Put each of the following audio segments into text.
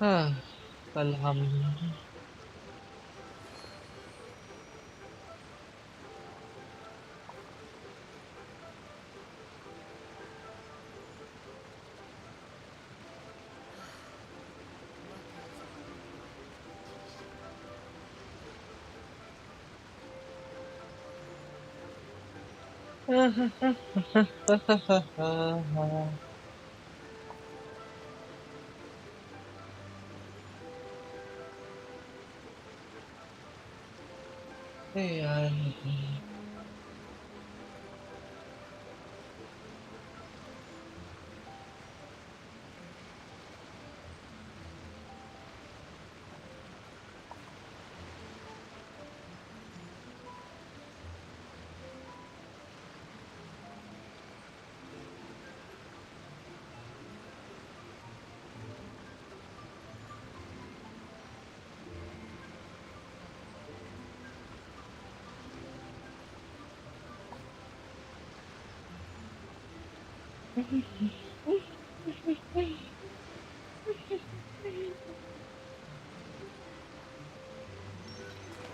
हाँ, कल हम यार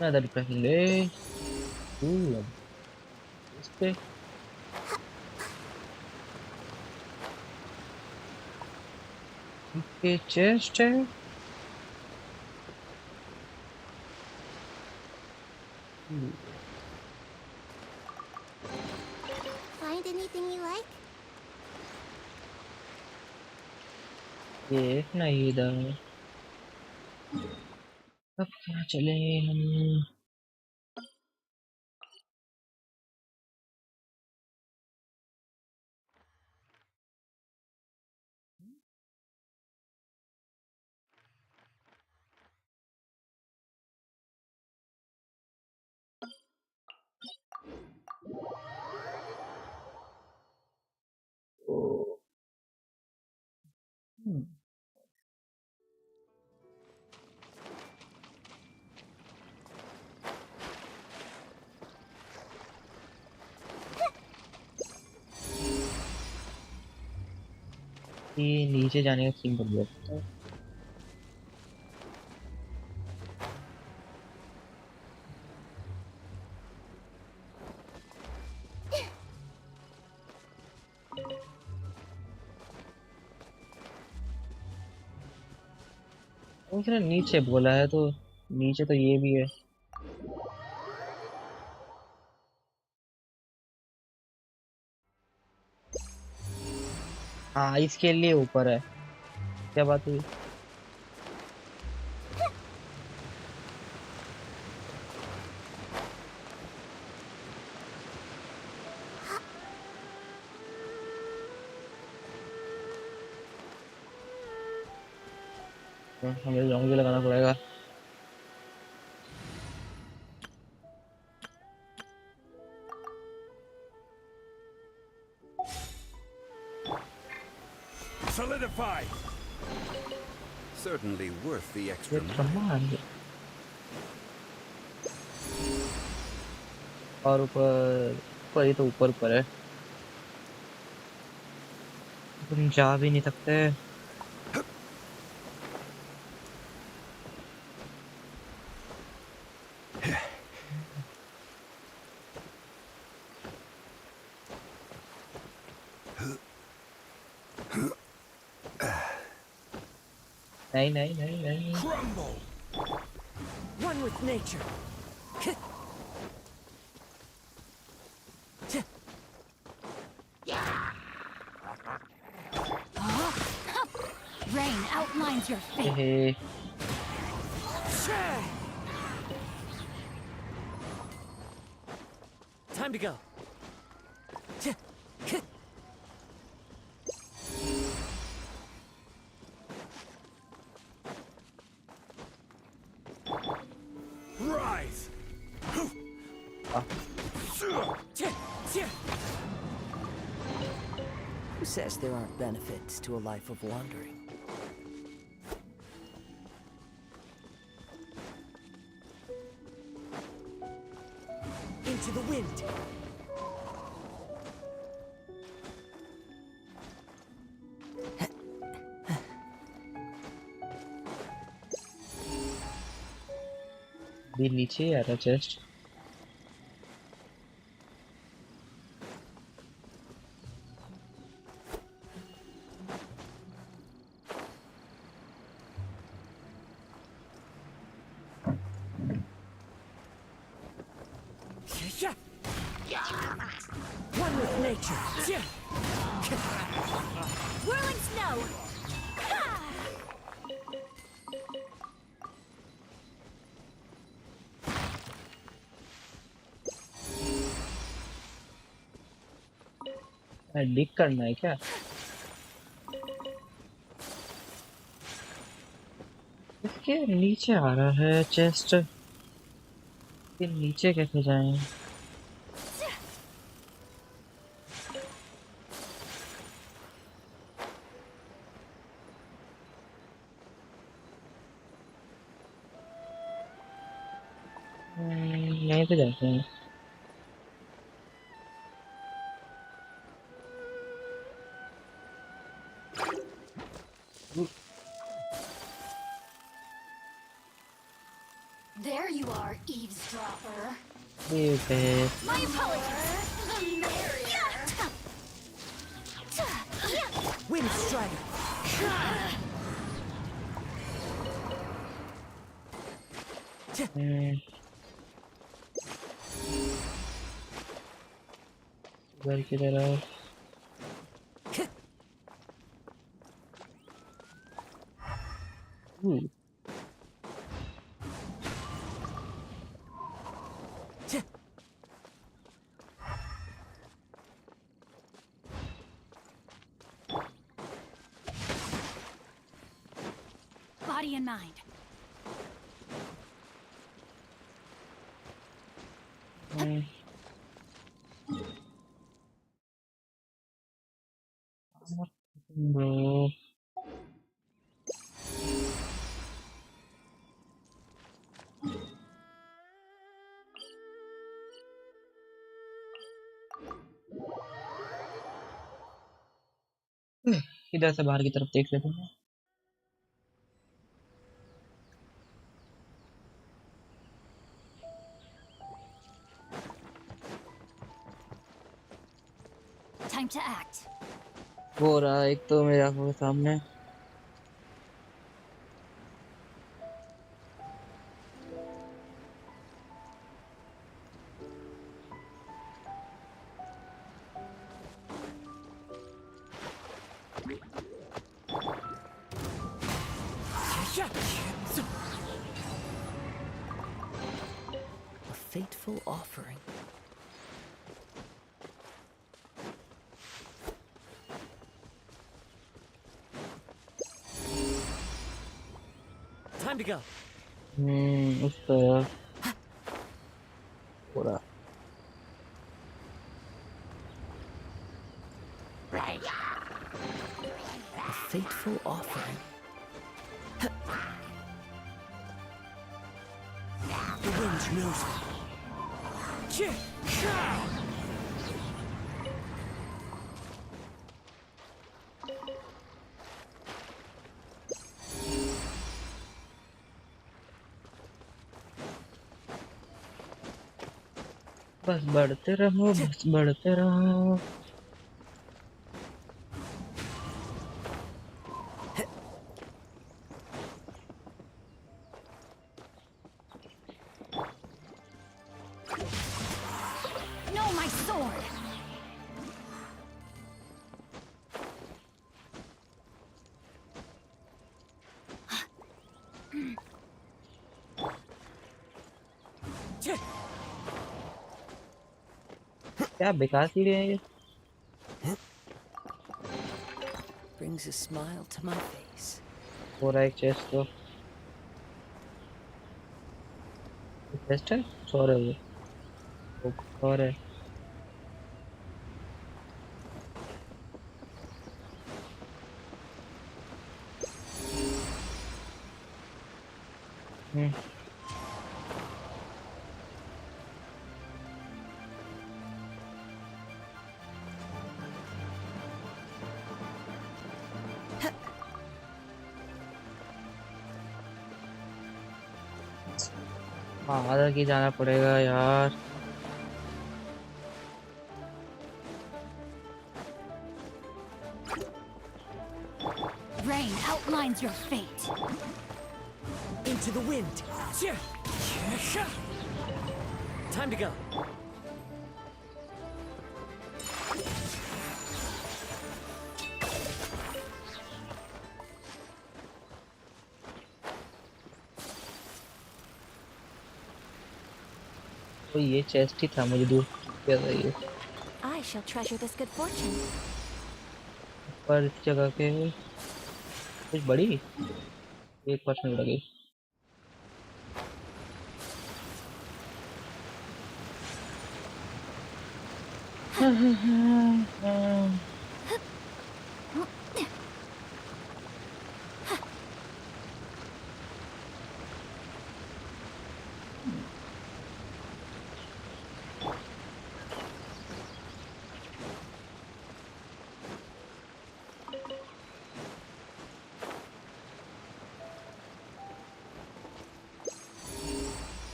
नजर पहले इस पे के चेस्ट है। Find anything you like? ये नहीं इधर अब क्या चले हम। ये नीचे जाने का सीन बन गया। उसने नीचे बोला है तो नीचे तो ये भी है। हाँ इसके लिए ऊपर है। क्या बात हुई? हमें लॉन्ग भी लगाना पड़ेगा। Solidified. Certainly worth the extra ये money. कमाल। और ऊपर ऊपर ही तो ऊपर ऊपर है। तुम जा भी नहीं सकते। नहीं नहीं नहीं नहीं। Crumble. One with nature. Rain outlines your fate. Hey Time to go. Rise. Who says there aren't benefits to a life of wandering? Into the wind. भी नीचे ही आ रहा chest. One with nature. Whirling snow. डिग करना है क्या? इसके नीचे आ रहा है चेस्ट, ये नीचे कैसे जाएं? यहीं पे जाते हैं। There you are, eavesdropper. ठीक है। My apologies. Wind strider. घर की तरफ। Body and mind. Bro. इधर से बाहर की तरफ देख लेते हैं। Time to act. वो रहा एक तो मेरे आंखों के सामने। A fateful offering. Time to go. उस तरफ हो रहा। A fateful offering. The wind knows me. बस बढ़ते रहो, बस बढ़ते रहो। No, my sword. क्या बेकार सीढ़ी है ये? Brings a smile to my face. हो रहा है एक चेस्ट तो। चेस्ट है? सॉरी वो और है। आधा की जाना पड़ेगा यार। Rain outlines your fate. Into the wind. Time to go. तो ये चेस्ट ही था, मुझे दूर किया था ये। I shall treasure this good fortune. पर इस जगह के कुछ बड़ी 1% लगी।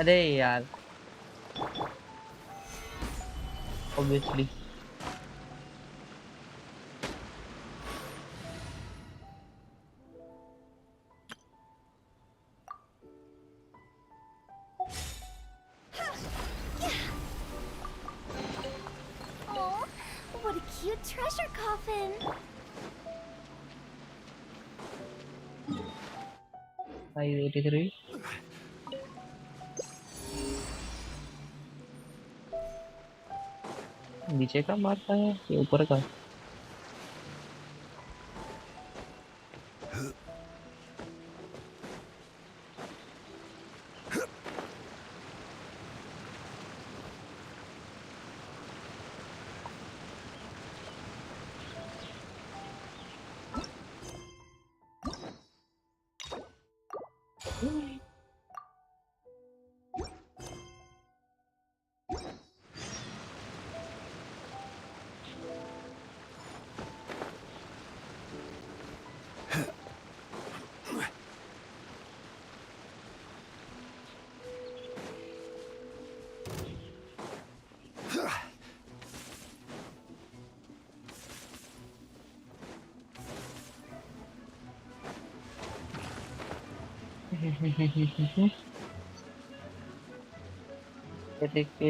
अरे यार obviously Oh, what a cute treasure coffin. आई 83 नीचे का मारता है ये ऊपर का।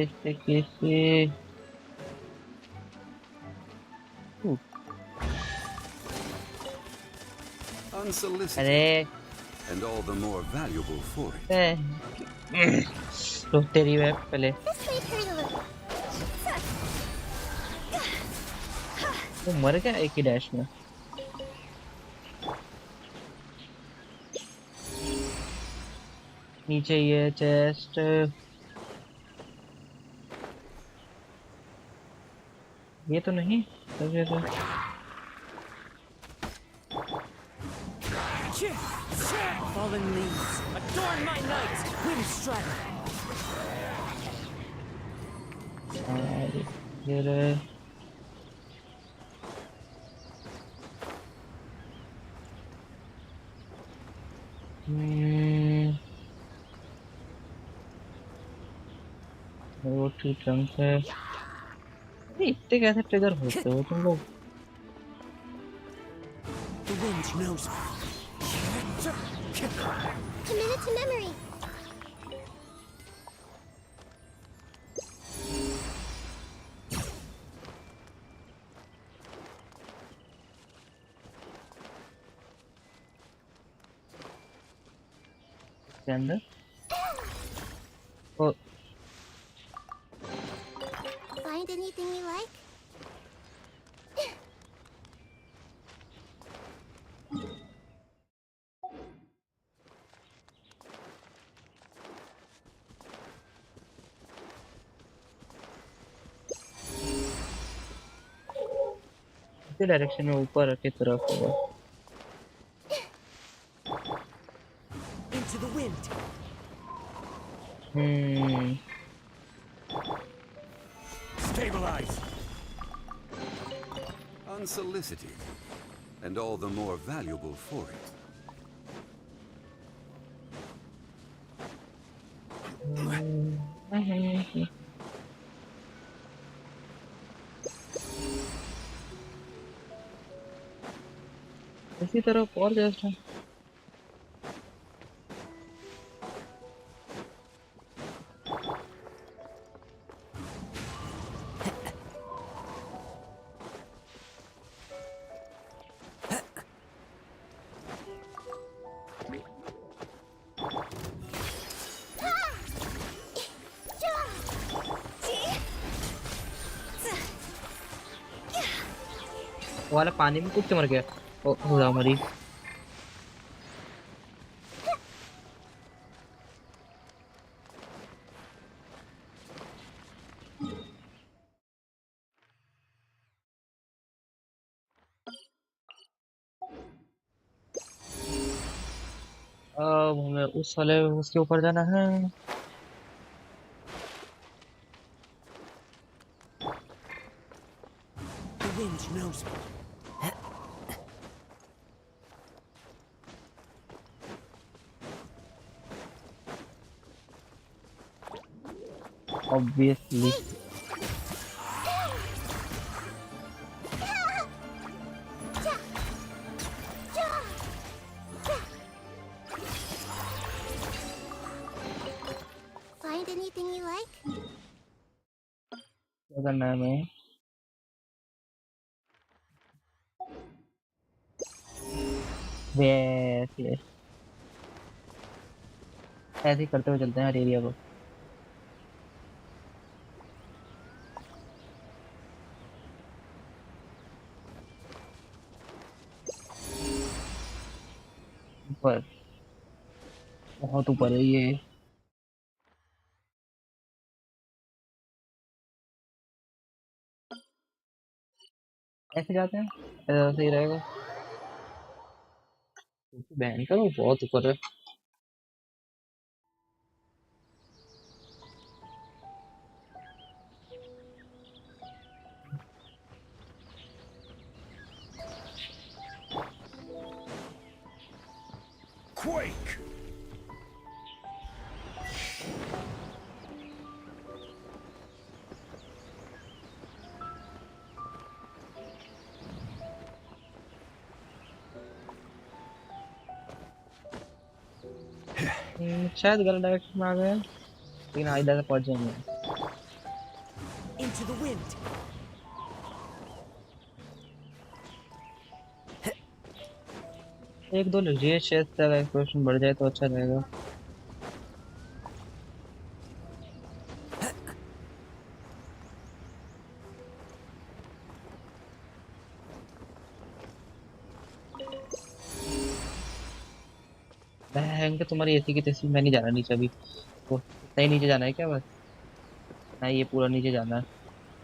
कैसे Unsolicited, अरे and all the more valuable for it. तो तेरी वेब पहले This may hurt a little. वो मर गया एक ही डैश में। नीचे ये चेस्ट ये तो नहीं लगे तो Fallen leaves. Adorn my night. Wind strider. ये रहे। वो ठीक ढंग से इतने कैसे ट्रिगर होते हो तुम लोग। The wind knows me. Commit it to memory. इसके अंदर ओ Find anything you like? इसी डायरेक्शन में ऊपर की तरफ होगा। Into the wind. Stabilize. Unsolicited, and all the more valuable for it. इसी तरह और जस्ट है। वो वाला पानी में कूद के मर गया। ओ हुआ मरी। अब हमें उस वाले उसके ऊपर जाना है। The wind knows me. Obviously Find anything you like? क्या करना है हमें। वैसे ऐसे ही करते हुए चलते हैं हर एरिया को। ऊपर बहुत ऊपर है ये। ऐसे जाते हैं ऐसे सही रहेगा। बहन का वो बहुत ऊपर है। Quake! शायद गलत डायरेक्शन में आ गए हैं, लेकिन आज इधर से पहुंच जाएंगे। Into the wind! एक दो लग्जरियस शेयर से अगर एक्सप्लोरेशन बढ़ जाए तो अच्छा रहेगा। बहन के तुम्हारी ऐसी की तैसी। मैं नहीं जाना नीचे अभी। वो इतना ही नीचे जाना है क्या बस। नहीं ये पूरा नीचे जाना है।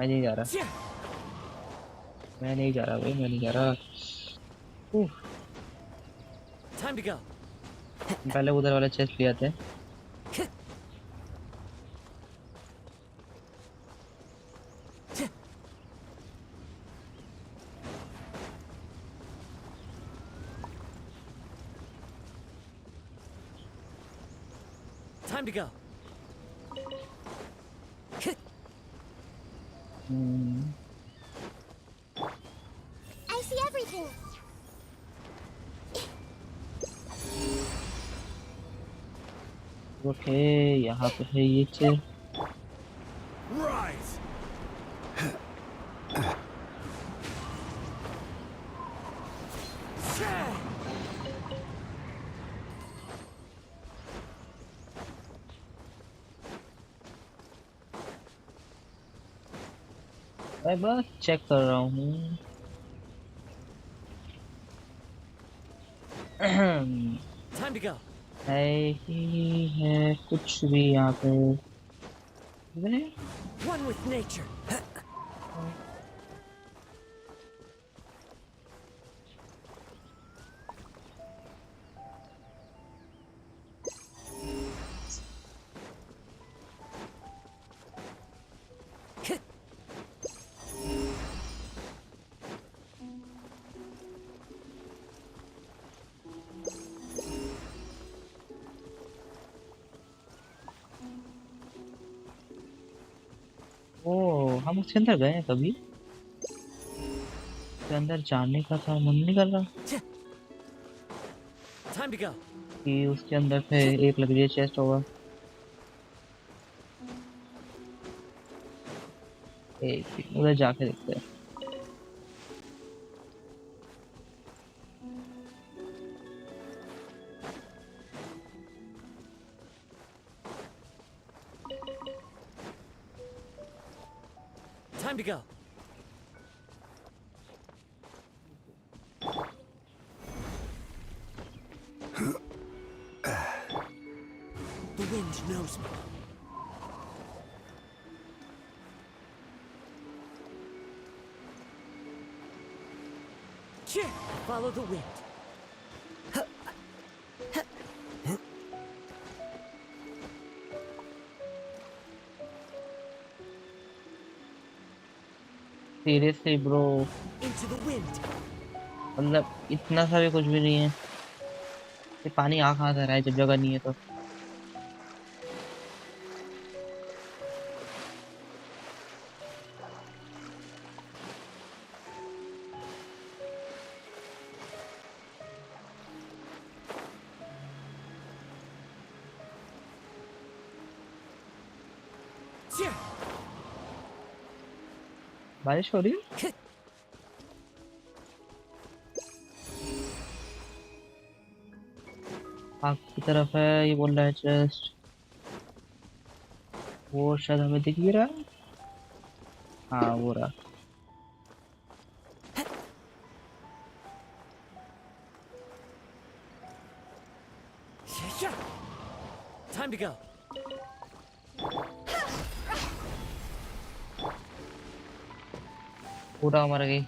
मैं नहीं जा रहा। मैं नहीं जा रहा भाई, मैं नहीं जा रहा। उफ, Time to go. पहले उधर वाला चेस्ट ले आते हैं। Time to go. I see everything. Okay यहाँ पे है ये चीज। Rise! मैं बस चेक कर रहा हूँ। Time to go. है ही है कुछ भी यहाँ पे। One with nature. हम उसके अंदर गए हैं कभी? उसके अंदर जाने का था, मन नहीं कर रहा Time to go. कि उसके अंदर से एक लग्जरी चेस्ट होगा। एक उधर जाके देखते हैं। Time to go. The wind knows me. Follow the wind. Seriously bro, Into the wind. मतलब इतना सा भी कुछ भी नहीं है। ये पानी आ कहाँ से रहा है जब जगह नहीं है तो? बारिश हो रही है? आग की तरफ है, ये बोल रहा है चेस्ट। वो शायद हमें दिख भी रहा है। हाँ वो रहा। Time to go. पूरा मर गई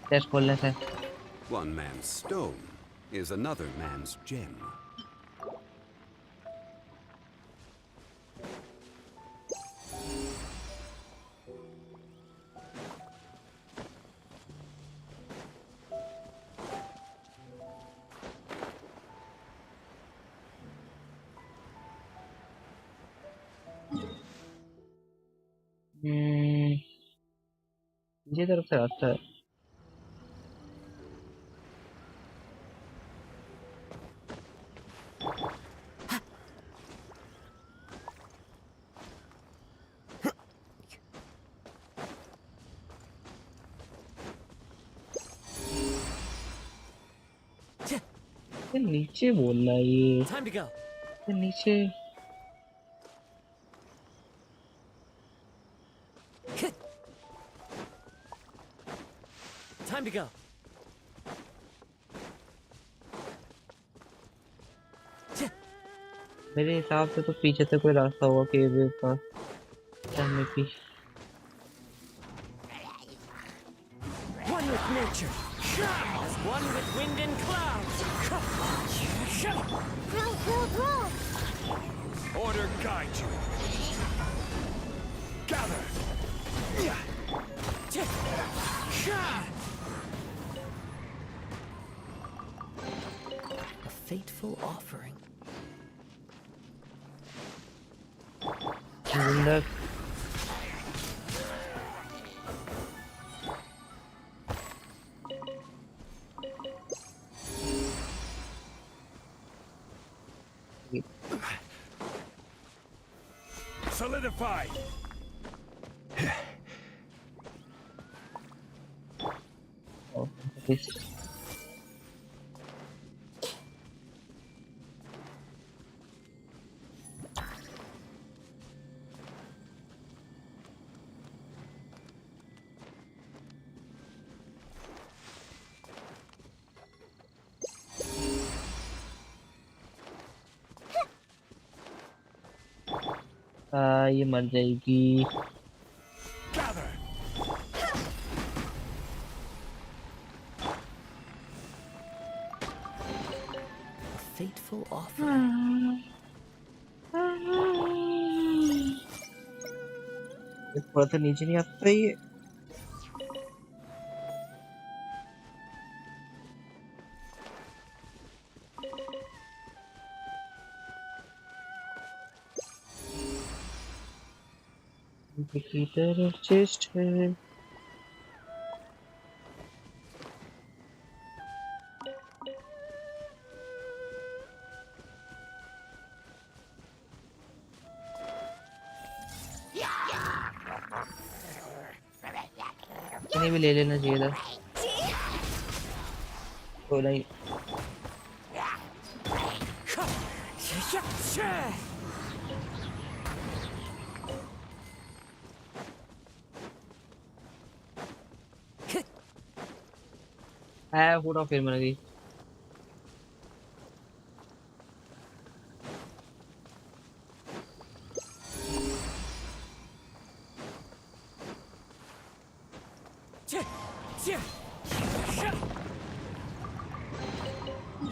चेस्ट खोलने से। One man's stone is another man's gem. ये तरफ से रास्ता है। ये नीचे बोल रहा है ये। Time to go. ये नीचे Time to go. मेरे हिसाब से तो पीछे से कोई रास्ता होगा केव का चलने की। One with nature. As one with wind and clouds. Order guide you. Gather. A fateful offering. अंदर Solidify. ये मर जाएगी। Gather. A fateful offering. थोड़ा सा नीचे नहीं आता ये। की तरह चेस्ट है। इन्हें भी ले लेना चाहिए था। कोई नहीं। है फूटा फिर मर गई।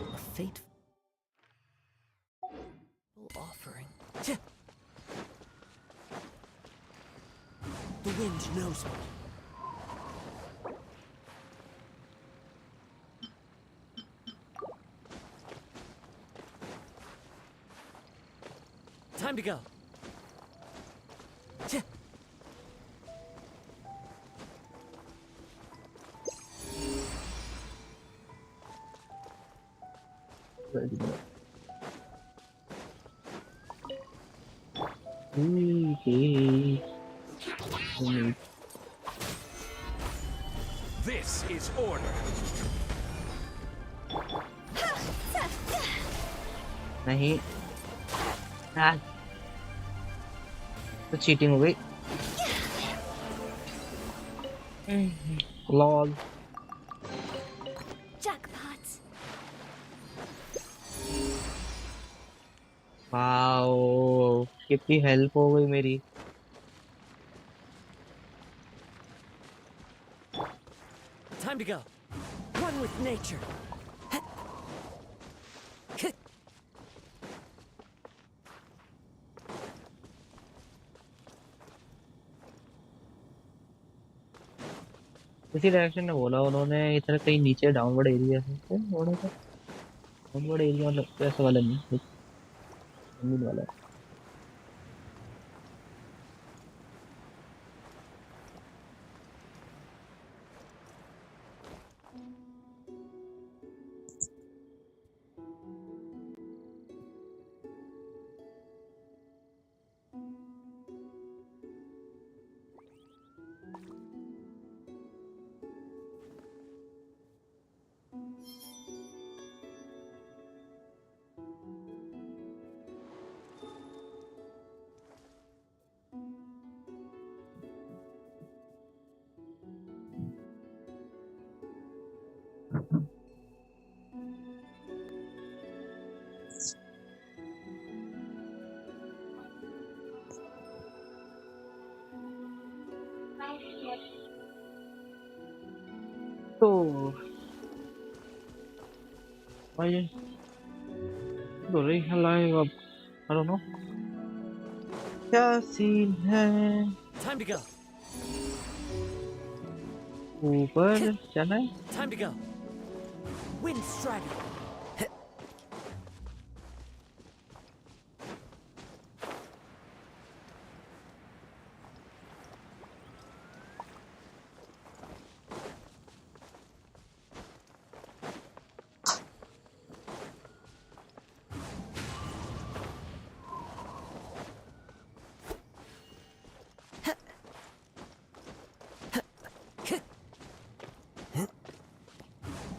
A fateful offering. The wind knows me. Time to go. This is order. नहीं। तो चीटिंग हो गई। लॉल। Jackpot. वाओ कितनी हेल्प हो गई मेरी। Time to go. One with nature. इसी डायरेक्शन में बोला उन्होंने, इधर कहीं नीचे डाउनवर्ड एरिया है थोड़ा सा। डाउनवर्ड एरिया मतलब ऐसा वाला नहीं, जमीन वाला। तो भाई तो रही है लाइव अब। आई डोंट नो क्या सीन है। Time to go. ऊपर जाना है। Time to go. Wind strider.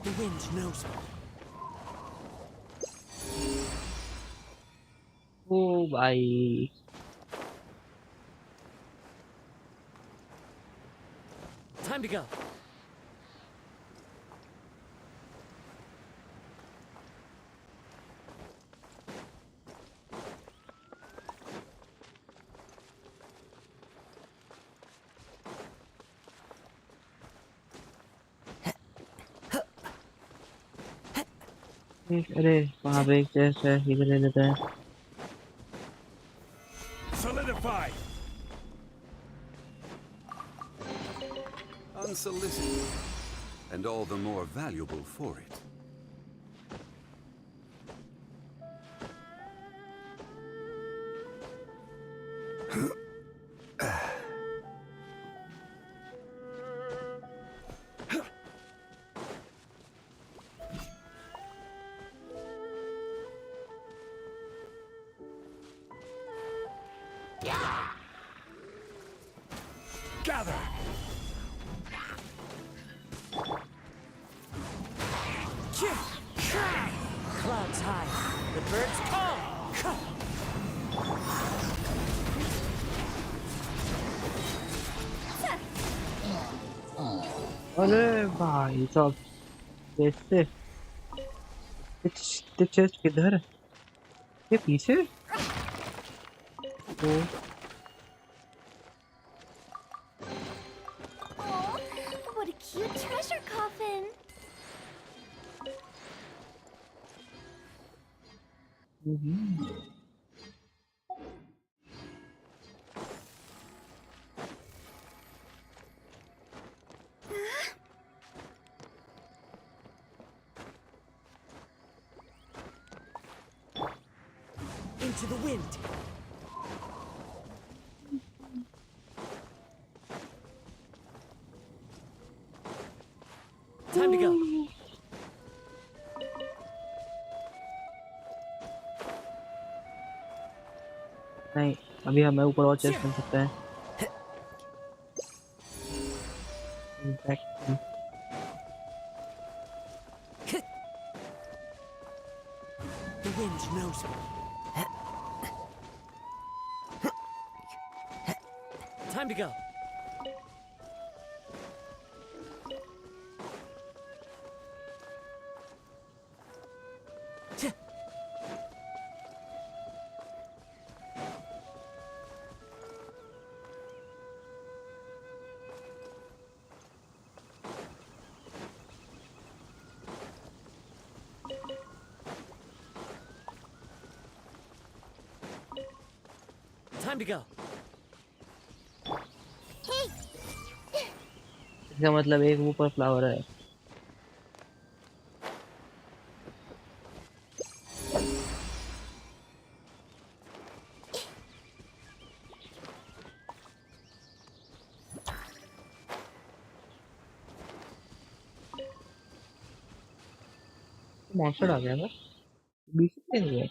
The wind knows me. ओ भाई Time to go. अरे वहाँ पे एक चेस्ट है, इधर ले लेते हैं। Solidify. Unsolicited, and all the more valuable for it. Gather. Clouds high. The birds call. अरे भाई साहब कैसे चेस्ट किधर ये पीछे ओ Oh, what a cute treasure coffin. Into the wind. Time to go. नहीं अभी हमें ऊपर और चेस्ट मिल सकता है The wind knows me. Time to go. Time to go. इसका मतलब एक ऊपर फ्लावर है मॉन्स्टर आ गया ना बीच में नहीं है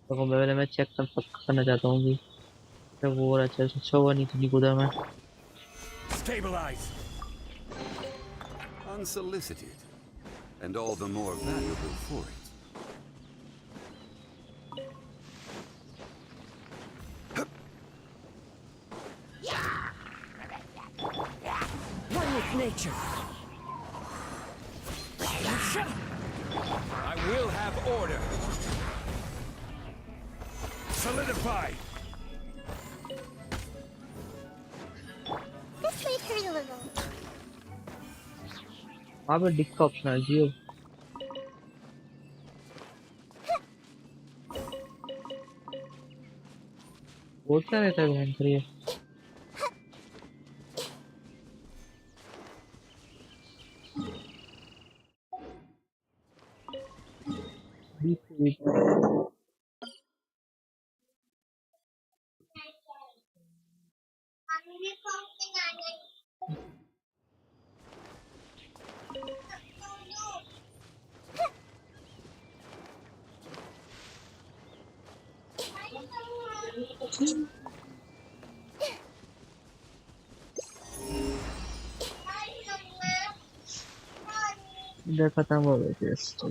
तो मैं चेक करना चाहता हूँ कि तो वो और अच्छा हुआ नहीं कूदा मैं Stabilize. Unsolicited, and all the more valuable for it. One with nature. I will have order. Solidify. This may hurt a little. वहाँ पे डिक का ऑप्शन है जियो वो क्या रहता है भयंकर ये इधर खत्म हो गई test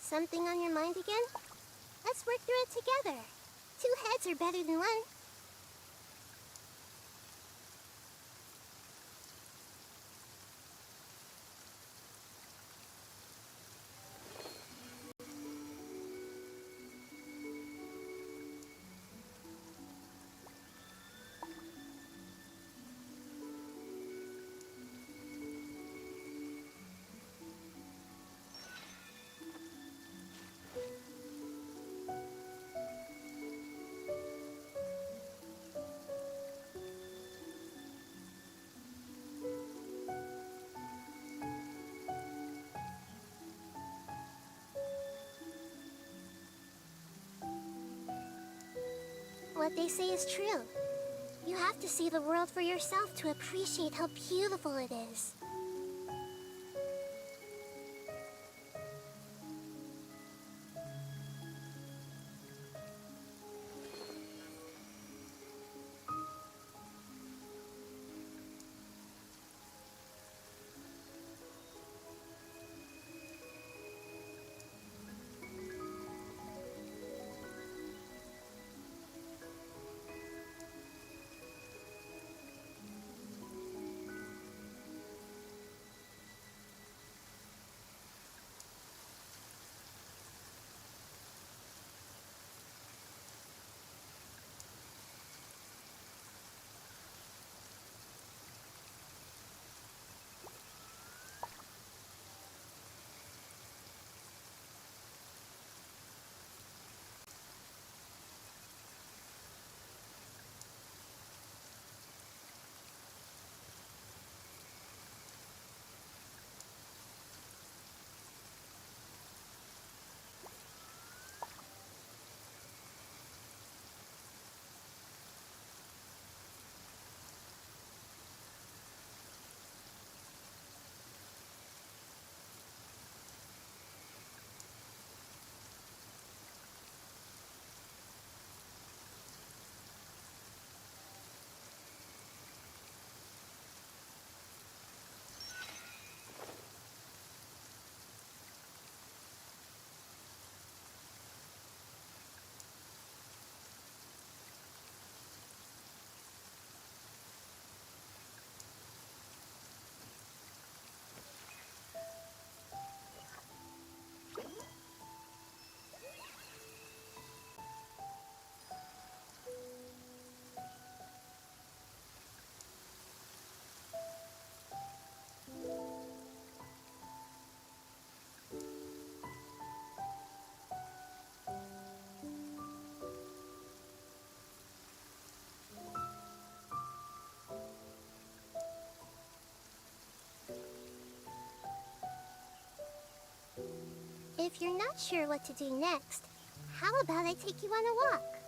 Something on your mind again? Let's work through it together. Two heads are better than one. What they say is true. You have to see the world for yourself to appreciate how beautiful it is. If you're not sure what to do next, how about I take you on a walk?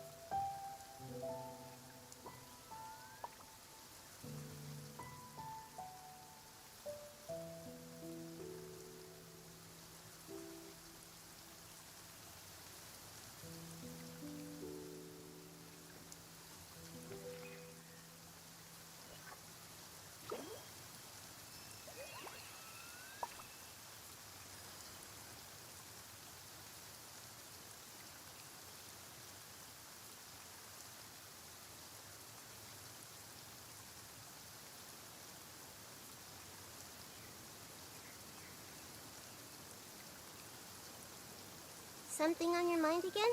Something on your mind again?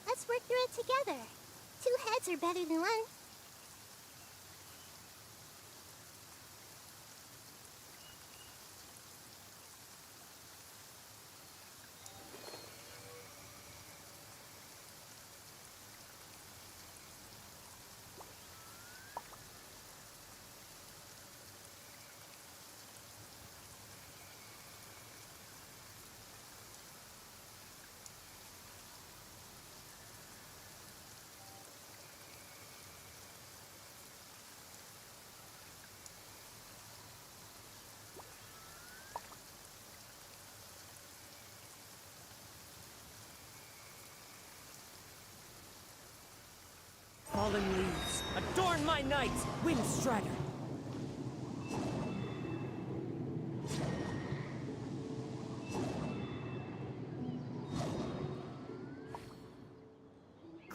Let's work through it together. Two heads are better than one. Fallen leaves, adorn my night, Windstrider!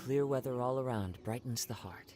clear weather all around brightens the heart.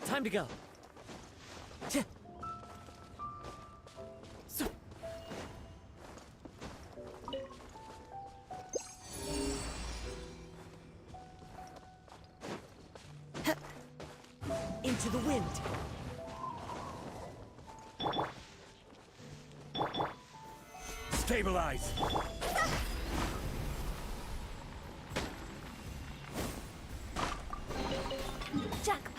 Time to go. Into the wind. Stabilize. Jackpot.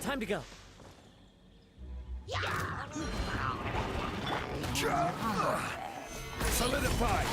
Time to go. Solidify.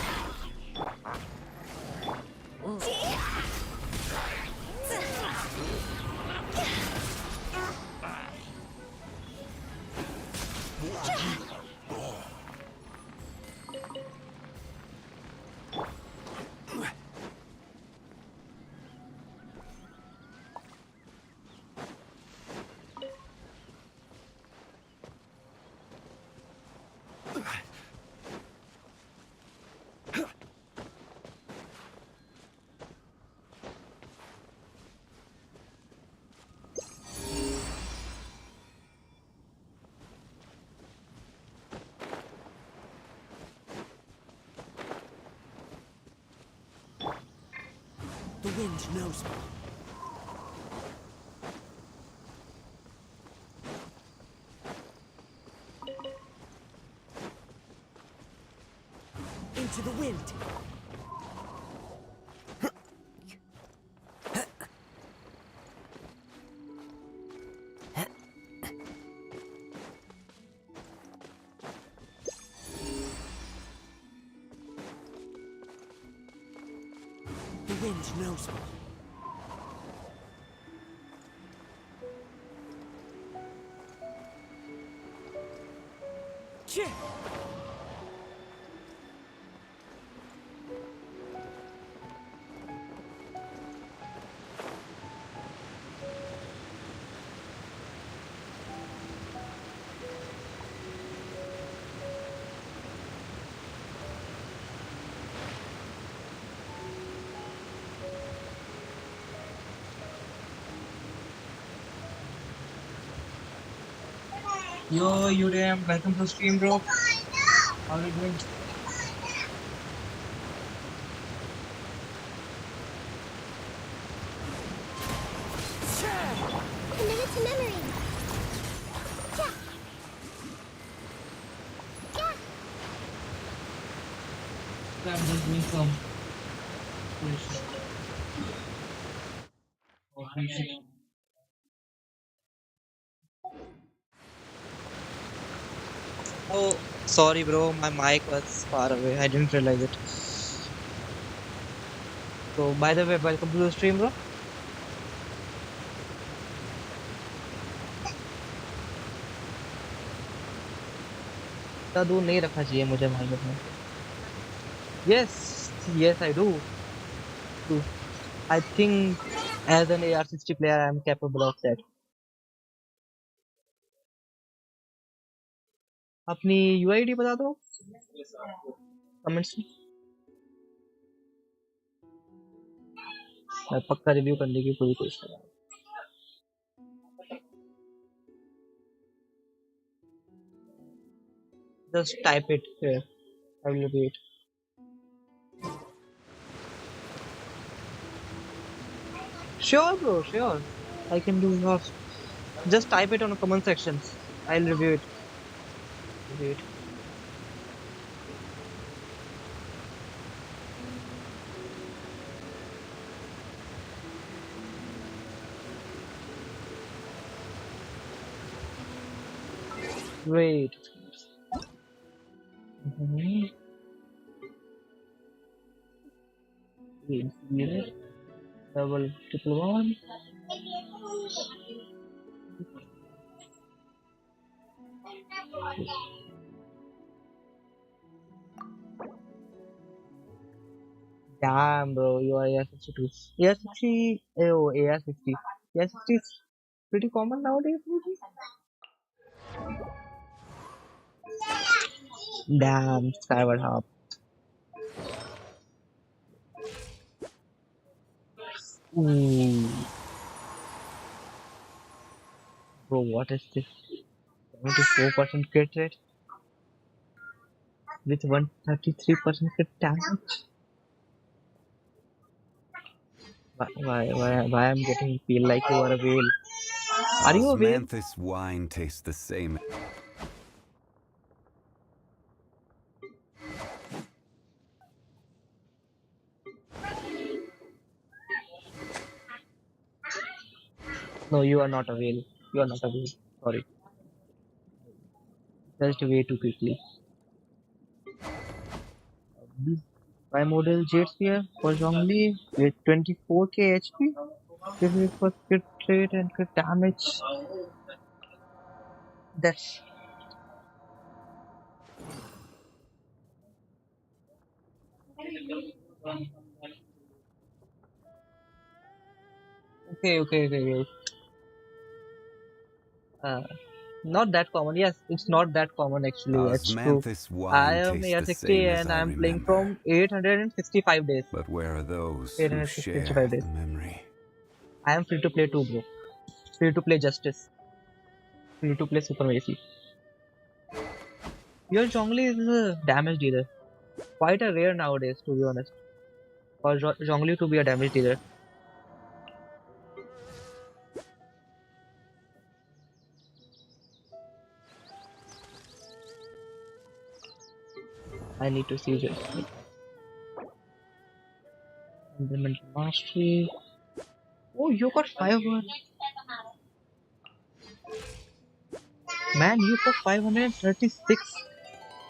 The wind knows me. Into the wind. The wind knows me. Cheer! Yo, Udam, welcome to stream, bro. How are you doing? Committed to memory. Yeah. Yeah. I'm just doing some. Oh, sorry, bro. My mic was far away. I didn't realize it. So, by the way, welcome to the stream, bro. इतना दूर नहीं रखना चाहिए मुझे mic में. Yes, yes, I do. I think as an AR60 player, I am capable of that. अपनी UID बता दो कमेंट्स में. मैं पक्का रिव्यू करने की पूरी कोशिश करूंगा. Just type it here. I will review it. Sure, bro. Sure. I can do yours. Just type it on the comment sections. I'll review it. Review it. Wait. Wait. Double triple one. Damn, bro, you are AR62. AR60, oh, AR60. AR60 is pretty common nowadays. Damn, Skyward Hop. Ooh. Bro, what is this? 74% crit rate with 133% crit damage. Why I'm getting feel like you are a whale? Are you a whale? Osmanthus wine tastes the same. No, you are not a whale. You are not a whale. Sorry. Just way too quickly. My model Jade Sphere for Zhongli with 24k HP. Give me for crit rate and crit damage. That's okay. Uh, Not that common. Yes, it's not that common actually. It's true. Osmanthus I wine am tastes the 60 same as and I I'm playing remember. from 865 days. But where are those who 865 share days. the memory? I am free to play too, bro. Free to play Justice. Free to play Supremacy. Your Zhongli is a damage dealer. Quite a rare nowadays, to be honest. For Zhongli to be a damage dealer. I need to see this. Fundamental Mastery. Oh, you got 500. Man, you got 536.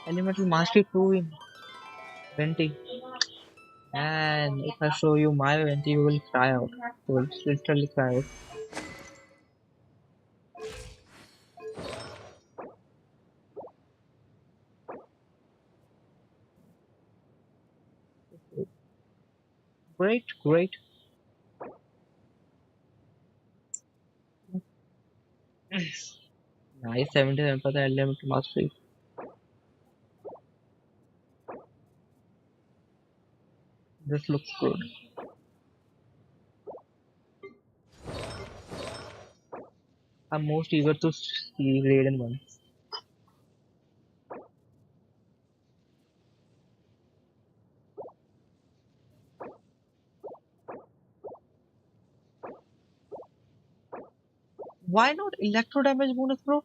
Elemental Mastery 2 in 20. And if I show you my 20, you will cry out. You will literally cry out. Great. Nice 77% Elemental Mastery. This looks good. I'm most eager to see Raiden 1. Why not electro damage bonus, bro?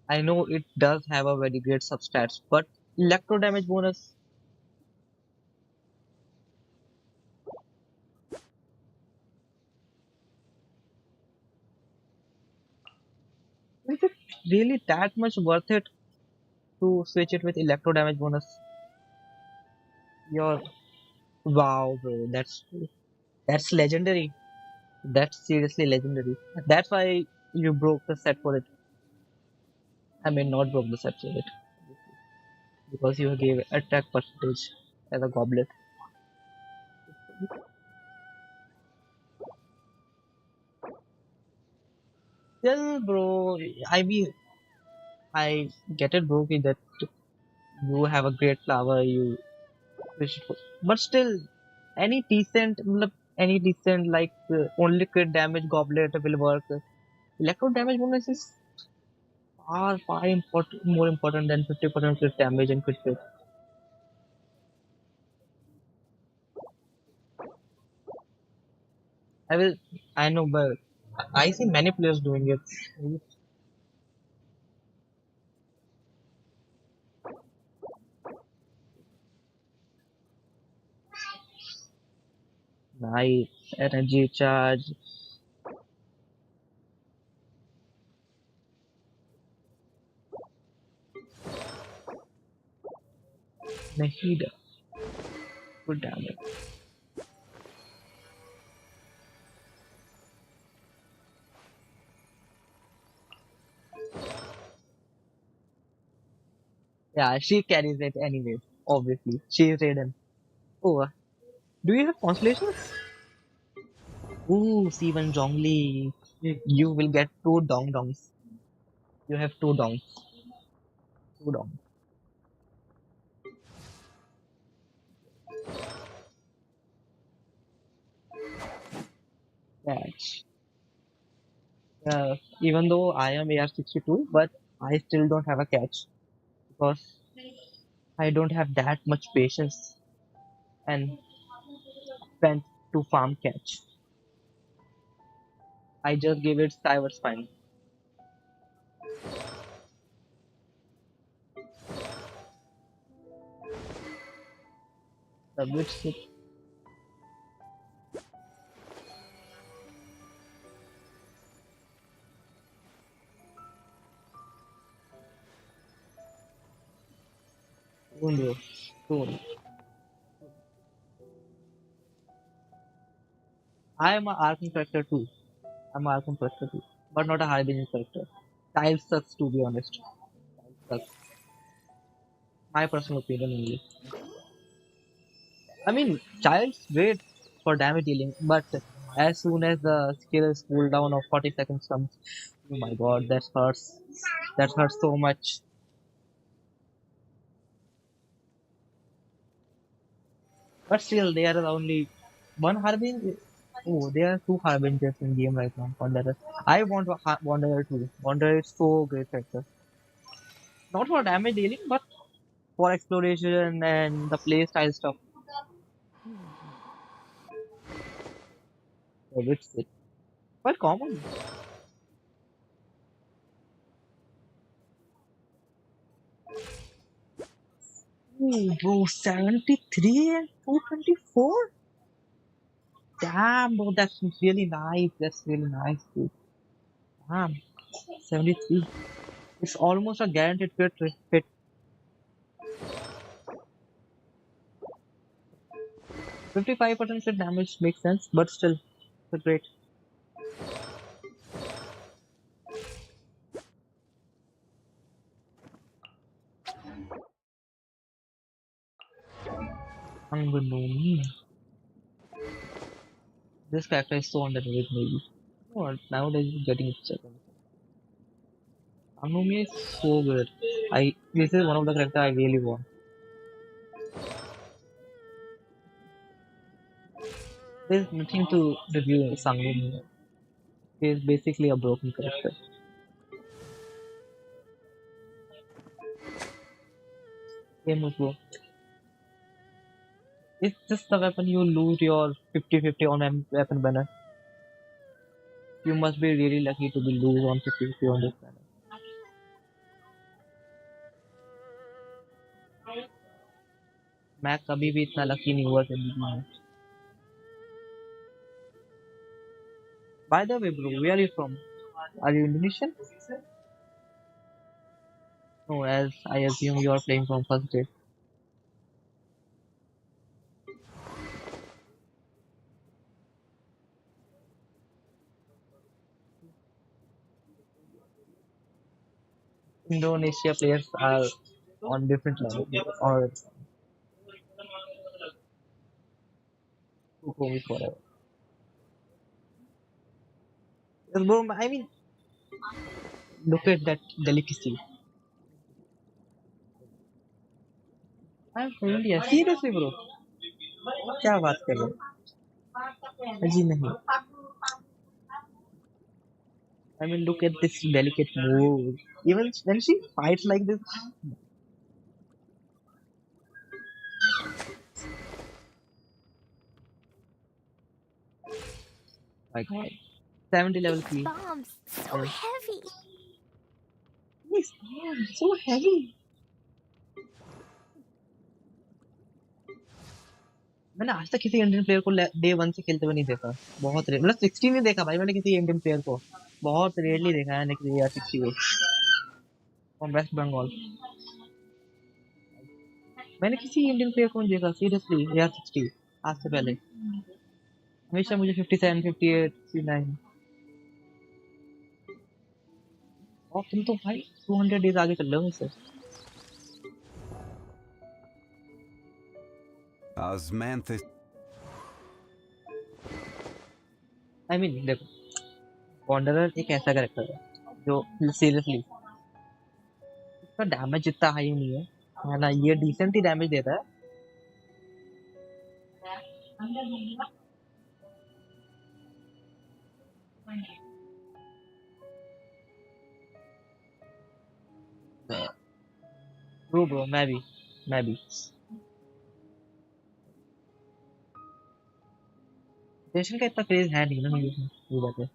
I know it does have a very great substats, but electro damage bonus. Is it really that much worth it to switch it with electro damage bonus? Your wow, bro, that's legendary. That's seriously legendary. That's why you broke the set for it. I mean, not broke the set for it because you gave attack percentage as a goblet. Still, bro, I mean, I get it, bro, that you have a great flower, you wish it for, but still, any decent, matlab, any decent like only crit damage goblet will work. Electro damage bonus is far more important than 50% crit damage and crit rate. I will, I know, but I see many players doing it. Nice energy charge. Nahida. Good damage. Yeah, she carries it anyways. Obviously, she is Raiden. Oh, do you have constellations? Ooh, Steven Zhongli. You will get two dong dongs. You have two dongs. Two dongs. Catch. Even though I am AR62, but I still don't have a catch because I don't have that much patience and spent to farm catch. I just gave it Cyber Spine. The which soon, bro. Soon. I am a Arkham character too. I'm a Arkham character too, but not a Harbin character. Child sucks to be honest. Child sucks. My personal opinion only. I mean, Child's great for damage dealing, but as soon as the skill's cooldown of 40 seconds comes, oh my god, that hurts. That hurts so much. But still, there are only one Harbin. Oh, there are two Harbingers in game right now. Wanderer. I want Wanderer too. Wanderer is so great character. Not for damage dealing, but for exploration and the playstyle stuff. So it's quite common. Ooh, bro, 73 and 224? Damn, bro, that's really nice. That's really nice, dude. Damn, 73. It's almost a guaranteed fit. 55% crit damage makes sense, but still, it's great. Anganomi. This character is so underrated, maybe. Oh, nowadays it's getting upset. Anganomi is so good. This is one of the characters I really want. There's nothing to review Sangumi. He is basically a broken character. Same as well. It's just the weapon you lose your 50-50 on weapon banner. You must be really lucky to be lose on 50-50 on this banner. मैं कभी भी इतना lucky नहीं हुआ जिंदगी में. By the way, bro, where are you from? Are you Indonesian? No, as I assume you are playing from first day. Indonesia players are on different level or go me forever. Yes, bro, I mean, look at that delicacy. I'm from India. Seriously, bro. क्या बात कर रहे हो? जी नहीं. I mean, look at this delicate move. Even when she fights like this, my God. 70 level These kill. bombs, so heavy. Yes, so heavy. मैंने आज तक किसी इंडियन प्लेयर को डे 1 से खेलते हुए नहीं देखा. बहुत रेयर, मतलब 16 नहीं देखा भाई मैंने किसी इंडियन प्लेयर को. बहुत रेयरली देखा है किसी यार 60 फ्रॉम वेस्ट बंगाल. मैंने किसी इंडियन प्लेयर को नहीं देखा सीरियसली यार 60 आज से पहले. हमेशा मुझे 57 58 59. और तुम तो भाई 200 डेज आगे चल रहे हो मुझसे. Osmanthus. आई मीन देखो, वॉन्डरर एक ऐसा कैरेक्टर है जो सीरियसली इसका डैमेज इतना हाई नहीं है ना. ये डिसेंट ही डैमेज देता है. ब्रो मैं भी जेशन का इतना क्रेज है नहीं ना मुझे. ये बात है.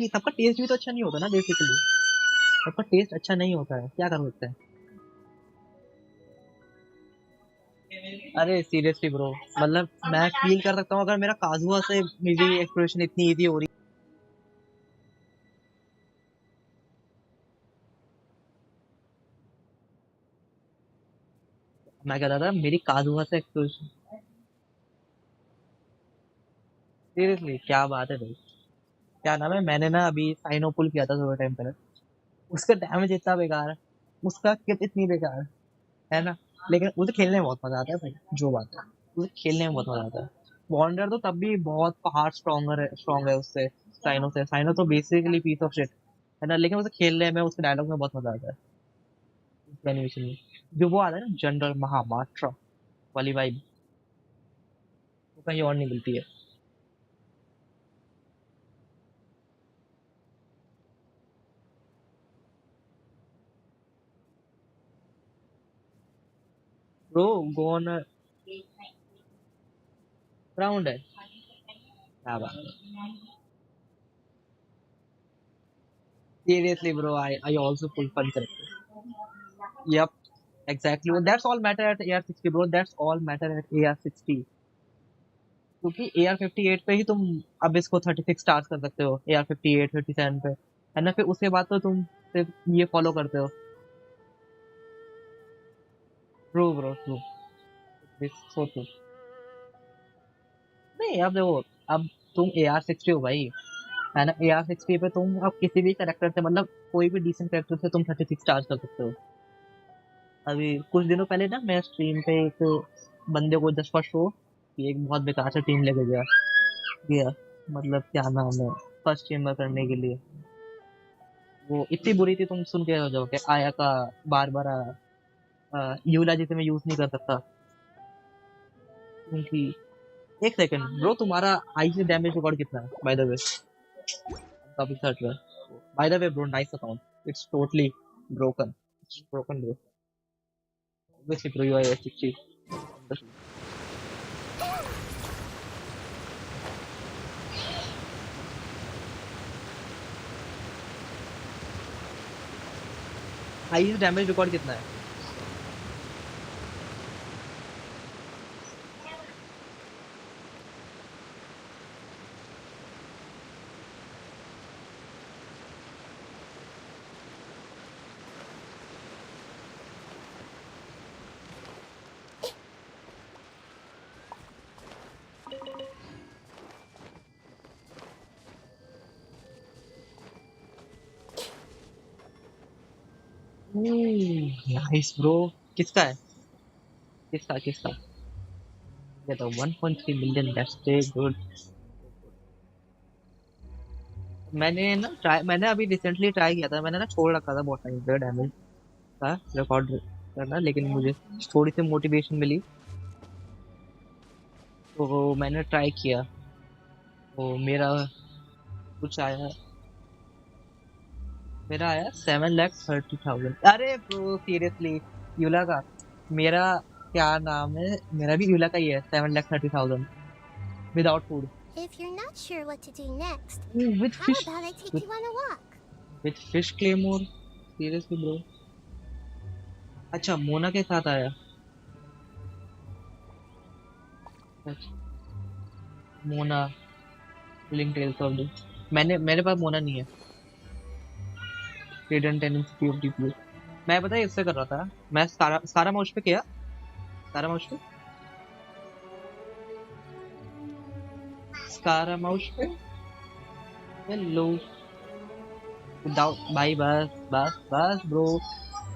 सबका टेस्ट भी तो अच्छा नहीं होता ना बेसिकली. सबका टेस्ट अच्छा नहीं होता है, क्या कर सकते हैं. अरे सीरियसली ब्रो, मतलब मैं फील कर सकता हूँ अगर मेरा काजुआ से मेरी एक्सप्लोरेशन इतनी इजी हो रही. मैं कह रहा था मेरी काजुआ से एक्सप्लोरेशन. सीरियसली क्या बात है भाई. क्या नाम है, मैंने ना अभी साइनोपुल किया था थोड़ा टाइम पहले. उसका डैमेज इतना बेकार है, उसका किट इतनी बेकार है ना. लेकिन उसे खेलने में बहुत मजा आता है भाई. जो बात है, उसे खेलने में बहुत मजा आता है. बॉन्डर तो तब भी बहुत पहाड़ स्ट्रॉन्ग है उससे. साइनो तो बेसिकली पीस ऑफ शिट है ना. लेकिन उसे खेलने में, उसके डायलॉग में बहुत मजा आता है. एनिमेशन में जो वो आता है ना, जनरल महामात्रा वाली वाइब, वो कहीं और नहीं मिलती है. ब्रो गोन राउंड है. क्या बात है. Seriously, bro, I also pull fun character. Yep, exactly. Well, that's all matter at AR60, bro. That's all matter at AR60. क्योंकि AR58 पे ही तुम अब इसको 36 स्टार्स कर सकते हो. AR58 57 पे है ना. फिर उसके बाद तो तुम सिर्फ ये फॉलो करते हो. True bro, true. This so true. नहीं अब देखो, अब तुम AR60 हो भाई है ना. AR60 पे तुम अब किसी भी कैरेक्टर से, मतलब कोई भी डिसेंट कैरेक्टर से तुम 36 स्टार्स कर सकते हो. अभी कुछ दिनों पहले ना मैं स्ट्रीम पे एक बंदे को जस्ट फॉर शो कि एक बहुत बेकार सा टीम लेके गया, मतलब क्या नाम है, फर्स्ट चेम्बर करने के लिए. वो इतनी बुरी थी, तुम सुन के हो जाओगे. आया का बार बार यूला जिसे मैं यूज नहीं कर सकता क्योंकि. एक सेकंड ब्रो, तुम्हारा आई से डैमेज रिकॉर्ड कितना है बाय द वे. काफी सर्ट है by the way bro. Nice account. It's totally broken. It's broken bro. Obviously bro, you are 60. Highest damage record कितना है. Nice bro. किसका है? किसका किसका? ये तो 1.3 मिलियन, दैट्स गुड। मैंने अभी रिसेंटली ट्राई किया था, मैंने ना छोड़ रखा था बहुत टाइम पे डैमेज का रिकॉर्ड करना, लेकिन मुझे थोड़ी सी मोटिवेशन मिली तो मैंने ट्राई किया। तो कुछ आया मेरा आया 7,30,000। अरे ब्रो सीरियसली, यूला का। मेरा क्या नाम है, मेरा भी यूला का ही है 7,30,000 without food. If you're not sure what to do next, with how fish, about I take you on a walk? With fish claymore, seriously bro. अच्छा मोना के साथ आया। अच्छा, Mona link tales of the, मेरे पास Mona नहीं है। Hidden tenancy of DP. मैं पता है इससे कर रहा था, मैं सारा सारा माउस पे किया, सारा माउस पे, सारा माउस पे। हेलो विदाउट भाई, बस बस बस ब्रो।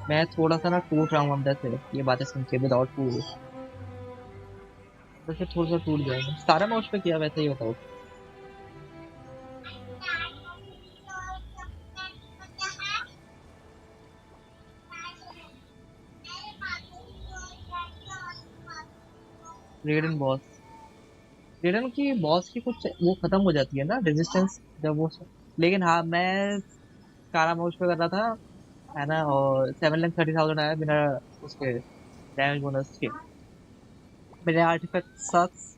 मैं थोड़ा सा ना टूट रहा हूँ अंदर से ये बातें सुन के, विदाउट फूड अंदर से थोड़ा सा टूट जाएगा। सारा माउस पे किया, वैसे ही बताओ। रेडन बॉस, रेडन की बॉस की कुछ वो खत्म हो जाती है ना रेजिस्टेंस जब वो, लेकिन हाँ मैं सारा माउस पे कर रहा था है ना, और 7,30,000 आया बिना उसके डैमेज बोनस के। मेरे आर्टिफैक्ट सक्स।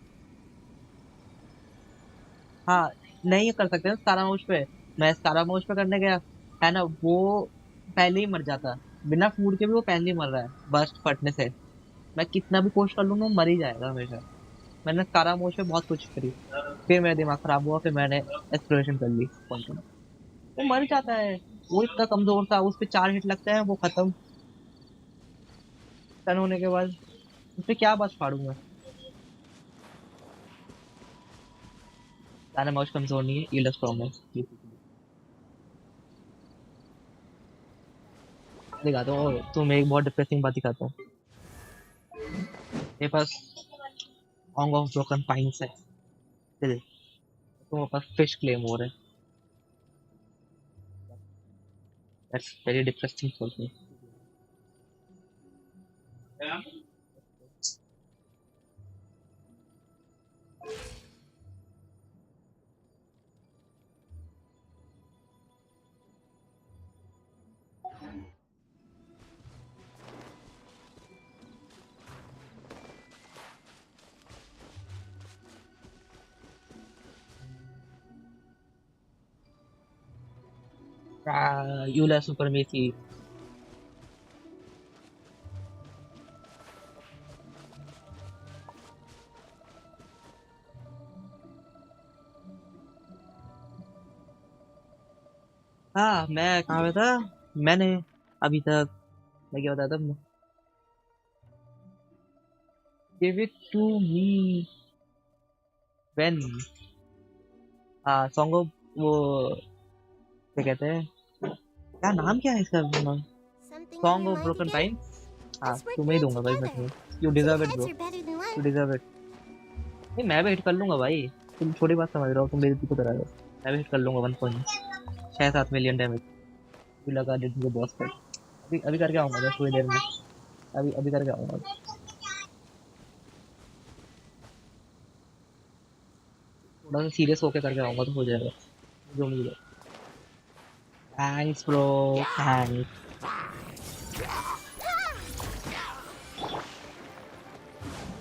हाँ नहीं कर सकते ना सारा माउस पे। मैं सारा माउस पे करने गया है ना, वो पहले ही मर जाता, बिना फूड के भी वो पहले ही मर रहा है बर्स्ट फटने से। मैं कितना भी कोशिश कर लूंगा वो मर ही जाएगा हमेशा। मैंने सारा माउस पे बहुत कोशिश करी, फिर मेरा दिमाग खराब हुआ, फिर मैंने एक्सप्लोरेशन कर ली क्वांटम। वो मर जाता है, वो इतना कमजोर था, उस पे 4 हिट लगते हैं वो खत्म। टर्न होने के बाद उस पे क्या बस फाड़ूंगा। सारा माउस कमजोर नहीं है, इलस प्रॉब्लम है। दिखाता हूँ तुम्हें एक बहुत डिप्रेसिंग बात दिखाता हूँ। मेरे पास ऑंग ऑफ ब्रोकन पाइंस है, तो मेरे पास फिश क्लेम हो रहा है। That's very depressing for me. Eula supremacy. हाँ मैं कहाँ पे था, मैंने अभी तक, मैं क्या बताया था, give it to me when, हाँ सॉन्ग ऑफ वो, क्या कहते हैं, क्या नाम क्या है इसका नाम, Something on song your of mind broken again? Pine. हाँ Let's work तुम्हें on ही it दूंगा भाई मैं together. तुम्हें, you Two deserve it heads bro, are better than you one. Deserve it. नहीं मैं भी हिट कर लूंगा भाई, तुम छोटी बात समझ रहे हो, तुम बेइज्जती को करा रहे हो। मैं भी हिट कर लूंगा 1.6-7 मिलियन डैमेज भी लगा दे दूंगा बॉस पर। अभी अभी करके आऊंगा बस थोड़ी देर में, अभी अभी करके आऊंगा। थोड़ा सा सीरियस होके करके आऊंगा तो हो जाएगा जो मुझे। Thanks bro, thanks.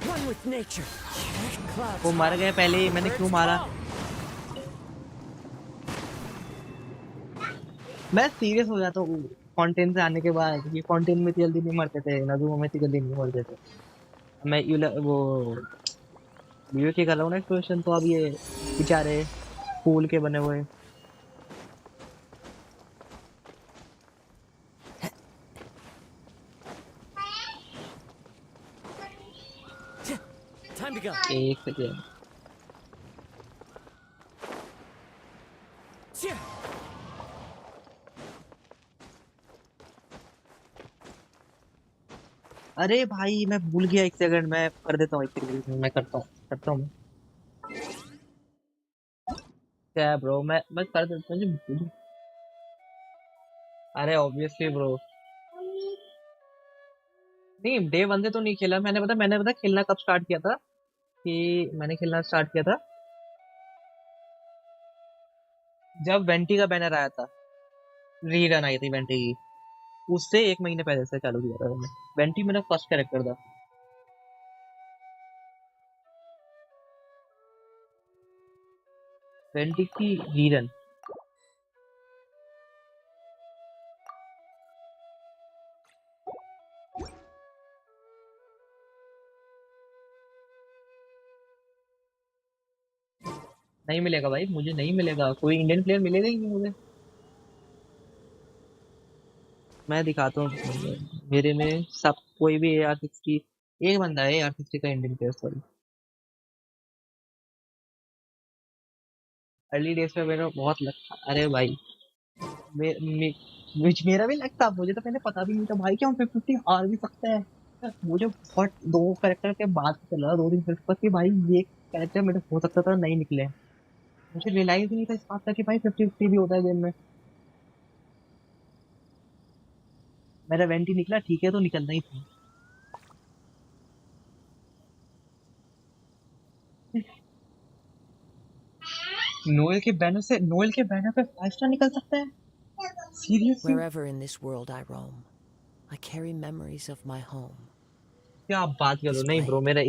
One with nature. वो Clouds मर high. गए पहले ही, मैंने क्यों Birds मारा? low. मैं सीरियस हो जाता हूँ फाउंटेन से आने के बाद, ये फाउंटेन में इतनी जल्दी नहीं मरते थे, नजुमा में इतनी जल्दी नहीं मरते थे। मैं वो वीडियो की कर रहा हूँ ना एक्सप्लोरेशन, तो अब ये बेचारे फूल के बने हुए। Time to go. एक सेकेंड, अरे भाई मैं भूल गया, एक सेकंड मैं कर देता हूँ, एक सेकंड मैं करता हूँ। क्या है ब्रो, मैं कर देता हूँ अरे ऑब्वियसली ब्रो, नहीं डे वन से तो नहीं खेला मैंने पता खेलना कब स्टार्ट किया था, कि मैंने खेलना स्टार्ट किया था जब वेंटी का बैनर आया था, रीरन आई थी वेंटी की, उससे एक महीने पहले से चालू किया था मैंने। वेंटी मेरा फर्स्ट कैरेक्टर था। वेंटी की रीरन, नहीं मिलेगा भाई, मुझे नहीं मिलेगा, कोई इंडियन प्लेयर मिलेगा ही नहीं मुझे। मैं दिखाता हूँ मेरे में सब, कोई भी AR-60, एक बंदा है AR-60 का Indian player, sorry. Early days में मेरा बहुत लगता, अरे भाई मे, मे, मेरा भी लगता, मुझे तो पहले पता भी नहीं था भाई कि हम 50 हार भी सकते हैं। मुझे बहुत दो करेक्टर के बाद चला, 2 दिन फिर कि भाई ये कैरेक्टर मेरे हो सकता था नहीं निकले। मुझे रियलाइज ही नहीं था इस बात का कि भाई 50-50 भी होता है गेम में। मेरा वेंटी निकला, ठीक है, तो निकलना ही था। नोएल के बैनर पे 5 स्टार निकल सकता है, seriously? Wherever in this world I roam, I carry memories of my home. क्या आप बात करो, This नहीं ब्रो blade, मेरा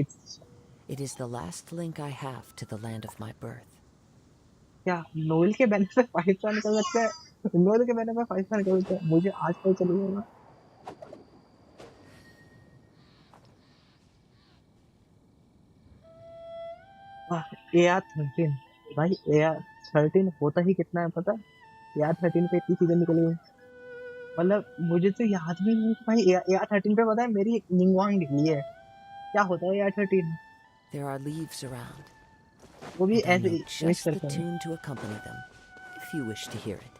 it is the last link I have to the land of my birth. क्या नोएल के बैनर पे 5 star निकल सकता है? नोएल के बैनर पे 5 स्टार निकल सकता है, मुझे आज तक चलेगा। AR-13, भाई AR-13 होता ही कितना है पता है? AR-13 पे इतनी चीजें निकली हुई, मतलब मुझे तो याद भी नहीं कि भाई AR-13 पे पता है मेरी निंगवांग निकली है। क्या होता है AR-13? There are leaves around, वो भी and I ऐसे know मिक्स just the करके। tune to accompany them, if you wish to hear it.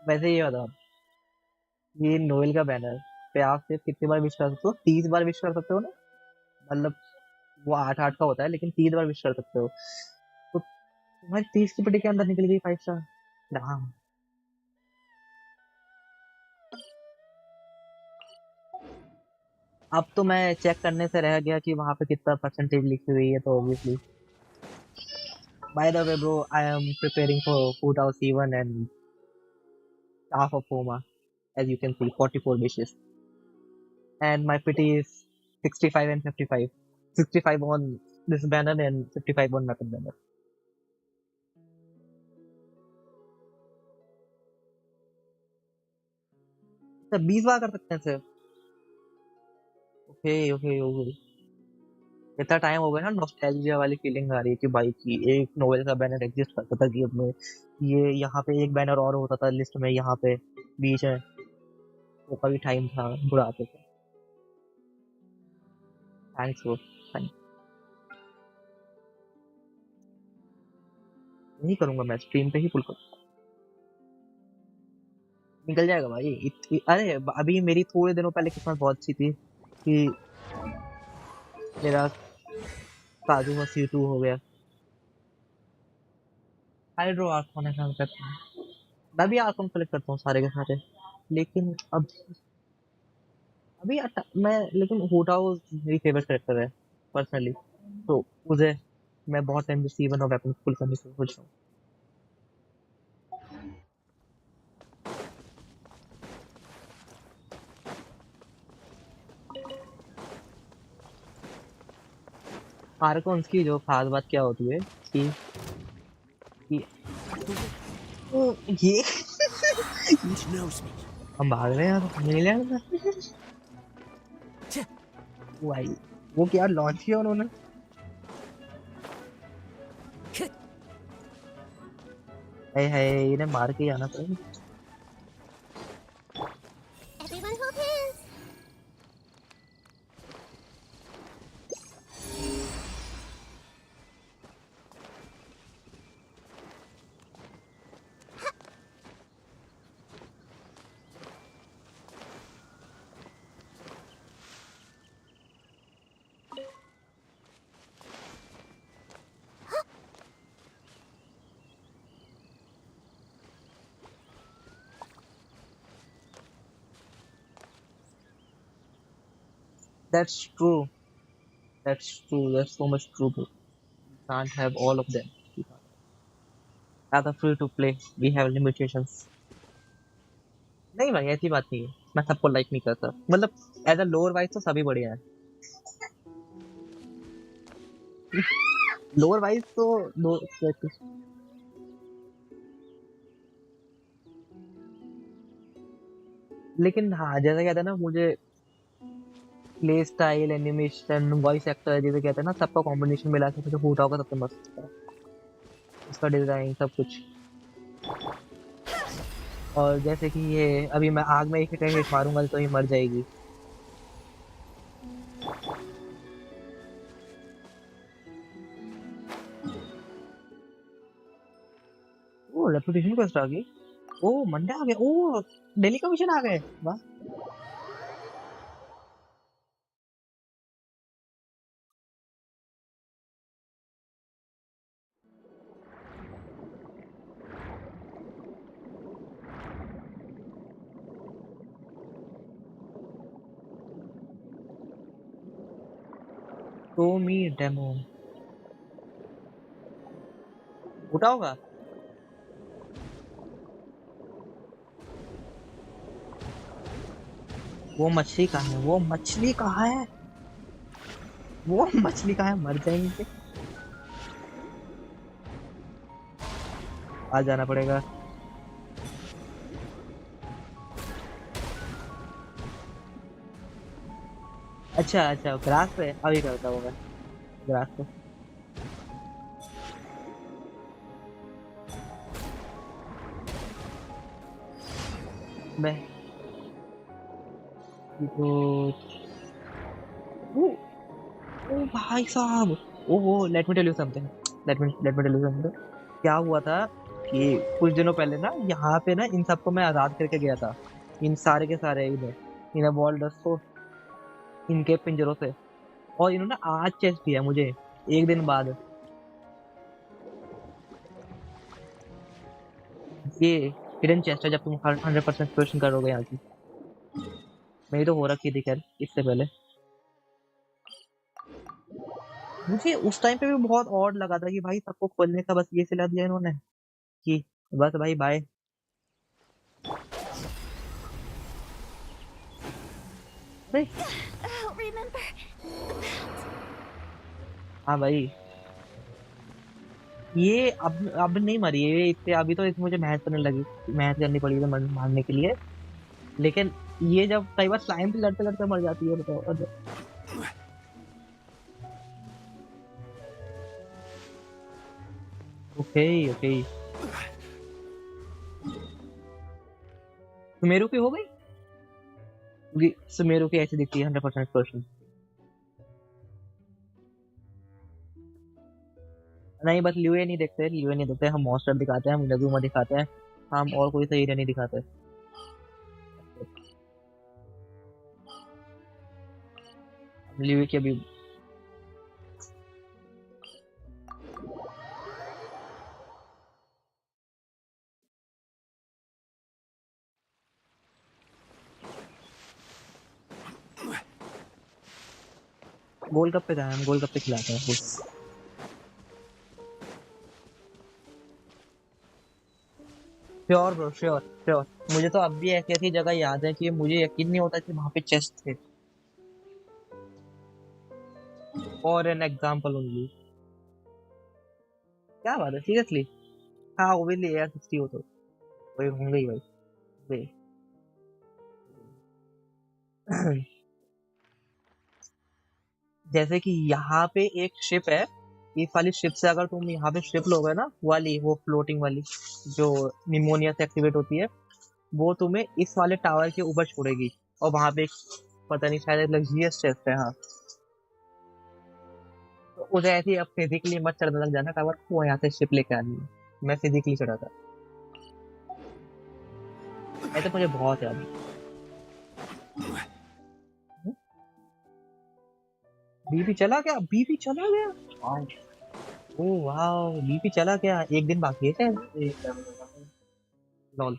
वैसे ये बताओ, ये नोएल का बैनर पे आप सिर्फ कितनी बार विश कर सकते हो? 30 बार विश कर सकते हो ना? मतलब वो 8-8 का होता है, लेकिन 30 बार विश कर सकते हो। तो तुम्हारी 30 की पट्टी के अंदर निकल गई 5 स्टार। राम, अब तो मैं चेक करने से रह गया कि वहां पे कितना परसेंटेज लिखी हुई है, तो obviously. Bye the way bro, I am preparing for food house C1 and half of Homa, as you can see, 44 wishes, and my pity is 65 and 55, 65 on this banner and 55 on weapon banner. तो 20 बार कर सकते हैं सिर्फ? Okay okay okay, इतना time हो गया ना, nostalgia वाली फीलिंग आ रही है कि भाई की एक नोवेल का बैनर एग्जिस्ट करता था गेम में, ये यहाँ पे एक बैनर और होता था लिस्ट में, यहाँ पे बीच में, वो कभी टाइम था बुरा आते थे। Thanks bro, thanks. नहीं करूंगा, मैं स्ट्रीम पे ही पुल कर, निकल जाएगा भाई। अरे अभी मेरी थोड़े दिनों पहले किस्मत बहुत अच्छी थी कि मेरा काजू का C2 हो गया। हाइड्रो आर्कन है, काम करता हूँ मैं भी, आर्कन कलेक्ट करता हूँ सारे के सारे, लेकिन अब अभी मैं, लेकिन होटाओ मेरी फेवरेट कैरेक्टर है पर्सनली, तो मुझे, मैं बहुत टाइम से C1 और वेपन फुल करने की सोच रहा हूँ। आर्कॉन्स की जो खास बात क्या होती है कि ओ, ये It knows me. हम भाग रहे हैं यार, मिले हैं भाई, वो क्या लॉन्च किया उन्होंने। है इन्हें मार के जाना पड़ेगा। Everyone hold hands. That's true. That's true. That's so much true, bro. We can't have all of them. We can't. As a free to play, we have limitations. नहीं भाई ऐसी बात नहीं है, मैं सबको लाइक नहीं करता, मतलब एज अ लोअर वाइज तो सभी बढ़िया है। लोअर वाइज तो दो, लेकिन हाँ जैसे कहते हैं ना, मुझे play style, animation, voice actor जैसे कहते हैं ना, सबका कॉम्बिनेशन मिला के मुझे फूटा होगा सबसे मस्त लगता है। उसका डिजाइन सब कुछ। और जैसे कि ये अभी मैं आग में एक हिट मारूंगा तो ये मर जाएगी। ओ रेपुटेशन क्वेस्ट आ गई। ओ मंडे आ गए। ओ डेली कमीशन आ गए। वाह। तो मी डेमो उठा होगा। वो मछली कहाँ है? वो मछली कहाँ है? वो मछली कहाँ है? मर जाएंगे। आ जाना पड़ेगा। अच्छा अच्छा ग्रास पे अभी करता हूँ मैं। ग्रास पे मैं तो ओ, ओ भाई साहब। ओहो let me tell you something. Let me tell you something. क्या हुआ था कि कुछ दिनों पहले ना यहाँ पे ना इन सबको मैं आजाद करके गया था। इन सारे के सारे इन्हें इन्हें वॉल्डर्स को इनके पिंजरों से। और इन्होंने आज चेस्ट दिया मुझे एक दिन बाद। ये हिडन चेस्ट है जब तुम 100% क्वेश्चन करोगे यहाँ की। मेरी तो हो रखी थी खैर इससे पहले। मुझे उस टाइम पे भी बहुत ऑड लगा था कि भाई सबको खोलने का बस ये सिला दिया इन्होंने कि बस भाई बाय। Oh, remember? हाँ भाई ये अब नहीं मरी है ये इससे। अभी तो मुझे मेहनत करने लगी, मेहनत करनी पड़ी थी मारने के लिए। लेकिन ये जब कई बार स्लाइम से लड़ते लड़ते मर जाती है बताओ। Okay okay. सुमेरु की हो गई क्योंकि सुमेरु की ऐसी दिखती है 100% क्वेश्चन। नहीं बस ल्यूए नहीं देखते, ल्यूए नहीं देखते, हम मॉन्स्टर दिखाते हैं, हम नगुमा दिखाते हैं, हम और कोई सही नहीं दिखाते। ल्यूए की अभी गोलगप्पे का है, हम गोलगप्पे खिलाते हैं। Sure bro sure sure. मुझे तो अब भी ऐसी ऐसी जगह याद है कि मुझे यकीन नहीं होता कि वहां पे चेस्ट थे। और एन एग्जांपल ओनली। क्या बात है सीरियसली। हाँ ओबियसली यार 60 हो तो वही होंगे ही भाई। वे जैसे कि यहाँ पे एक शिप है, इस वाली शिप से अगर तुम यहाँ पे शिप लोगे ना, वाली वो फ्लोटिंग वाली जो निमोनिया से एक्टिवेट होती है, वो तुम्हें इस वाले टावर के ऊपर छोड़ेगी। और वहां पे एक पता नहीं शायद लग्जरियस चेस्ट है। हाँ तो उसे ऐसे ही अब फिजिकली मत चढ़ने लग जाना टावर को, वो यहाँ से शिप लेके आनी है। मैं फिजिकली चढ़ा था ऐसे, मुझे बहुत याद है। बीपी चला गया, बीपी चला गया। वाह। ओ वाह बीपी चला गया, एक दिन बाकी है शायद। लॉल।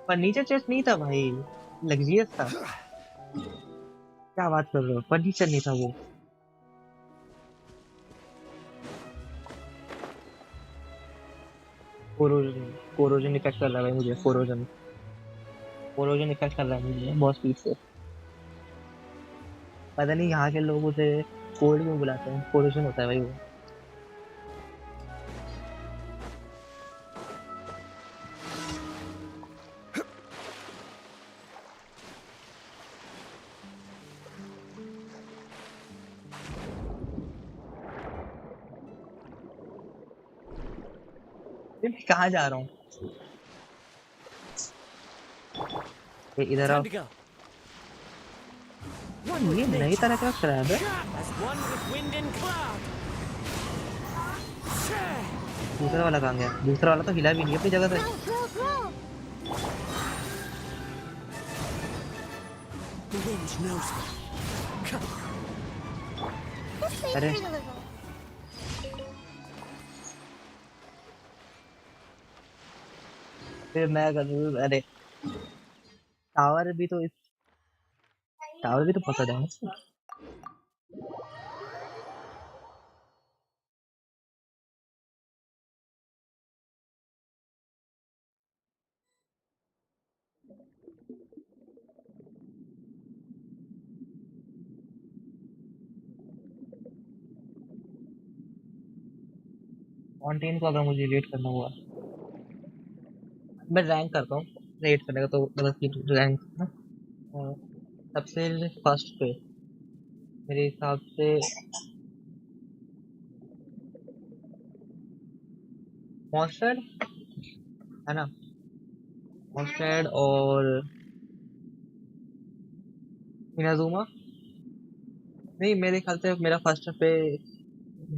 फर्नीचर चेस्ट नहीं था भाई, लग्जरियस था। क्या बात कर रहे हो, फर्नीचर नहीं था वो। कोरोजन, कोरोजन इफेक्ट कर रहा है भाई मुझे, कोरोजन, कोरोजन इफेक्ट कर रहा है मुझे बहुत स्पीड से। पता नहीं यहाँ के लोग उसे कोल्ड क्यों बुलाते हैं, कोरोजन होता है भाई वो। मैं कहाँ जा रहा हूँ, इधर आओ। Time to go. One ये with नई nature. तरह का क्रैब है। As one with wind and cloud. दूसरा वाला कहाँ गया, दूसरा वाला तो हिला भी नहीं अपनी जगह से। Grow, grow, grow! The wind knows me. Let's play अरे it a little. फिर मैं करूँ, अरे टावर भी तो, टावर भी तो पकड़ है। माउंटेन को अगर मुझे रेट करना हुआ, मैं रैंक करता हूँ, रेट करने का तो मतलब कि रैंक ना, अ, सबसे फर्स्ट पे मेरे हिसाब से मॉन्स्टर है ना, मॉन्स्टर और इनाजुमा। नहीं मेरे ख्याल से मेरा फर्स्ट पे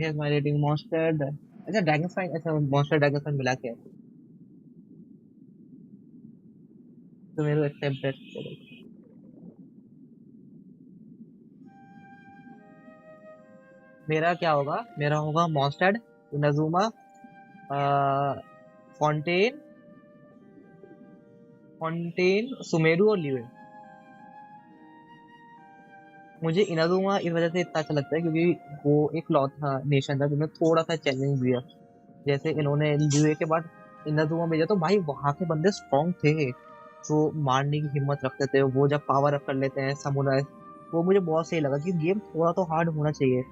है माय रेटिंग मॉन्स्टर। अच्छा ड्रैगन फाइन, अच्छा मॉन्स्टर ड्रैगन फाइन मिला के है, तो मेरे को एक्सेप्ट। मेरा क्या होगा, मेरा होगा monster, Inazuma, Fontaine, Fontaine, Sumeru और ल्यूए। मुझे इनाजुमा इस वजह से इतना अच्छा लगता है क्योंकि वो एक लौथा नेशन था जिन्होंने थोड़ा सा चैलेंज दिया। जैसे इन्होंने ल्यूए के बाद इनाजुमा भेजा तो भाई वहां के बंदे स्ट्रॉन्ग थे, जो मारने की हिम्मत रखते थे, वो जब पावर अप कर लेते हैं समुराई, वो मुझे बहुत सही लगा कि गेम थोड़ा तो हार्ड होना चाहिए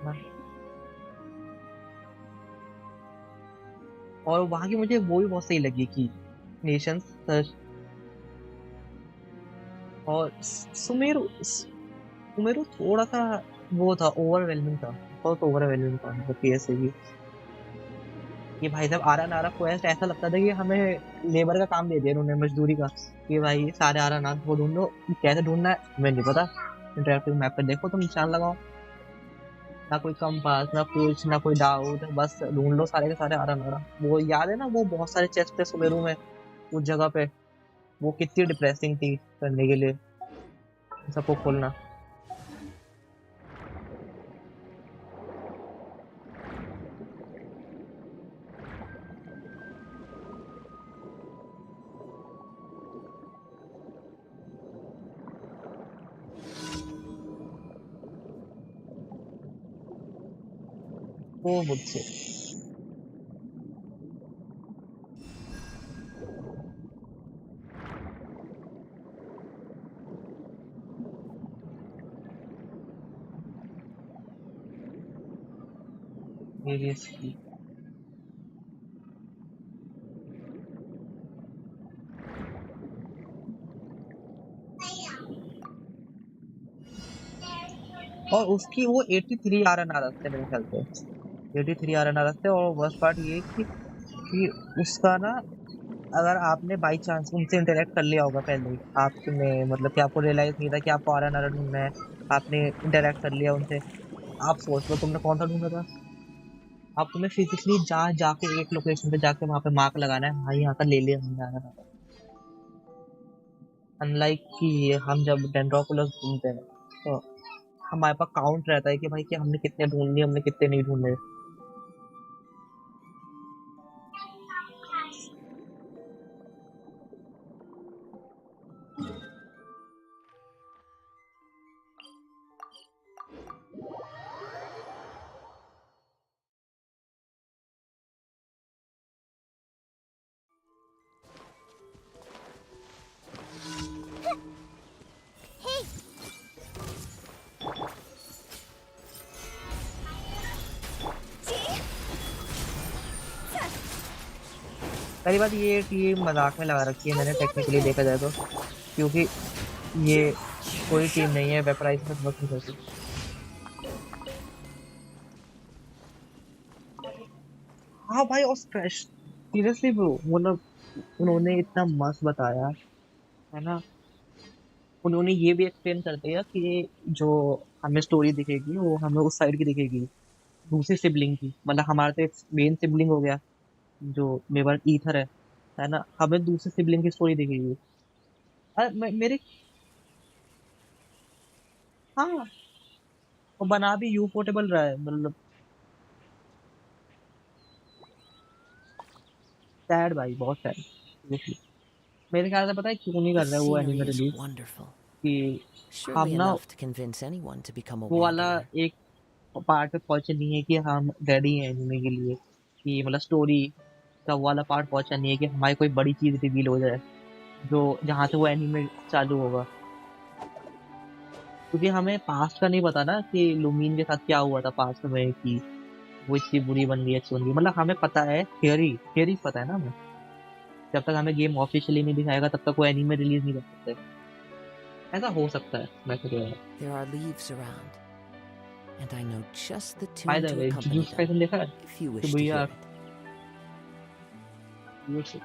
ना। और वहां की मुझे वो भी बहुत सही लगी कि नेशंस, और सुमेरु, सुमेरु थोड़ा सा वो था, ओवरवेलमिंग था, बहुत ओवरवेलमिंग था मतलब पीएसए की। कि भाई साहब आरा नारा क्वेस्ट ऐसा लगता था कि हमें लेबर का काम दे दिया उन्होंने, मजदूरी का, कि भाई सारे आरा नाथ को ढूंढ लो, कैसे ढूंढना है हमें नहीं पता, इंटरेक्टिव मैप पे देखो तुम निशान लगाओ, ना कोई कंपास ना कुछ ना कोई डाउट, बस ढूंढ लो सारे के सारे आरा नारा। वो याद है ना, वो बहुत सारे चेस्ट थे सुमेरु में उस जगह पे, वो कितनी डिप्रेसिंग थी करने के लिए सबको खोलना। वो मुझसे सीरियसली और उसकी वो 83 आरएन आ रहे थे मेरे ख्याल से, 83 आरएन आ रहे थे। और वर्स्ट पार्ट ये कि उसका ना, अगर आपने बाई चांस उनसे इंटरेक्ट कर लिया होगा पहले ही, आपने मतलब कि आपको रियलाइज नहीं था कि आपको आरएन आरएन ढूंढना है, आपने इंटरेक्ट कर लिया उनसे, आप सोच लो तुमने कौन सा ढूंढा था। अब तुम्हें फिजिकली जाके एक लोकेशन पे जाके वहां पे मार्क लगाना है, हाँ यहाँ का ले लिया हमने आरएन। अनलाइक कि हम जब डेंड्रोपोलिस घूमते हैं तो हमारे पास काउंट रहता है कि भाई कि हमने कितने ढूंढ लिए, हमने कितने नहीं ढूंढे। पहली बात ये टीम मजाक में लगा रखी है मैंने I see टेक्निकली everything. देखा जाए तो, क्योंकि ये कोई टीम नहीं है वेपराइज में वर्क नहीं करती। हाँ भाई, और स्ट्रेस सीरियसली ब्रो, मतलब उन्होंने इतना मस्त बताया है ना। उन्होंने ये भी एक्सप्लेन कर दिया कि जो हमें स्टोरी दिखेगी वो हमें उस साइड की दिखेगी, दूसरी सिबलिंग की। मतलब हमारा तो एक मेन सिबलिंग हो गया जो मेरे पास ईथर है ना, हमें दूसरी सिबलिंग की स्टोरी दिखेगी। मेरे, हाँ, वो बना भी यू पोर्टेबल रहा है, मतलब सैड भाई, बहुत सैड सीरियसली। मेरे ख्याल से पता है क्यों नहीं The कर रहा है वो scenery anime is release, wonderful, कि हम surely ना enough to convince anyone to become a वो वाला wanderer. एक पार्ट पे पहुंचे नहीं है कि हम रेडी हैं एनिमे के लिए, कि मतलब स्टोरी का वो वाला पार्ट पहुंचा नहीं है कि हमारी कोई बड़ी चीज रिवील हो जाए जो जहाँ से वो एनिमे चालू होगा। क्योंकि हमें पास्ट का नहीं पता ना कि लुमीन के साथ क्या हुआ था पास्ट में, कि वो इतनी बुरी बन गई, अच्छी बन गई। मतलब हमें पता है, थियरी थियरी पता है ना हमें। जब तक हमें गेम ऑफिशियली नहीं दिखाएगा तब तक वो एनीमे रिलीज नहीं कर सकते। ऐसा हो सकता है, मैं तो कह रहा हूँ। There are leaves around, and I know just the by tune the to way, accompany Jujutsu them, Kaisen देखा है? if you कि wish to भैया hear it. जुजुत्सु,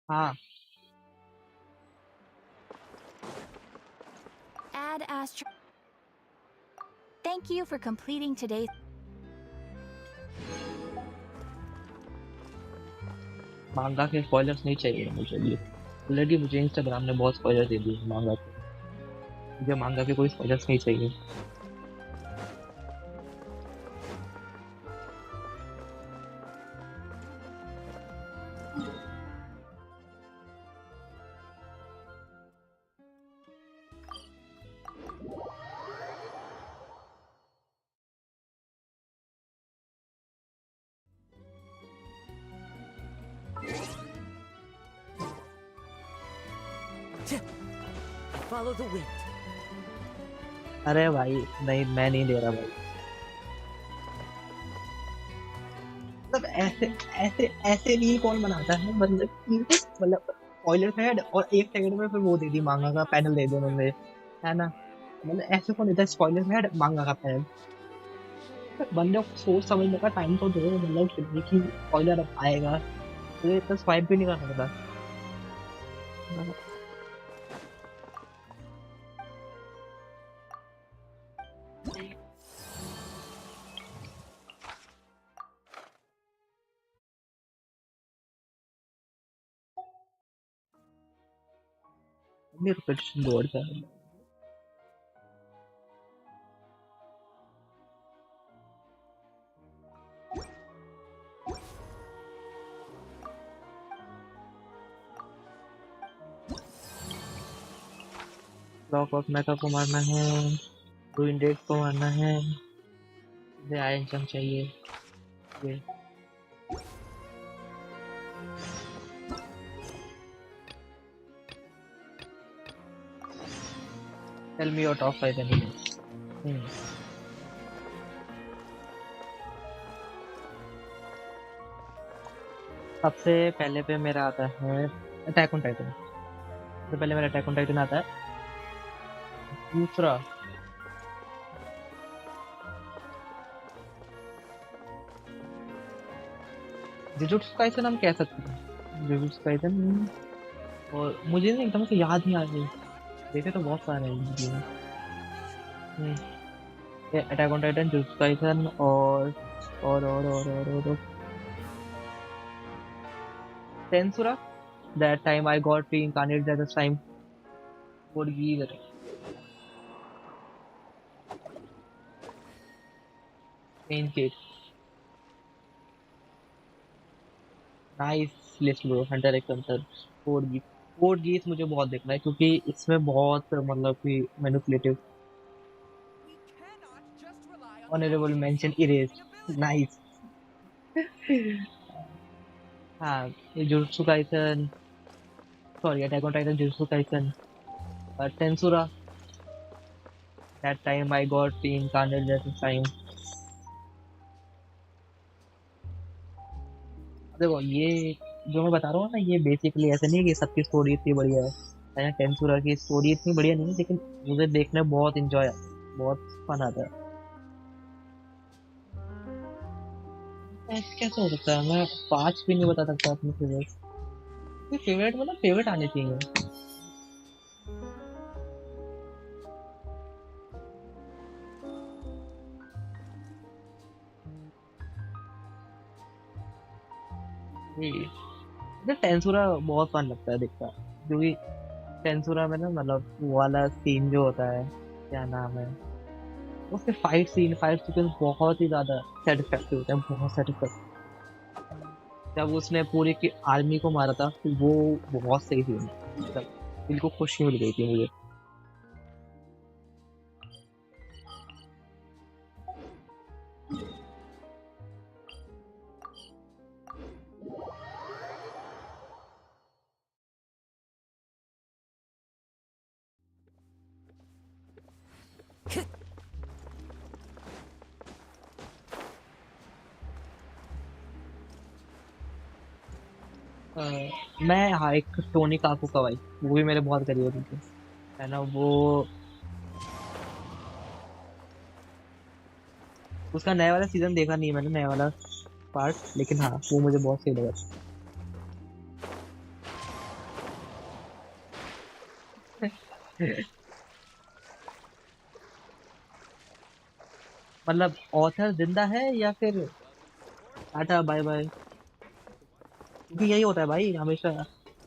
हाँ। Ad Astra. Thank you for completing today's. मांगा के spoilers नहीं चाहिए मुझे भी। ऑलरेडी मुझे इंस्टाग्राम ने बहुत स्पॉयलर दे दिए मांगा के। मुझे मांगा के कोई स्पॉयलर्स नहीं चाहिए। Follow the wind. अरे भाई नहीं, मैं नहीं दे रहा भाई। मतलब ऐसे ऐसे ऐसे रील कौन बनाता है, मतलब मतलब स्पॉइलर है और एक सेकंड में फिर वो दे दी मांगा का पैनल दे दिया उन्होंने, है ना। मतलब ऐसे कौन देता है स्पॉइलर है मांगा का पैनल। बंदे को सोच समझने का टाइम तो दो, मतलब कि स्पॉइलर अब आएगा तो ये इतना स्वाइप भी नहीं कर सकता। रिपीटेशन बोर्ड का लॉक ऑफ मेका को मारना है, रूइन डेट को मारना है, मुझे आयरन चंक चाहिए। ये tell me your top 5 anime. सबसे पहले पे मेरा आता है अटैक ऑन टाइटन। सबसे पहले मेरा अटैक ऑन टाइटन आता है। दूसरा जुजुत्सु काइसन हम कह सकते हैं, जुजुत्सु काइसन। और मुझे ना एकदम से याद नहीं आ रही, देखे तो बहुत सारे हैं जिंदगी में। ये Attack on Titan, Jujutsu Kaisen और Tensura. That time I got reincarnated at the time would be the main kid। Nice list bro, Hunter x Hunter, Code Geass. Code Geass मुझे बहुत देखना है क्योंकि इसमें बहुत मतलब कि manipulative. Honourable mention erase, nice. हाँ, ये jujutsu Kaisen, sorry, Attack on Titan, Jujutsu Kaisen, Tensura. That time I got reincarnated at the time. देखो ये जो मैं बता रहा हूँ ना, ये बेसिकली ऐसे नहीं है कि सबकी स्टोरी इतनी बढ़िया है। टेंसुरा की स्टोरी इतनी बढ़िया नहीं है, लेकिन मुझे देखने में बहुत इंजॉय आता है, बहुत फन आता है। ऐसे कैसे हो सकता है, मैं 5 भी नहीं बता सकता अपने फेवरेट। फेवरेट मतलब फेवरेट आने चाहिए। मुझे टेंसुरा बहुत फन लगता है देखता, क्योंकि टेंसुरा में ना मतलब वो वाला सीन जो होता है, क्या नाम है उसके, फाइट सीक्वेंस बहुत ही ज्यादा सेटिस्फैक्टरी होता है, बहुत सेटिस्फैक्टरी। जब उसने पूरी की आर्मी को मारा था तो वो बहुत सही सीन, मतलब दिल को खुशी मिल गई थी मुझे। मैं हाँ, एक टोनी काकू का भाई, वो भी मेरे बहुत करीब थे, है ना वो। उसका नया वाला सीजन देखा नहीं मैंने, नया वाला पार्ट, लेकिन हाँ वो मुझे बहुत सही लगा। मतलब ऑथर जिंदा है या फिर टाटा बाय बाय, क्योंकि यही होता है भाई हमेशा।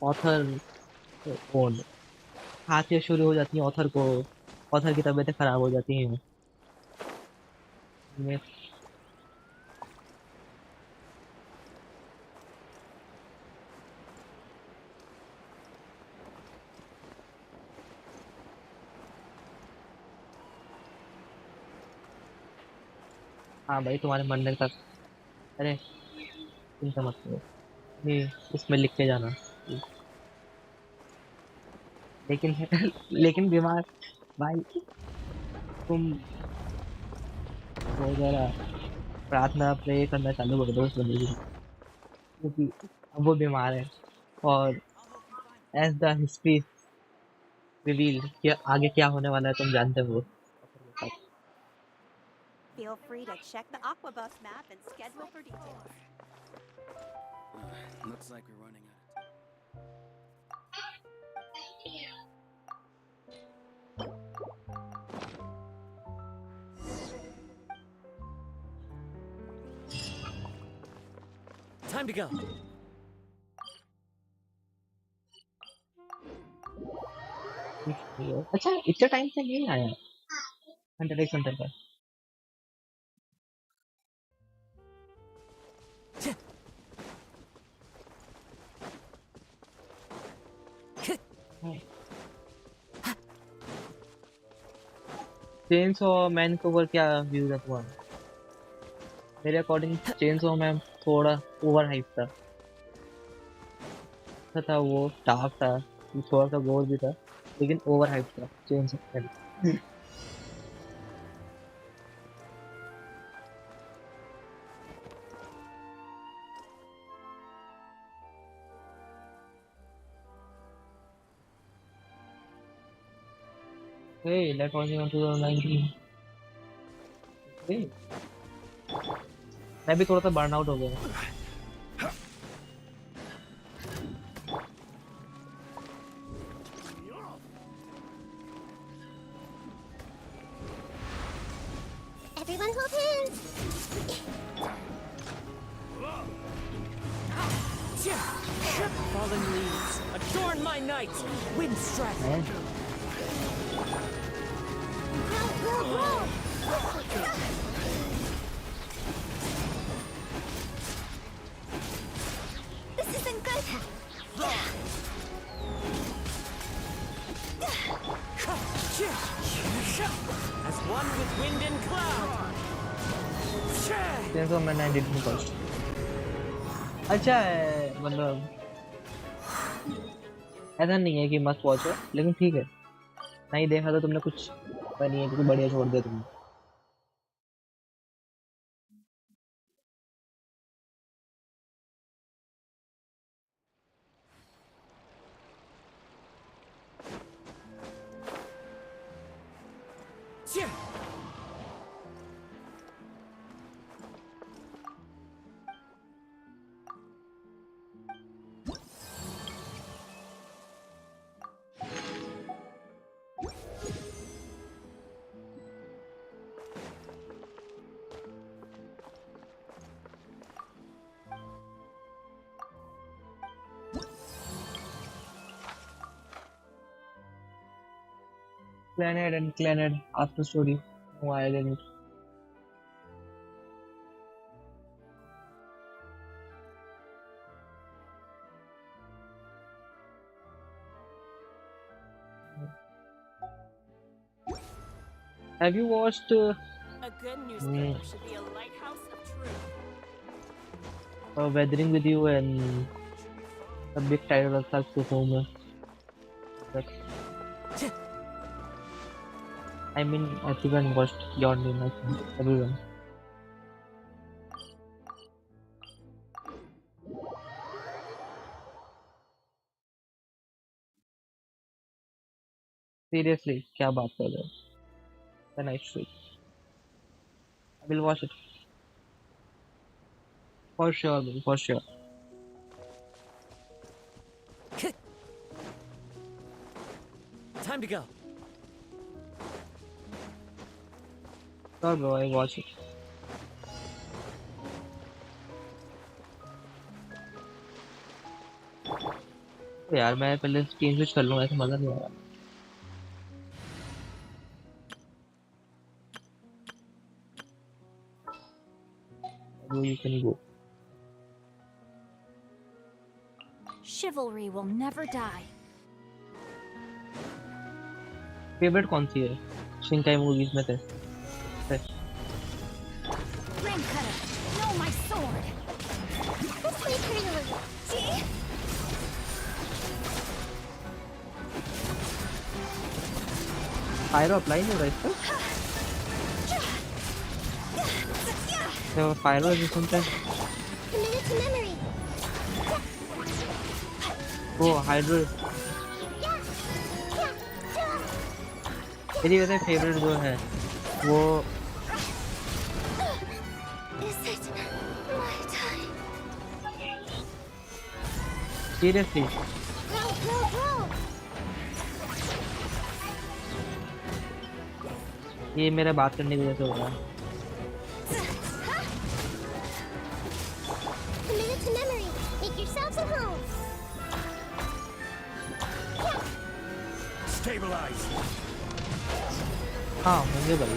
ऑथर कौन, खांसियाँ शुरू हो जाती हैं ऑथर को, ऑथर की तबीयतें खराब हो जाती हैं। हाँ भाई तुम्हारे मरने तक, अरे चिंता मत करो, नहीं उसमें लिख के जाना। लेकिन लेकिन बीमार भाई, तुम वो जरा प्रार्थना प्रे करना चालू कर दो उस बंदे की, क्योंकि अब वो बीमार है, और एज द हिस्ट्री रिवील कि आगे क्या होने वाला है तुम जानते हो। Feel free to check the Aquabus map and schedule for details. Looks like we're running out of time. Time to go. अच्छा इतना टाइम से नहीं आया हंटर एक्स हंटर का। चेनसॉ मैन के ऊपर क्या व्यूज है तुम्हारा? मेरे अकॉर्डिंग चेनसॉ मैन थोड़ा ओवर हाइप था। अच्छा था, वो डार्क था, थोड़ा सा बोर भी था, लेकिन ओवर हाइप था chainsaw man. Hey, let on 2019. Hey, मैं भी थोड़ा सा बर्न आउट हो गया। Everyone hold hands. Fallen leaves, adorn my night. Wind strike. Roll. This isn't good. As one with wind and cloud. Chainsaw man 92 पर अच्छा है, मतलब ऐसा नहीं है कि मस्त वॉच है, लेकिन ठीक है। नहीं देखा तो तुमने कुछ नहीं है कि बढ़िया छोड़ दिया तुमने। Planet and Planet after story. No, I didn't. Have you watched A good newspaper should be a lighthouse of truth. Weathering with You and the big title of such performer? I mean, everyone watched your name. I think everyone. Seriously, क्या बात कर रहे हो? The night street. I will watch it for sure, bro, for sure. Time to go. Sure, bro, I watch it. तो यार मैं पहले screen switch कर लूँ, ऐसे मजा नहीं आ रहा। Go, you can go. Chivalry will never die. Favourite कौन सी है शिंकाई मूवीज में से? Ring cutter, know my sword. Let's play pretty. See? Fire apply नहीं हो रहा इसका? तो फायर रेजिस्टेंट है। Committed to memory. वो हाइड्रो मेरी वैसे फेवरेट जो है वो Is it my time? Seriously Roll. ये मेरा बात करने की वजह से हो रहा है। Committed to memory. Make yourselves at home. Stabilize. हाँ होंगे भाई।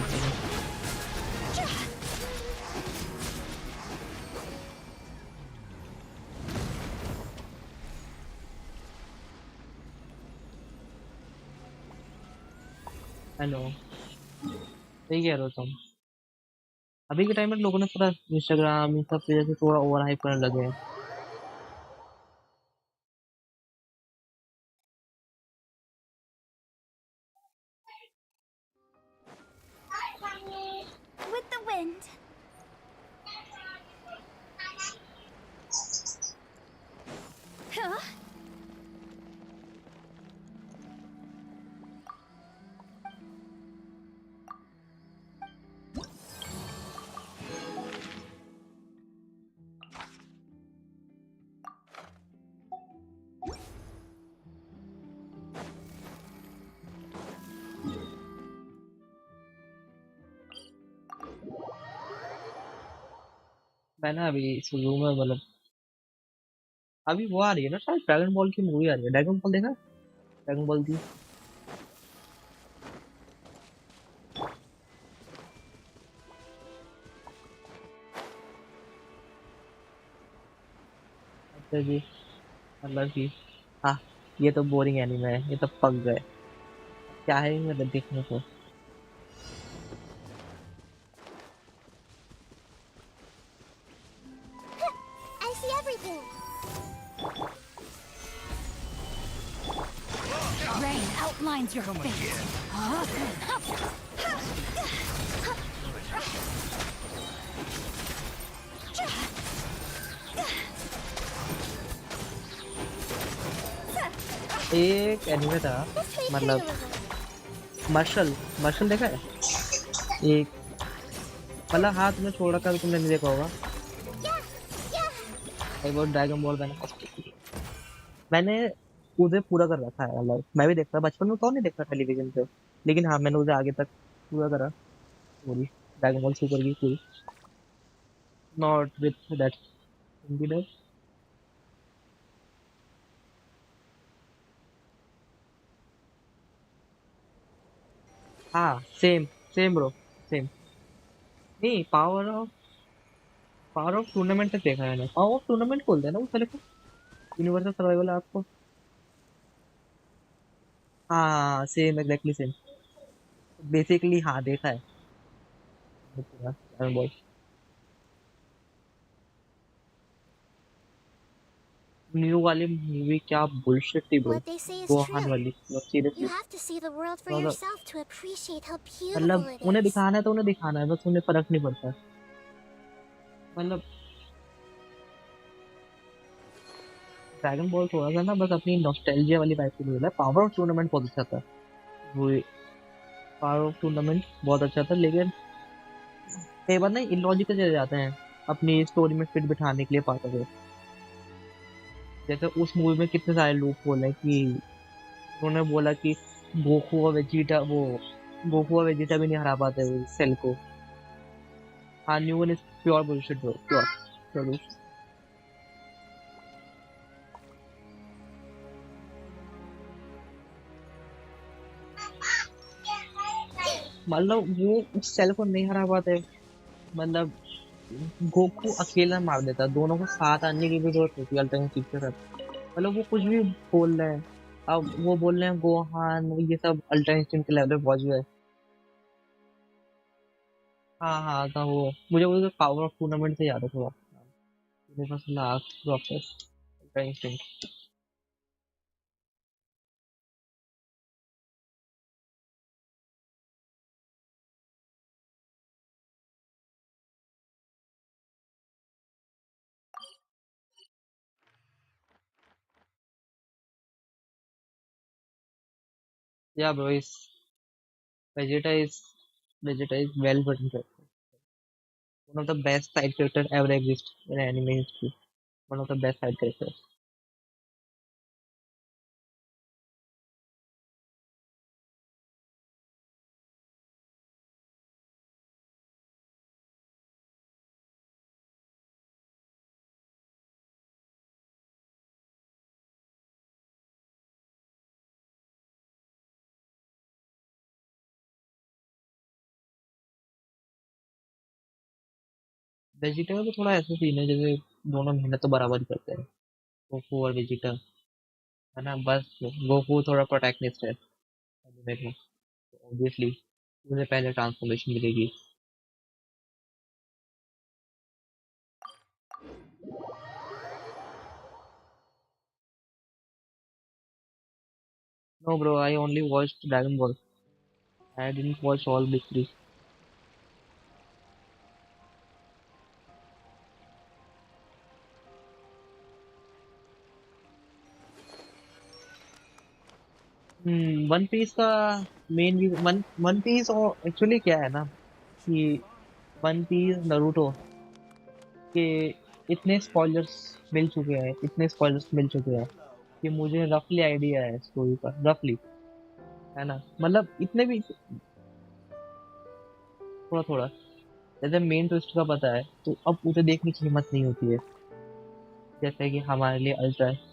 हेलो, सही कह रहे हो तुम। अभी के टाइम में लोगों ने पूरा इंस्टाग्राम इन सब वजह से थोड़ा ओवर हाइप करने लगे हैं। With the wind. Huh? मैं ना अभी इस रूम में मतलब अभी वो आ रही है ना, शायद ड्रैगन बॉल की मूवी आ रही है। ड्रैगन बॉल देखा? ड्रैगन बॉल की अच्छा जी, मतलब कि हाँ, ये तो बोरिंग एनीमे है, ये तो पक गए। क्या है मतलब देखने को? I see everything. finds your fate. एक एनिमे था, This way, मतलब Taylor. मार्शल मार्शल देखा है एक, मतलब हाथ में छोड़ रखा है, तुमने नहीं देखा होगा। भाई वो ड्रैगन बॉल मैंने मैंने उसे पूरा कर रखा है, मतलब मैं भी देखता बचपन में, कौन नहीं देखता टेलीविजन पे, लेकिन हाँ मैंने उसे आगे तक पूरा करा, पूरी ड्रैगन बॉल सुपर की पूरी, not with that Hindi dub. हाँ सेम, सेम ब्रो, सेम। नहीं पावर ऑफ टूर्नामेंट तक देखा है मैंने, पावर ऑफ टूर्नामेंट खोलते हैं ना वो पहले को, यूनिवर्सल सर्वाइवल आपको। हाँ सेम, एग्जैक्टली सेम, बेसिकली हाँ देखा है पूरा ड्रैगन बॉल। न्यू वाली मूवी क्या बुलशिट थी bro, What they say is Gohan true. वाली, मतलब You seriously, have to see the world for मतलब yourself to appreciate how beautiful मतलब it उन्हें is. दिखाना है तो उन्हें दिखाना है, बस उन्हें फर्क नहीं पड़ता, मतलब ड्रैगन बॉल थोड़ा सा ना बस अपनी नॉस्टैल्जिया वाली वाइब के लिए है। पावर ऑफ टूर्नामेंट बहुत अच्छा था, वो पावर ऑफ टूर्नामेंट बहुत अच्छा था, लेकिन कई बार ना इलॉजिकल चले जाते हैं अपनी स्टोरी में फिट बिठाने के लिए पावर को। जैसे उस मूवी में कितने सारे लूप होल है कि उन्होंने बोला कि गोकू और वेजिटा, वो गोकू और वेजिटा भी नहीं हरा पाते वो सेल को। हाँ new one is pure bullshit bro, pure pure bullshit. मतलब वो उस सेल को नहीं हरा पाते, मतलब गोकू अकेला मार देता, दोनों को साथ आने की भी जरूरत होती है अल्टरनेटिव के साथ, मतलब वो कुछ भी बोल रहे हैं। अब वो बोल रहे हैं गोहान ये सब अल्टरनेटिव के लेवल पे पहुंच गए। हाँ हाँ था वो, मुझे वो पावर ऑफ टूर्नामेंट से याद है थोड़ा, मेरे पास लास्ट प्रोसेस अल्टरनेटिव। या ब्रो इस Vegeta is Vegeta is well written character, one of the best side character ever exist in anime history, one of the best side characters। Vegeta का तो थोड़ा ऐसा सीन है जैसे दोनों मेहनत तो बराबर ही करते हैं, गोकू और वेजिटा, है ना, बस गोकू थोड़ा प्रोटैगनिस्ट है एनिमे में, ऑब्वियसली उसे पहले ट्रांसफॉर्मेशन मिलेगी। No bro I only watched Dragon Ball, I didn't watch all big three. One Piece का मेन वन वन पीस, और एक्चुअली क्या है ना कि वन पीस नारुतो के इतने स्पॉयलर्स मिल चुके हैं, इतने स्पॉयलर्स मिल चुके हैं कि मुझे रफली आइडिया है स्टोरी का, रफली, है ना, मतलब इतने भी थोड़ा थोड़ा, जैसे मेन ट्विस्ट का पता है तो अब उसे देखने की हिम्मत नहीं होती है, जैसे कि हमारे लिए अल्ट्रा है।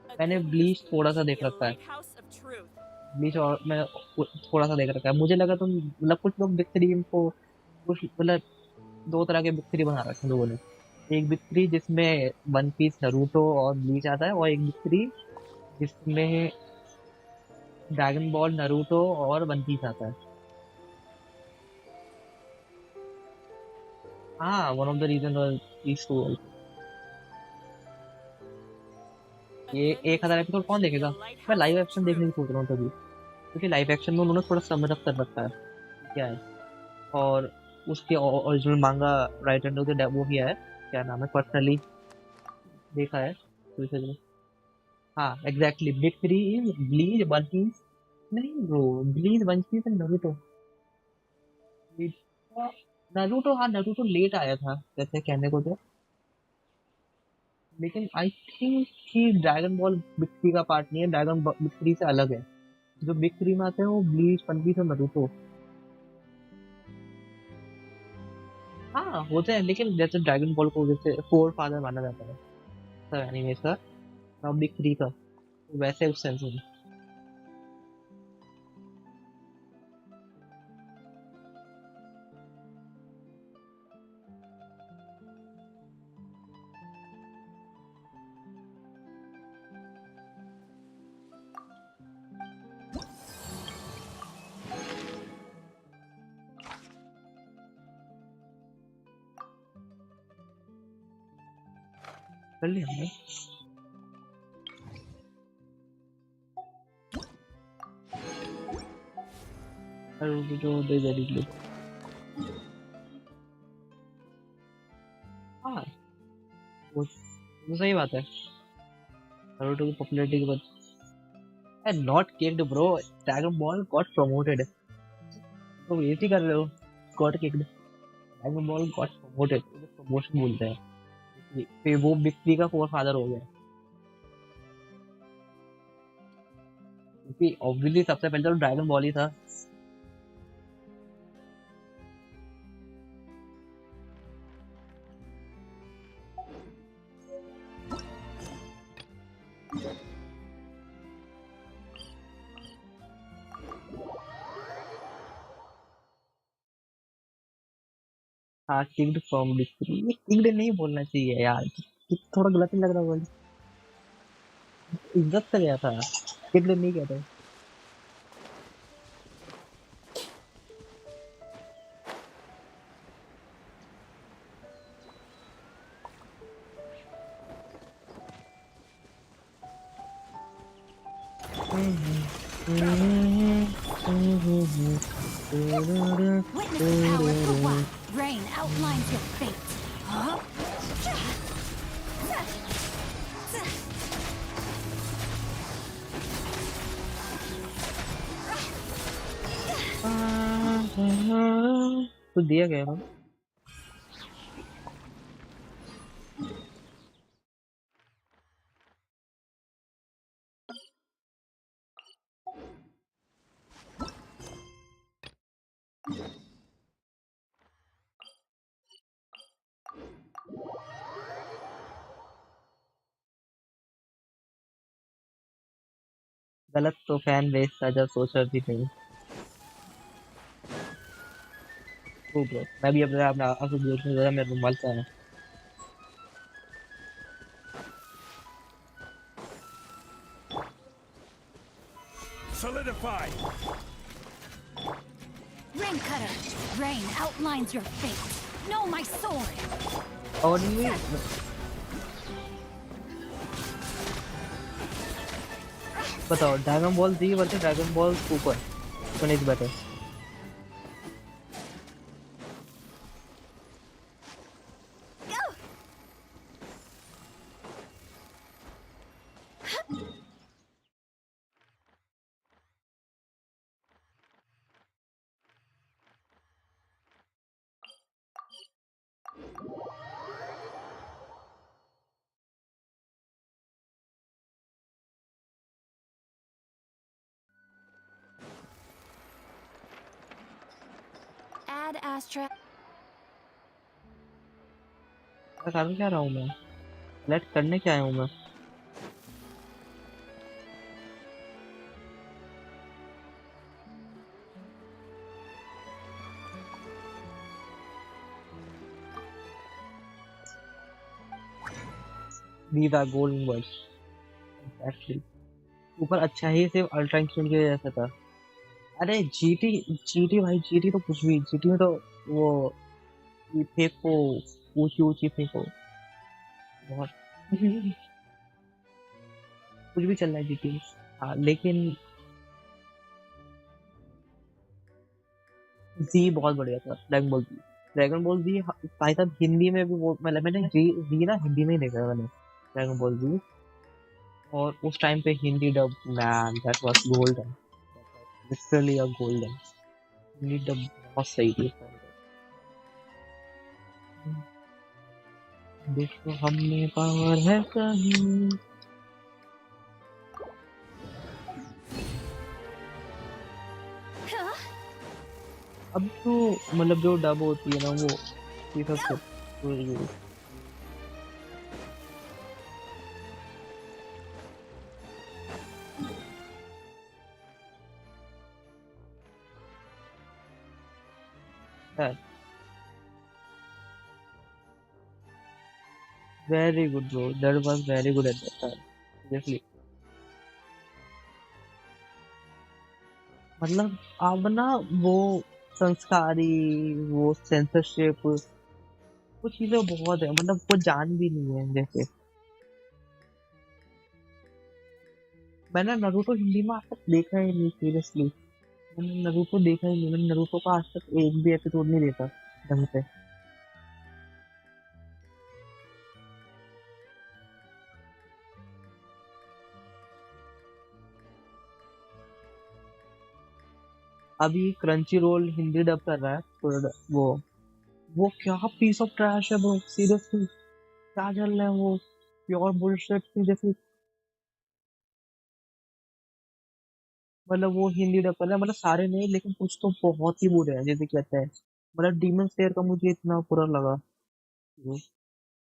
A मैंने good ब्लीच history थोड़ा सा should देख be a रखा है, lighthouse of truth. ब्लीच और मैं थोड़ा सा देख रखा है, मुझे लगा तुम मतलब कुछ लोग बिग थ्री को कुछ मतलब दो तरह के बिग थ्री बना रखे हैं लोगों ने, एक बिग थ्री जिसमें वन पीस नारुतो और ब्लीच आता है, और एक बिग थ्री जिसमें ड्रैगन बॉल नारुतो और वन पीस आता है। हाँ one of the reason these two. ये 1000 एपिसोड कौन देखेगा? मैं लाइव एक्शन देखने की सोच रहा हूँ तभी, क्योंकि लाइव एक्शन में उन्होंने थोड़ा समझ अप कर रखा है क्या है। और उसके ओरिजिनल मांगा राइटर ने उसे वो किया है, क्या नाम है, पर्सनली देखा है तो में। हाँ exactly, big three is Bleach, One Piece नहीं bro, Bleach, One Piece and Naruto. Naruto, हाँ नारुतो लेट आया था जैसे कहने को तो, लेकिन आई थिंक कि ड्रैगन बॉल बिग थ्री का पार्ट नहीं है, ड्रैगन बिग थ्री से अलग है। जो बिग थ्री में आते हैं वो ब्लीच, वन पीस और नारुतो। हाँ होते हैं, लेकिन जैसे ड्रैगन बॉल को जैसे फोर फादर माना जाता है सब एनिमेस का, और बिग थ्री का, वैसे उस सेंस में। कर लिया हमने। अरे जो दे दे लो। हाँ वो सही बात है, नारुतो की पॉपुलैरिटी के बाद। And not kicked bro, dragon ball got promoted. तो ये कर रहे हो, got kicked, dragon ball got promoted, promotion बोलते हैं। फिर वो बिग थ्री का फोर फादर हो गया, क्योंकि ऑब्वियसली सबसे पहले तो ड्रैगन बॉल ही था। हाँ किक्ड फ्रॉम बिग थ्री, ये किक्ड नहीं बोलना चाहिए यार, थोड़ा गलत नहीं लग रहा बोल, इज्जत से गया था, किक्ड नहीं कहते। Witness the power for one. Rain outlines your fate. Huh? तो दिया गया ना। गलत तो फैन बेस था जब सोचा भी नहीं। तो ब्रो मैं भी अपने अपना आंसू देखने जरा मेरे रुमाल का है। Solidify. Rain cutter. Rain outlines your fate. Know my sword. और नहीं बताओ, ड्रैगन बॉल जी वर्सेस ड्रैगन बॉल सुपर, कौन इज बेटर? Add Astra. कर क्या रहा हूँ मैं, सेलेक्ट करने क्या आया हूँ मैं? These are golden words. Exactly. ऊपर अच्छा ही सिर्फ अल्ट्रा इंस्टेंट के जैसा था। अरे जीटी, जीटी भाई, जीटी तो कुछ भी, जीटी में तो वो फेंको, ऊंची ऊंची फेंको बहुत। कुछ भी चल रहा है जीटी। हाँ लेकिन जी बहुत बढ़िया था ड्रैगन बॉल जी। ड्रैगन बॉल जी भाई साहब हिंदी में भी वो मतलब मैंने जी ना हिंदी में ही देखा है मैंने ड्रैगन बॉल जी। और उस टाइम पे Hindi dub man that was golden, literally a golden. Hindi dub बहुत सही थी। देखो हम में पावर है कहीं। अब तो मतलब जो डब होती है ना वो ये सब तो है very good bro, that was very good at that time seriously. मतलब अब ना वो संस्कारी, वो सेंसरशिप, वो चीजें बहुत है मतलब वो जान भी नहीं है। जैसे मैंने नरूटो हिंदी में आज तक देखा ही नहीं सीरियसली। मैंने नरूटो देखा ही नहीं, मैंने नरूटो का आज तक एक भी एपिसोड नहीं देखा ढंग से। अभी क्रंची रोल हिंदी डब कर रहा है वो क्या पीस ऑफ ट्रैश है ब्रो सीरियसली। क्या चल रहा है वो, प्योर बुलशिट सीरियसली। मतलब वो हिंदी डब कर रहा है, मतलब सारे नहीं लेकिन कुछ तो बहुत ही बुरे हैं। जैसे कहते हैं मतलब डीमन स्लेयर का मुझे इतना बुरा लगा। वो-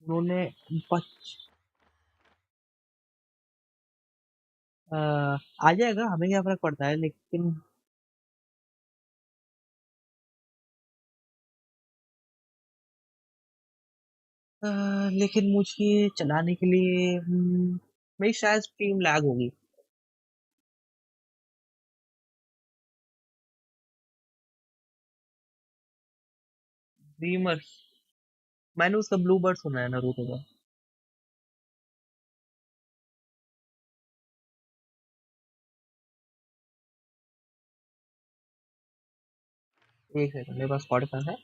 उन्होंने बच आ, आ जाएगा, हमें क्या फर्क पड़ता है लेकिन लेकिन मुझे चलाने के लिए मेरी शायद स्ट्रीम लैग होगी। ड्रीमर मैंने उसका ब्लू बर्ड सुना है नारुतो का। एक सेकंड मेरे पास स्पॉटिफाई है।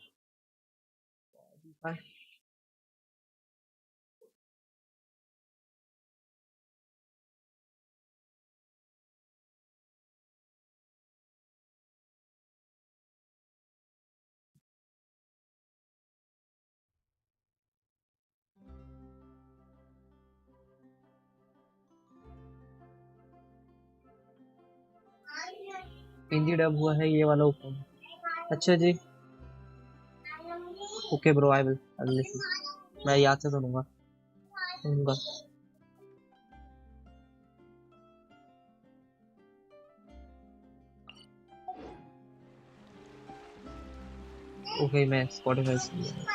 हिंदी डब हुआ है ये वाला ओपन। अच्छा जी, okay bro, I will listen. मैं याद से सुनूंगा सुनूंगा। ओके मैं स्पॉटिफाई सुनूंगा।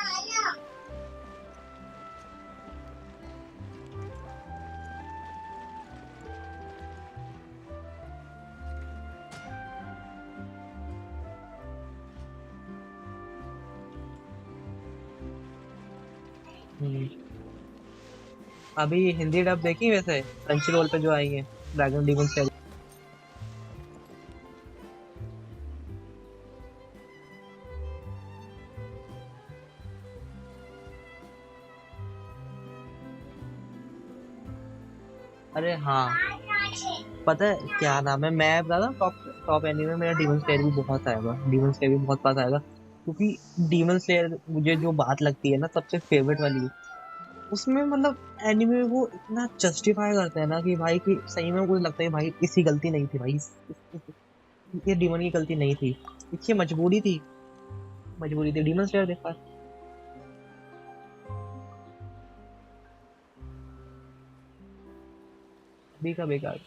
हम्म, अभी हिंदी डब देखी वैसे क्रंची रोल पे जो आई है ड्रैगन डीमन स्लेयर। अरे हाँ, पता है क्या नाम है, मैं बता रहा टॉप टॉप एनीमे मेरा डीमन स्लेयर भी बहुत आएगा, डीमन स्लेयर भी बहुत पास आएगा। क्योंकि डीमन स्लेयर मुझे जो बात लगती है ना सबसे फेवरेट वाली, उसमें मतलब एनिमे में वो इतना जस्टिफाई करते हैं ना कि भाई कि सही में मुझे लगता है भाई इसकी गलती नहीं थी भाई, ये डीमन की गलती नहीं थी, इसकी मजबूरी थी, मजबूरी थी। डीमन स्लेयर देखा देखा बेकार।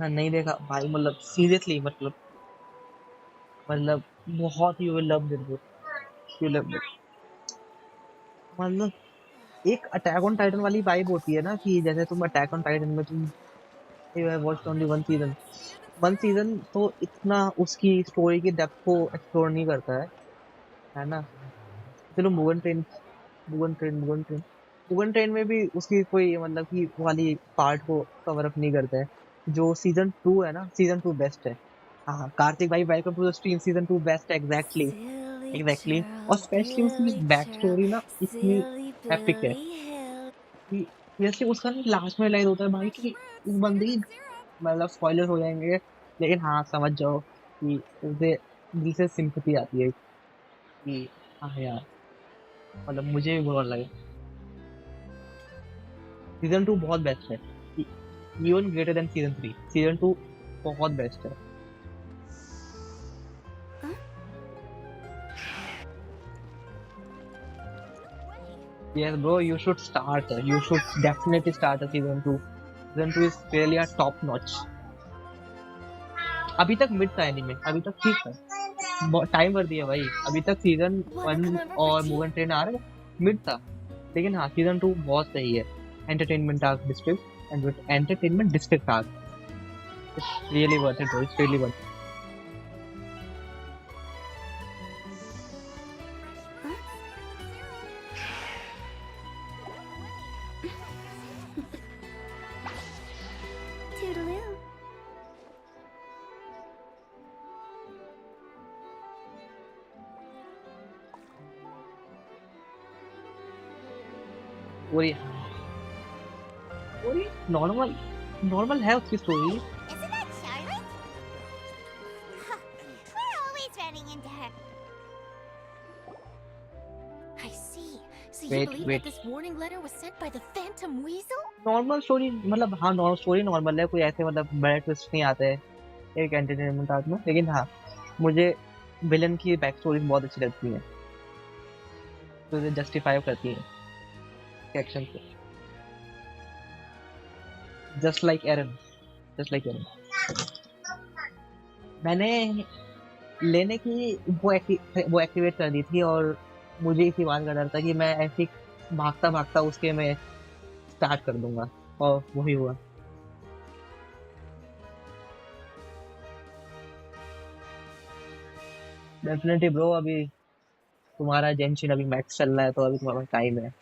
हाँ नहीं देखा भाई, मतलब सीरियसली मतलब बहुत you will love this book, you love it. मतलब एक अटैक ऑन टाइटन वाली वाइब होती है ना कि जैसे तुम अटैक ऑन टाइटन में तुम वॉच्ड ओनली वन सीजन तो इतना उसकी स्टोरी की डेप्थ को एक्सप्लोर नहीं करता है ना। चलो मुगन ट्रेन में भी उसकी कोई मतलब कि वाली पार्ट को कवर अप नहीं करता है। जो सीजन 2 है ना, सीजन 2 बेस्ट है। हाँ कार्तिक भाई welcome to the stream, season 2 best है एग्जैक्टली। Silly एग्जैक्टली और churl, स्पेशली उसकी Billy बैक churl, स्टोरी ना इतनी silly एपिक है Billy Hill. कि जैसे उसका लास्ट में लाइन होता है भाई कि उस बंदे की मतलब स्पॉइलर हो जाएंगे लेकिन हाँ समझ जाओ कि उसे दिल से सिंपैथी आती है कि हाँ यार मतलब मुझे भी बुरा लगे। सीजन 2 बहुत बेस्ट है, even greater than season 3। Season 2 बहुत बेस्ट है। Yes bro, you should start, you should definitely start a season 2. Season 2 is really a top notch. अभी तक मिड था एनीमे, अभी तक ठीक था, टाइम भर दिया भाई। अभी तक सीजन 1 और मुगन ट्रेन आ रहे मिड था, लेकिन हाँ सीजन 2 बहुत सही है। Entertainment arc district and entertainment district arc, it's really worth it bro, it's really worth it. Toodaloo. और ये नॉर्मल नॉर्मल है उसकी story. Isn't that Charlotte? We're always running into her. I see. So you Wait, believe wait. that this warning letter was sent by the Phantom Weasel? Normal story मतलब हाँ normal story normal है, कोई ऐसे मतलब बड़े twist नहीं आते हैं एक एंटरटेनमेंट आर्क में। लेकिन हाँ मुझे विलन की बैक स्टोरी बहुत अच्छी लगती है, तो इसे जस्टिफाई करती है एक्शन को। जस्ट लाइक एरन, जस्ट लाइक एरन। मैंने लेने की वो एक्टिवेट कर दी थी और मुझे इसी बात का डर था कि मैं ऐसे भागता भागता उसके में स्टार्ट कर दूंगा, और वही हुआ। डेफिनेटली ब्रो, अभी तुम्हारा जेनशिन अभी मैक्स चल रहा है तो अभी तुम्हारा टाइम है।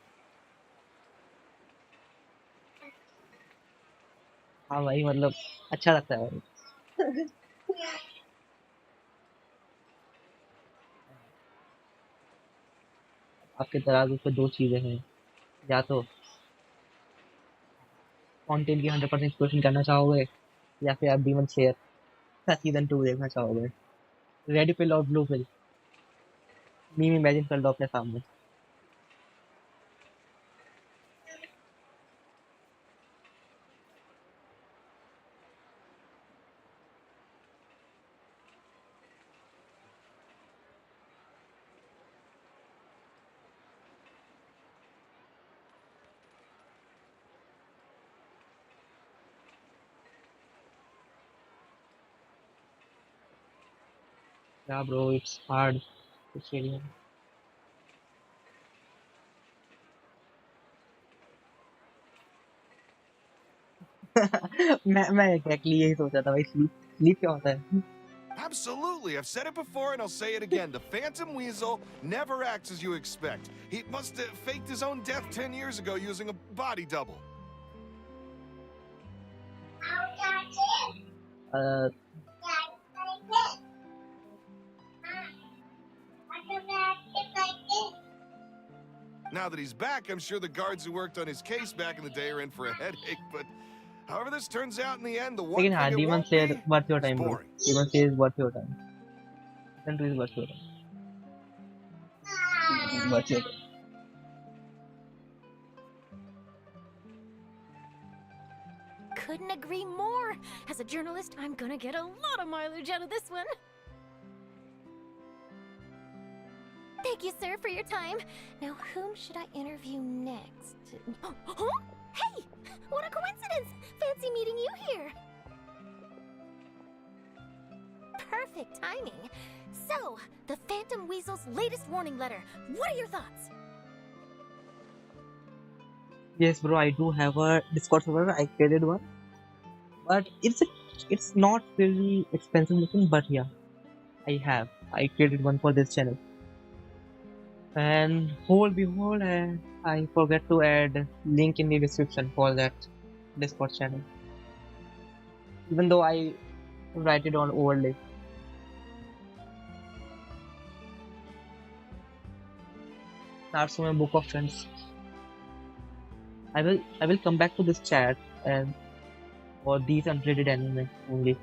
हाँ भाई मतलब अच्छा लगता है भाई। आपके तराजू पे दो चीजें हैं, या तो कंटेंट की 100% क्वेश्चन करना चाहोगे या फिर आप डीमन स्लेयर का सीजन 2 देखना चाहोगे। रेड पिल और ब्लू पिल मीम इमेजिन कर लो अपने सामने। Yeah bro, it's hard to say. मैं एग्जैक्टली यही सोचा था भाई, स्लीप स्लीप क्या होता है। Absolutely, I've said it before and I'll say it again. The Phantom Weasel never acts as you expect. He must have faked his own death 10 years ago using a body double. uh, Now that he's back, I'm sure the guards who worked on his case back in the day are in for a headache, but however this turns out in the end, the one लेकिन हाँ thing it demon won't slayer be worth your is time bro, boring. Demon slayer is worth your time, season 2 is worth your time, worth your time. Couldn't agree more. As a journalist, I'm gonna get a lot of mileage out of this one. Thank you, sir, for your time. Now, whom should I interview next? Huh? Hey! What a coincidence! Fancy meeting you here. Perfect timing. So, the Phantom Weasel's latest warning letter. What are your thoughts? Yes, bro, I do have a Discord server. I created one, but it's not really expensive looking. But yeah, I created one for this channel. And whole behold, I forget to add link in the description for that Discord channel. Even though I write it on overlay. That's my book of friends. I will come back to this chat and for these unrated anime only.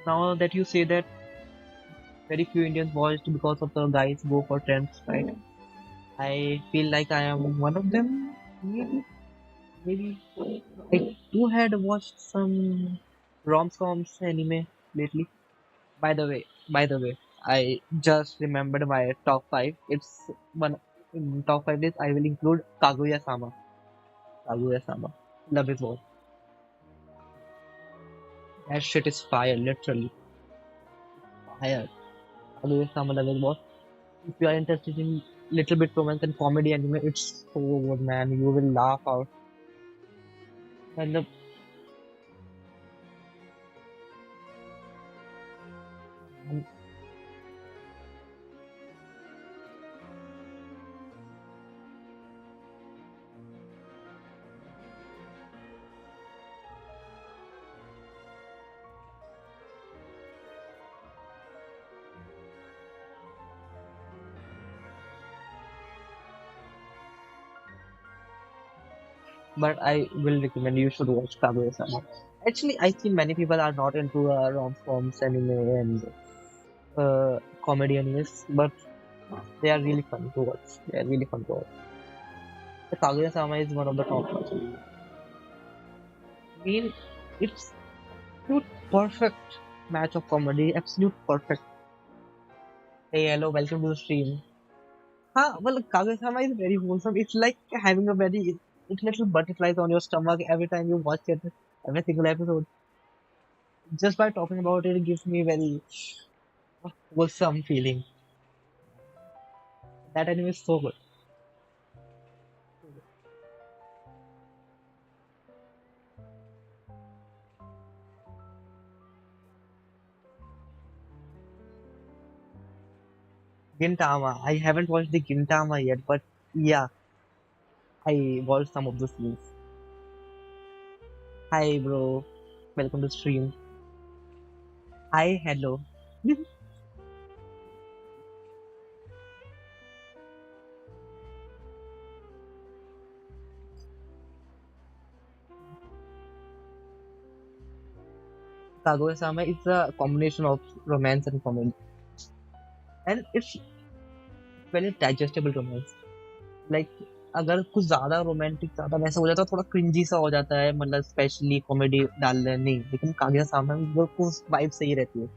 Now that you say that very few Indians watched because of the guys go for trends, right? I feel like I am one of them. Maybe. I too had watched some rom-coms anime lately. By the way, I just remembered my top five. It's one in top five list. I will include Kaguya-sama. Kaguya-sama. Love it more. That shit is fire, literally fire. Kaguya-sama love it more. If you are interested in little bit romance and comedy anime, it's so good, man. You will laugh out. And the but I will recommend you should watch Kaguya-sama. Actually, I see many people are not into rom-coms anime and comedy animes, but they are really fun to watch. They are really fun to watch. The Kaguya-sama is one of the top ones. I mean, it's absolute perfect match of comedy. Absolute perfect. Hey, hello, welcome to the stream. Well, Kaguya-sama is very wholesome. It's like having a very it's little butterflies on your stomach every time you watch it, every single episode. Just by talking about it, it gives me very wholesome feeling. That anime is so good. Gintama. I haven't watched the Gintama yet, but yeah, I watched some of the scenes. Hi, bro. Welcome to stream. Hi, hello. Kaguya-sama is a combination of romance and comedy, and it's very digestible romance. Like अगर कुछ ज्यादा romantic ज्यादा वैसा हो जाता है थोड़ा cringey सा हो जाता है मतलब स्पेशली कॉमेडी डालने नहीं लेकिन कागया सामा वो कुछ वाइब सही रहती है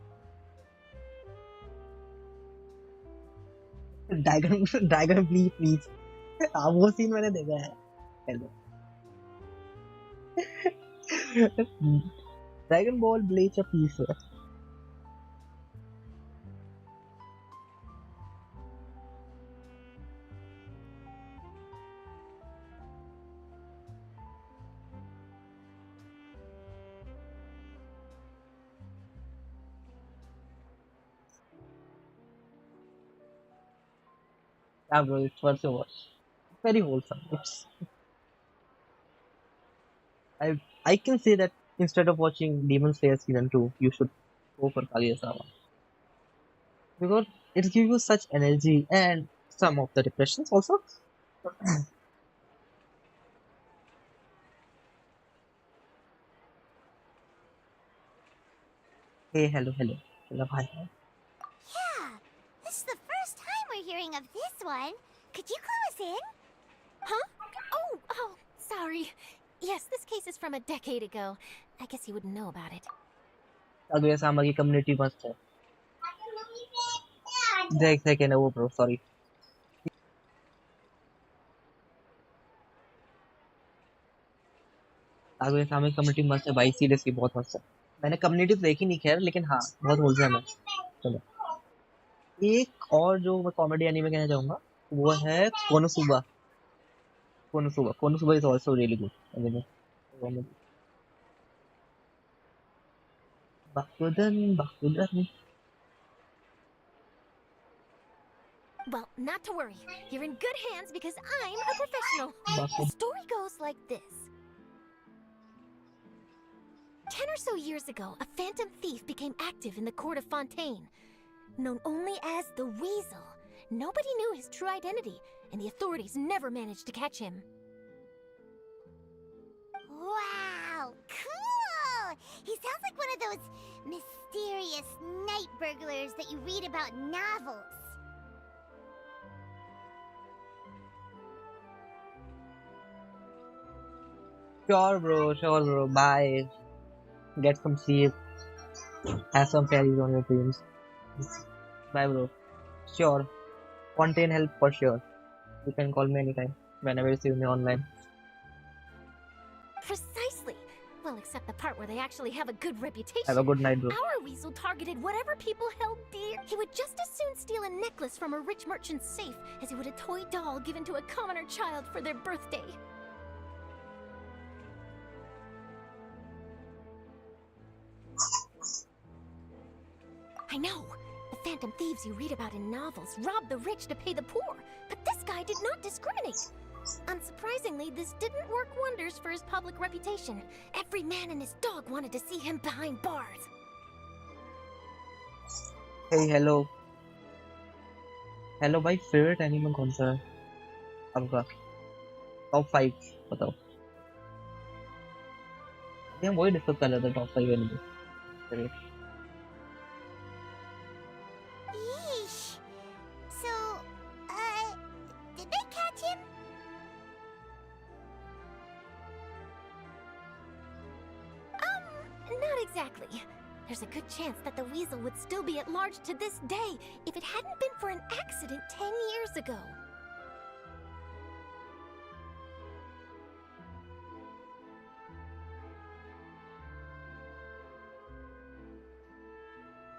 ड्रैगन ड्रैगन प्लीज प्लीज हाँ वो सीन मैंने देखा है hello Dragon Ball Bleach a piece है Yeah, bro, it's worth a watch. Very wholesome. I can say that instead of watching Demon Slayer season 2, you should go for Kaguya-sama because it gives you such energy and some of the depressions also. Hey, hello, hello, hello, hi. Yeah, this is the first time we're hearing of this one. Could you clue us in? Huh? Oh, sorry. Yes, this case is from a decade ago. I guess you wouldn't know about it. Kaguya-sama की community मस्त है. एक second वो bro, sorry. Kaguya-sama की community मस्त है भाई seriously बहुत मस्त है. मैंने community तो देखी नहीं खैर लेकिन हाँ बहुत wholesome है. चलो. एक और जो मैं कॉमेडी एनीमे कहना चाहूंगा वो है Konosuba. Konosuba is also really good anime. बाकुदन। Well, not to worry. You're in good hands because I'm a professional. The story goes like this. 10 or so years ago, a phantom thief became active in the court of Fontaine. Known only as the Weasel, nobody knew his true identity, and the authorities never managed to catch him. Wow, cool! He sounds like one of those mysterious night burglars that you read about in novels. Sure, bro. Bye. Get some sleep. Have some fairies on your dreams. Bye, bro. Sure. Fontaine help for sure. You can call me anytime. Whenever you see me online. Precisely. Well, except the part where they actually have a good reputation. Have a good night, bro. Our weasel targeted whatever people held dear. He would just as soon steal a necklace from a rich merchant's safe as he would a toy doll given to a commoner child for their birthday. I know. The phantom thieves you read about in novels rob the rich to pay the poor, but this guy did not discriminate. Unsurprisingly, this didn't work wonders for his public reputation. Every man and his dog wanted to see him behind bars. Hey, hello. Hello भाई, favourite anime कौन सा है आपका? Top 5 बताओ। हम वही discuss कर रहे थे, टॉप 5 एनिमे। चलिए। Yeesh. So, did they catch him? Not exactly. There's a good chance that the weasel would still be at large to this day if it hadn't been for an accident 10 years ago.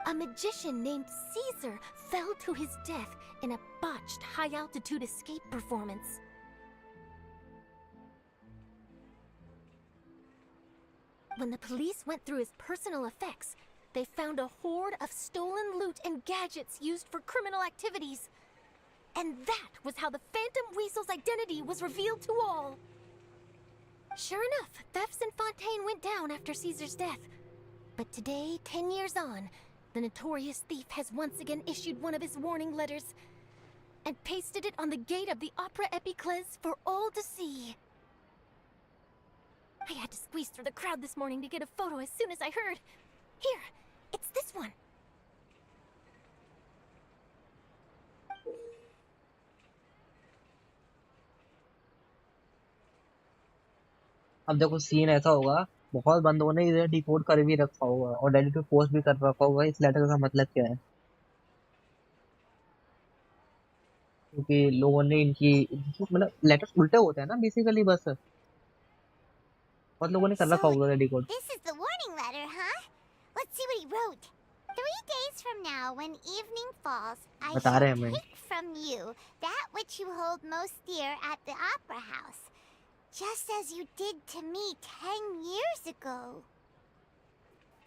A magician named Caesar fell to his death in a botched high-altitude escape performance. When the police went through his personal effects, they found a horde of stolen loot and gadgets used for criminal activities. And that was how the Phantom Weasel's identity was revealed to all. Sure enough, thefts in Fontaine went down after Caesar's death. But today, 10 years on, the notorious thief has once again issued one of his warning letters and pasted it on the gate of the Opera Epiclese for all to see. I had to squeeze through the crowd this morning to get a photo as soon as I heard. Here, it's this one. अब देखो scene ऐसा होगा, बहुत बंदों ने इधर decode कर भी रखा होगा और रेडी पे पोस्ट भी कर रखा होगा। इस लेटर का मतलब क्या है? क्योंकि लोगों ने इनकी मतलब लेटर्स उल्टे होते हैं ना बेसिकली, बस बहुत लोगों ने कर रखा होगा ready code. This is the warning letter, huh? Let's see what he wrote. 3 days from now, when evening falls, I बता रहे हैं shall हमें। take from you that which you hold most dear at the opera house, just as you did to me 10 years ago.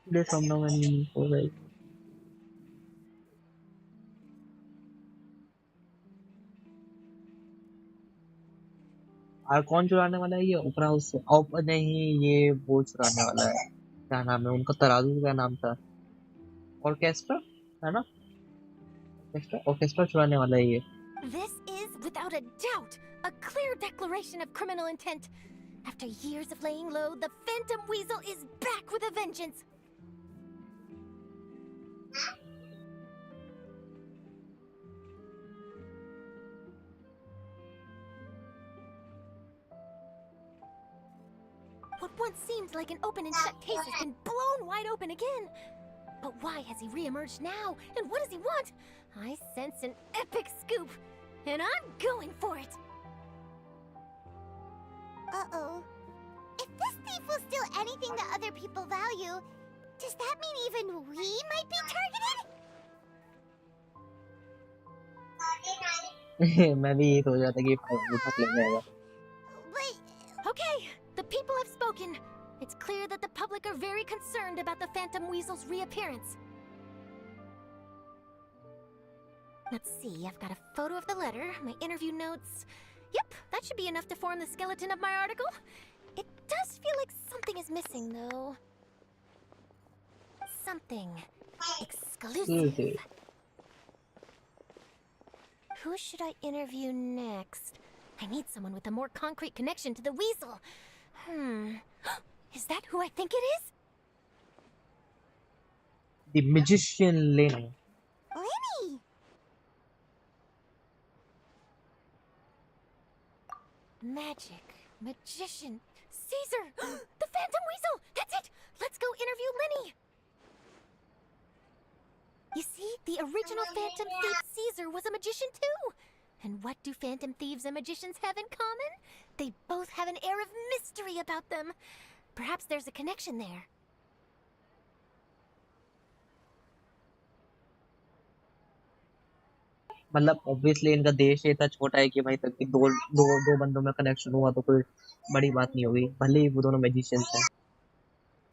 Today from now and evening for right. और कौन चुराने वाला है ये? ओपरा हाउस से? नहीं, ये वो चुराने वाला है। क्या नाम है उनका? तराजू का नाम था। ऑर्केस्ट्रा है ना? ऑर्केस्ट्रा चुराने वाला है ये। This is, without a doubt, a clear declaration of criminal intent. After years of laying low, the Phantom Weasel is back with a vengeance. What once seemed like an open and shut case has been blown wide open again. But why has he re-emerged now? And what does he want? I sense an epic scoop, and I'm going for it. Uh-oh. If this thief will steal anything that other people value, does that mean even we might be targeted? मैं भी यही सोच रहा था कि उठक ले जाएगा। But Okay, the people have spoken. It's clear that the public are very concerned about the Phantom Weasel's reappearance. Let's see, I've got a photo of the letter, my interview notes. Yep, that should be enough to form the skeleton of my article. It does feel like something is missing, though. Something exclusive. Who should I interview next? I need someone with a more concrete connection to the weasel. Is that who I think it is? The magician Lena. Lenny! Magic, magician, Caesar! The Phantom Weasel! That's it! Let's go interview Lenny! You see, the original Phantom Thief Caesar was a magician too! And what do Phantom Thieves and magicians have in common? They both have an air of mystery about them. Perhaps there's a connection there. मतलब obviously इनका देश इतना छोटा है कि भाई तक कि दो बंदों में कनेक्शन हुआ तो कोई बड़ी बात नहीं होगी, भले ही वो दोनों मैजिशियंस हैं।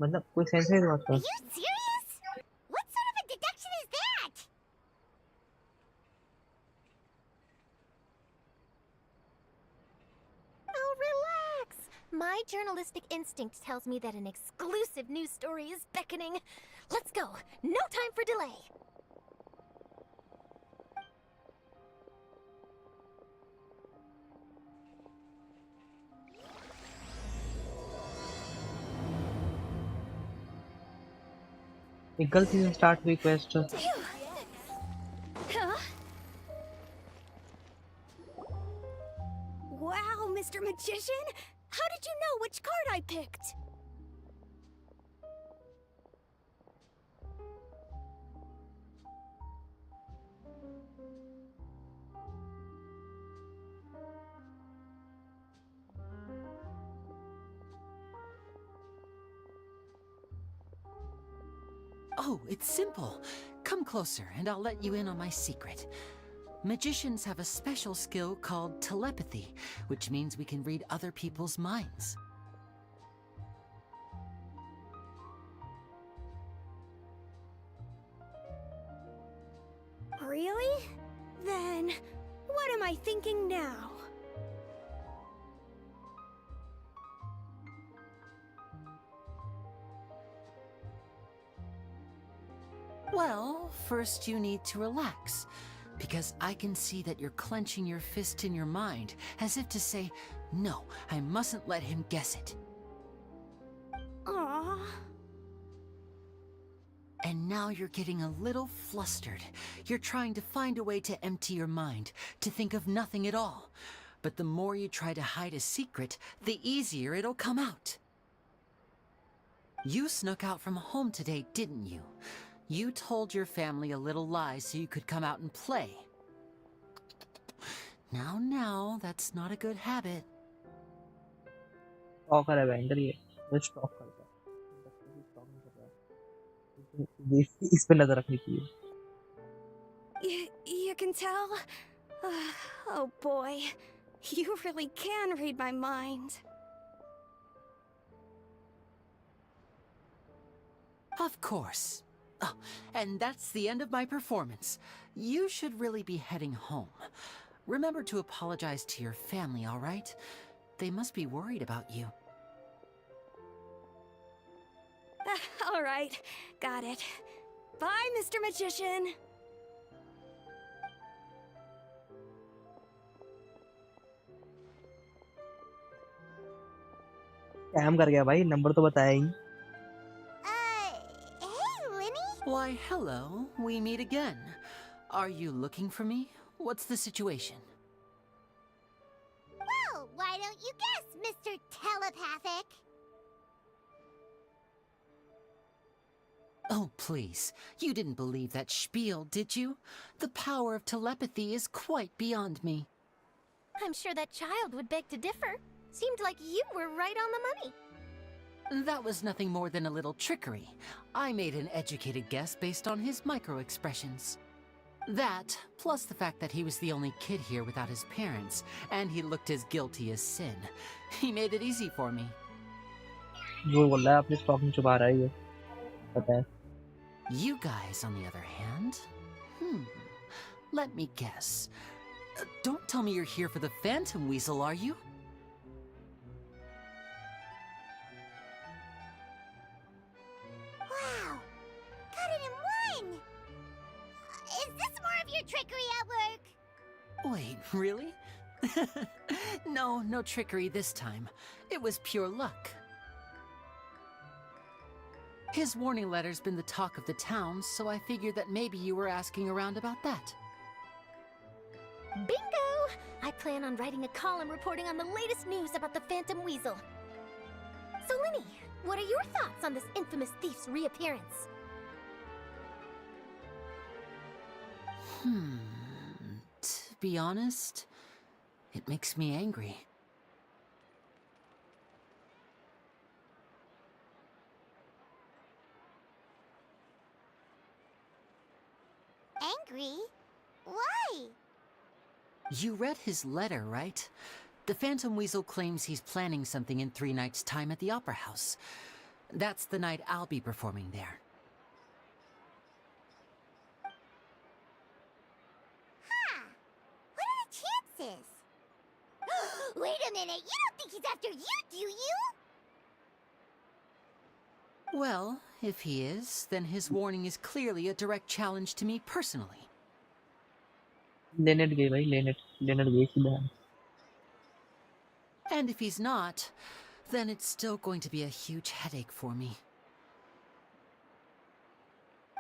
मतलब कोई सेंस है इस बात Are का? you serious? What sort of a deduction is that? Oh, relax! My journalistic instinct tells me that an exclusive news story is beckoning. Let's go! No time for delay! एक गलत season start हुई quest. Wow, Mr. Magician! How did you know which card I picked? Oh, it's simple. Come closer and I'll let you in on my secret. Magicians have a special skill called telepathy, which means we can read other people's minds. Really? Then, what am I thinking now? Well, first you need to relax, because I can see that you're clenching your fist in your mind, as if to say, no, I mustn't let him guess it. Aww. And now you're getting a little flustered. You're trying to find a way to empty your mind, to think of nothing at all. But the more you try to hide a secret, the easier it'll come out. You snuck out from home today, didn't you? You told your family a little lie so you could come out and play. Now, that's not a good habit. Stalker है banker ये, वो stock करता है। इस पे नजर रखनी चाहिए। You can tell? Oh boy, you really can read my mind. Of course. Oh, and that's the end of my performance. You should really be heading home. Remember to apologize to your family, all right? They must be worried about you. All right, got it. Bye, Mr. Magician. Scam कर गया भाई, number तो बताया ही। Hey, Lenny? Why, hello. We meet again. Are you looking for me? What's the situation? Well, why don't you guess, Mr. Telepathic? Oh, please. You didn't believe that spiel, did you? The power of telepathy is quite beyond me. I'm sure that child would beg to differ. Seemed like you were right on the money. That was nothing more than a little trickery. I made an educated guess based on his micro-expressions. That, plus the fact that he was the only kid here without his parents, and he looked as guilty as sin. He made it easy for me. जो बोल रहा है अपने stock में छुपा रहा है ये पता है. You guys, on the other hand, let me guess. Don't tell me you're here for the Phantom Weasel, are you? Wow! Got it in one! Is this more of your trickery at work? Wait, really? No trickery this time. It was pure luck. His warning letter's been the talk of the town, so I figured that maybe you were asking around about that. Bingo! I plan on writing a column reporting on the latest news about the Phantom Weasel. So, Linny, what are your thoughts on this infamous thief's reappearance? To be honest, it makes me angry. Angry? Why? You read his letter, right? The Phantom Weasel claims he's planning something in 3 nights' time at the Opera House. That's the night I'll be performing there. Huh. What are the chances? Wait a minute, you don't think he's after you, do you? Well, if he is, then his warning is clearly a direct challenge to me personally. लेनेट गई भाई लेनेट गई सीधा. And if he's not, then it's still going to be a huge headache for me.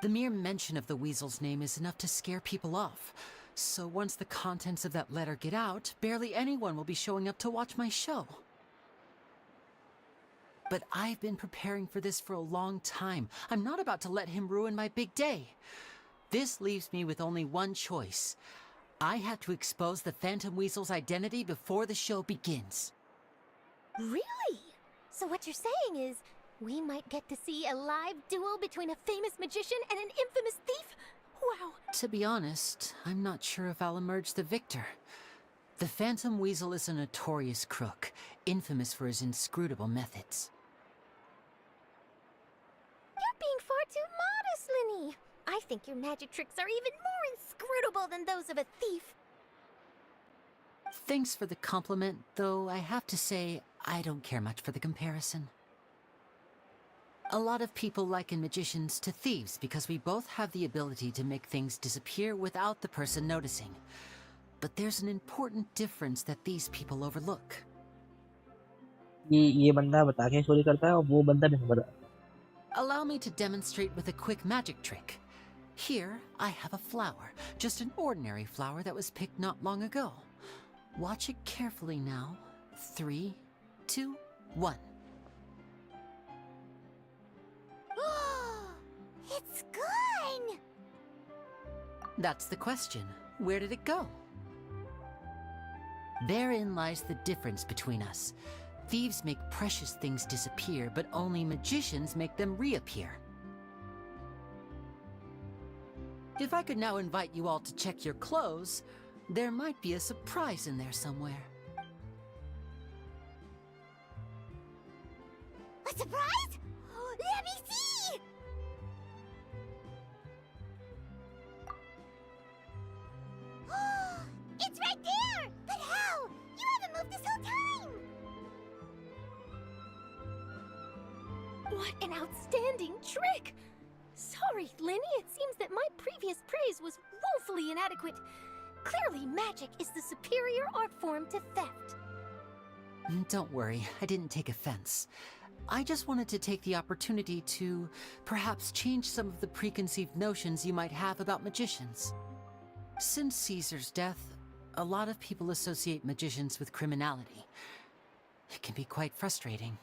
The mere mention of the Weasel's name is enough to scare people off. So once the contents of that letter get out, barely anyone will be showing up to watch my show. But I've been preparing for this for a long time. I'm not about to let him ruin my big day. This leaves me with only one choice. I have to expose the Phantom Weasel's identity before the show begins. Really? So what you're saying is, we might get to see a live duel between a famous magician and an infamous thief? Wow. To be honest, I'm not sure if I'll emerge the victor. The Phantom Weasel is a notorious crook, infamous for his inscrutable methods. You're being far too modest, Linny. I think your magic tricks are even more inscrutable than those of a thief. Thanks for the compliment, though I have to say, I don't care much for the comparison. A lot of people liken magicians to thieves because we both have the ability to make things disappear without the person noticing. But there's an important difference that these people overlook. ये बंदा बता के चोरी करता है और वो बंदा नहीं बता. Allow me to demonstrate with a quick magic trick. Here, I have a flower, just an ordinary flower that was picked not long ago. Watch it carefully now. 3, 2, 1. It's gone! That's the question. Where did it go? Therein lies the difference between us. Thieves make precious things disappear, but only magicians make them reappear. If I could now invite you all to check your clothes, there might be a surprise in there somewhere. A surprise? Let me see! It's right there! But how? You haven't moved this whole time! What an outstanding trick! Sorry, Linny, it seems that my previous praise was woefully inadequate. Clearly, magic is the superior art form to theft. Don't worry, I didn't take offense. I just wanted to take the opportunity to perhaps change some of the preconceived notions you might have about magicians. Since Caesar's death, a lot of people associate magicians with criminality. It can be quite frustrating.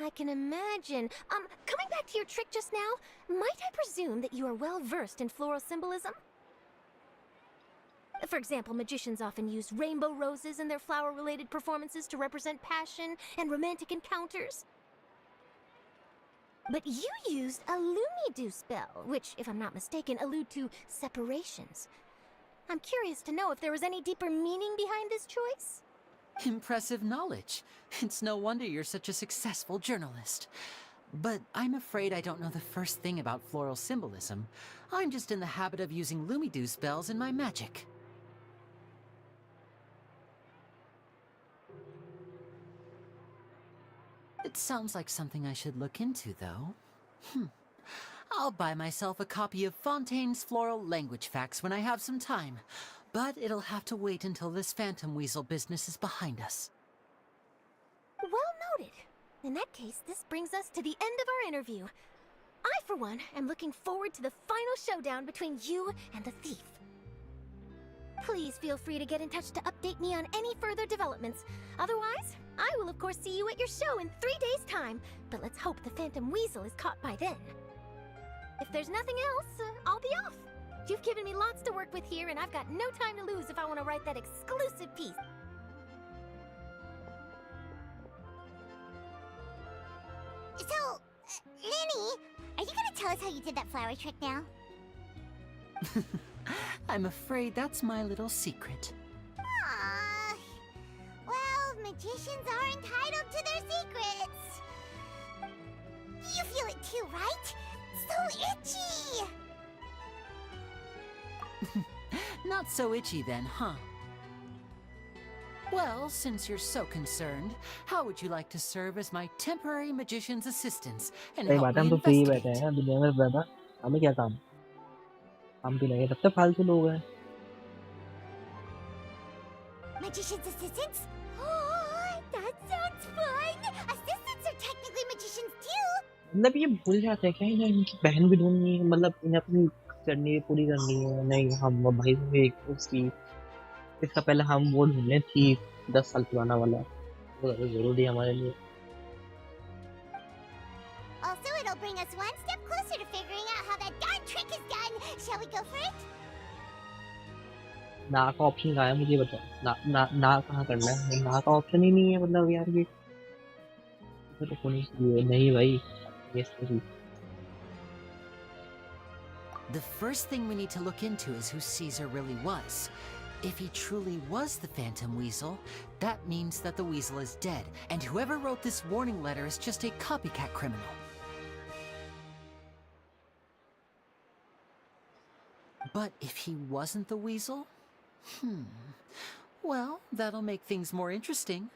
I can imagine. Coming back to your trick just now, might I presume that you are well versed in floral symbolism? For example, magicians often use rainbow roses in their flower-related performances to represent passion and romantic encounters. But you used a Lumidu spell, which, if I'm not mistaken, allude to separations. I'm curious to know if there was any deeper meaning behind this choice? Impressive knowledge. It's no wonder you're such a successful journalist. But I'm afraid I don't know the first thing about floral symbolism. I'm just in the habit of using Lumidu spells in my magic. It sounds like something I should look into, though. I'll buy myself a copy of Fontaine's Floral Language Facts when I have some time. But it'll have to wait until this phantom weasel business is behind us. Well noted. In that case, this brings us to the end of our interview. I, for one, am looking forward to the final showdown between you and the thief. Please feel free to get in touch to update me on any further developments. Otherwise, I will of course see you at your show in 3 days' time, but let's hope the Phantom Weasel is caught by then. If there's nothing else, I'll be off. You've given me lots to work with here, and I've got no time to lose if I want to write that exclusive piece. So, Lenny, are you gonna tell us how you did that flower trick now? I'm afraid that's my little secret. Aww. Well, magicians are entitled to their secrets. You feel it too, right? So itchy! Not so itchy then, huh? Well, since you're so concerned, how would you like to serve as my temporary magician's assistants and सही help बात है, me हम तो free बैठे investigate? हैं दुनिया में ज़्यादा, हमें क्या काम? हम भी लगे तब तक फालतू लोग हैं. Magician's assistants? Oh, that sounds fun! Assistants are technically magicians too! मतलब ये भूल जाते हैं क्या इन्हें इनकी बहन भी ढूंढनी है, मतलब इन्हें अपनी करनी है, पूरी करनी है. नहीं, हम भाई एक उसकी इसका पहले हम वो ढूंढ लें थी 10 साल पुराना वाला, वो ज़्यादा जरूरी है हमारे लिए. Also, it'll bring us one step closer to figuring out how that darn trick is done. Shall we go for it? ना का ऑप्शन कहाँ है मुझे बताओ. ना कहाँ करना है, ना का ऑप्शन ही नहीं है. मतलब यार ये तो होनी चाहिए. नहीं भाई, ये सही. The first thing we need to look into is who Caesar really was. If he truly was the Phantom Weasel, that means that the weasel is dead, and whoever wrote this warning letter is just a copycat criminal. But if he wasn't the weasel? Well, that'll make things more interesting.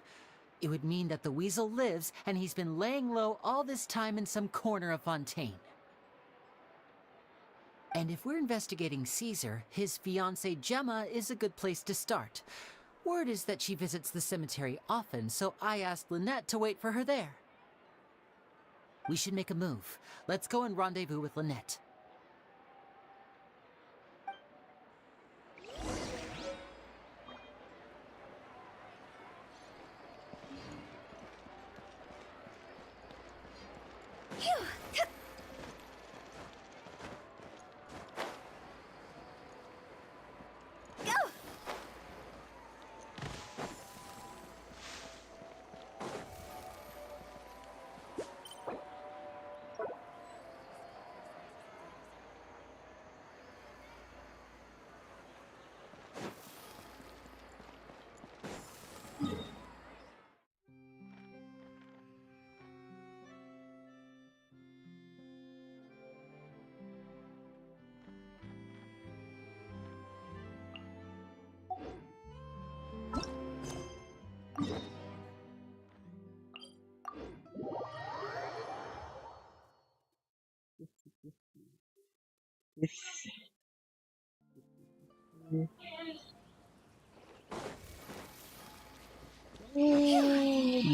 It would mean that the weasel lives, and he's been laying low all this time in some corner of Fontaine. And if we're investigating Caesar, his fiancée Gemma is a good place to start. Word is that she visits the cemetery often, so I asked Lynette to wait for her there. We should make a move. Let's go and rendezvous with Lynette.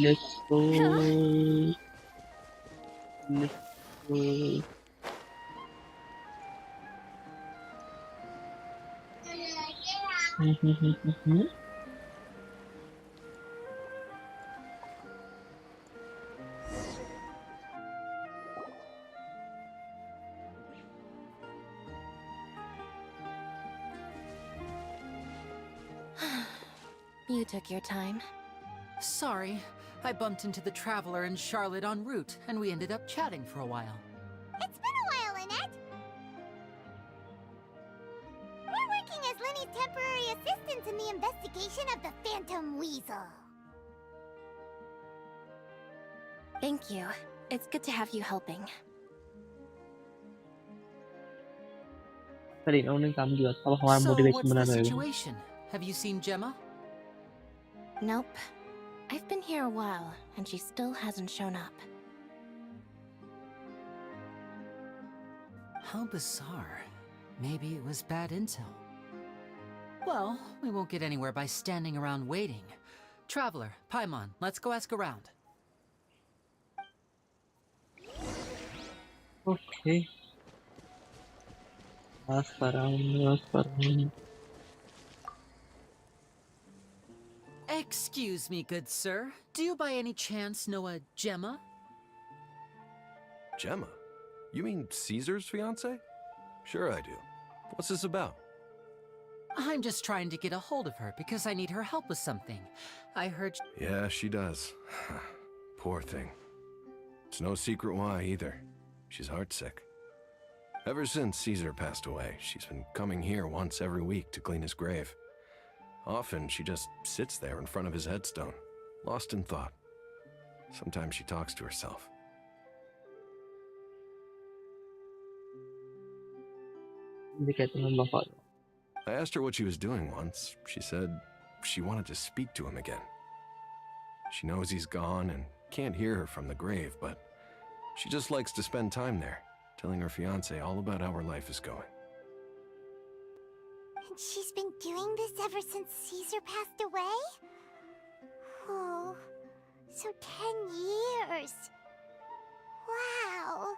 Let's go. Let's go. You took your time. Sorry, I bumped into the Traveler and Charlotte en route, and we ended up chatting for a while. It's been a while, Annette. We're working as Lenny's temporary assistants in the investigation of the Phantom Weasel. Thank you. It's good to have you helping. पर इन्होंने काम किया था, अब हमारा So, motivation what's बना the रहेगा। situation? Have you seen Gemma? Nope. I've been here a while, and she still hasn't shown up. How bizarre. Maybe it was bad intel. Well, we won't get anywhere by standing around waiting. Traveler, Paimon, let's go ask around. Okay. Ask around. Excuse me, good sir. Do you by any chance know a Gemma? Gemma? You mean Caesar's fiance? Sure I do. What's this about? I'm just trying to get a hold of her because I need her help with something. I heard... Yeah, she does. Poor thing. It's no secret why either. She's heartsick. Ever since Caesar passed away, she's been coming here once every week to clean his grave. Often she just sits there in front of his headstone, lost in thought. Sometimes she talks to herself. I asked her what she was doing once. She said she wanted to speak to him again. She knows he's gone and can't hear her from the grave, but she just likes to spend time there, telling her fiancé all about how her life is going. And she's been doing this ever since Caesar passed away? Oh, so 10 years. Wow.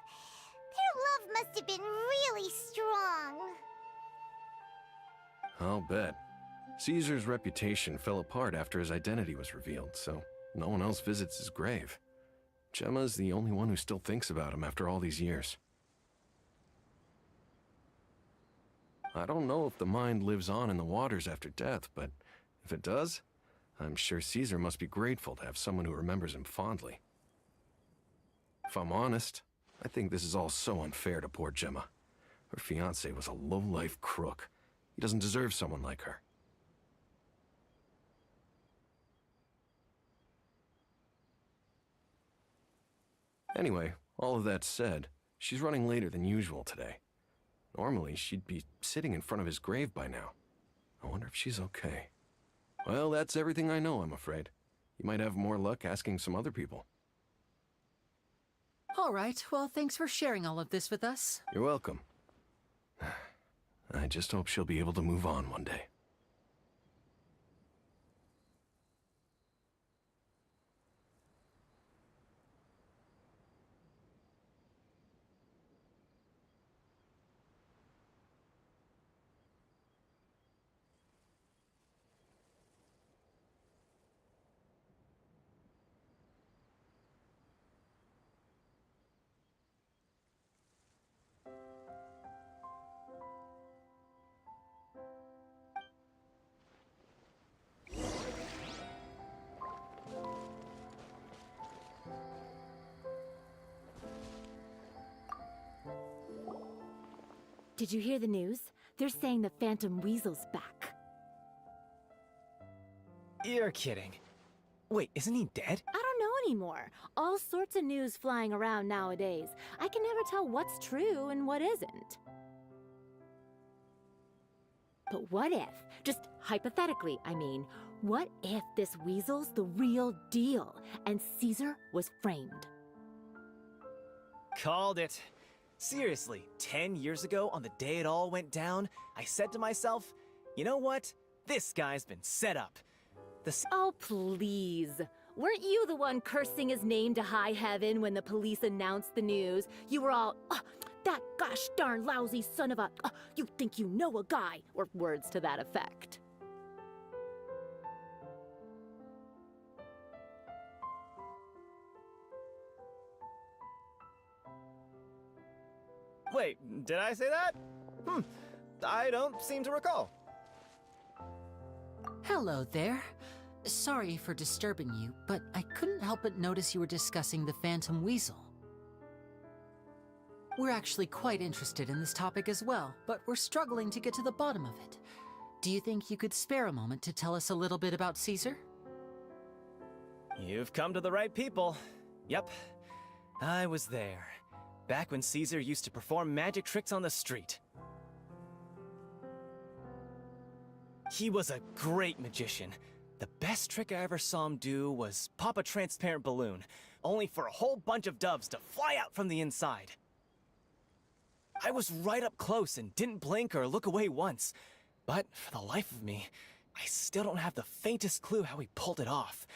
Their love must have been really strong. I'll bet. Caesar's reputation fell apart after his identity was revealed, so no one else visits his grave. Gemma's the only one who still thinks about him after all these years. I don't know if the mind lives on in the waters after death, but if it does, I'm sure Caesar must be grateful to have someone who remembers him fondly. If I'm honest, I think this is all so unfair to poor Gemma. Her fiancé was a low-life crook. He doesn't deserve someone like her. Anyway, all of that said, she's running later than usual today. Normally, she'd be sitting in front of his grave by now. I wonder if she's okay. Well, that's everything I know, I'm afraid. You might have more luck asking some other people. All right, well, thanks for sharing all of this with us. You're welcome. I just hope she'll be able to move on one day. Did you hear the news? They're saying the Phantom Weasel's back. You're kidding. Wait, isn't he dead? I don't know anymore. All sorts of news flying around nowadays. I can never tell what's true and what isn't. But what if, just hypothetically, I mean, what if this weasel's the real deal and Caesar was framed? Called it. Seriously, 10 years ago, on the day it all went down, I said to myself, you know what? This guy's been set up. Oh, please. Weren't you the one cursing his name to high heaven when the police announced the news? You were all, that gosh darn lousy son of a, you think you know a guy, or words to that effect. Wait, did I say that? I don't seem to recall. Hello there. Sorry for disturbing you, but I couldn't help but notice you were discussing the Phantom Weasel. We're actually quite interested in this topic as well, but we're struggling to get to the bottom of it. Do you think you could spare a moment to tell us a little bit about Caesar? You've come to the right people. Yep, I was there. Back when Caesar used to perform magic tricks on the street. He was a great magician. The best trick I ever saw him do was pop a transparent balloon, only for a whole bunch of doves to fly out from the inside. I was right up close and didn't blink or look away once. But for the life of me, I still don't have the faintest clue how he pulled it off.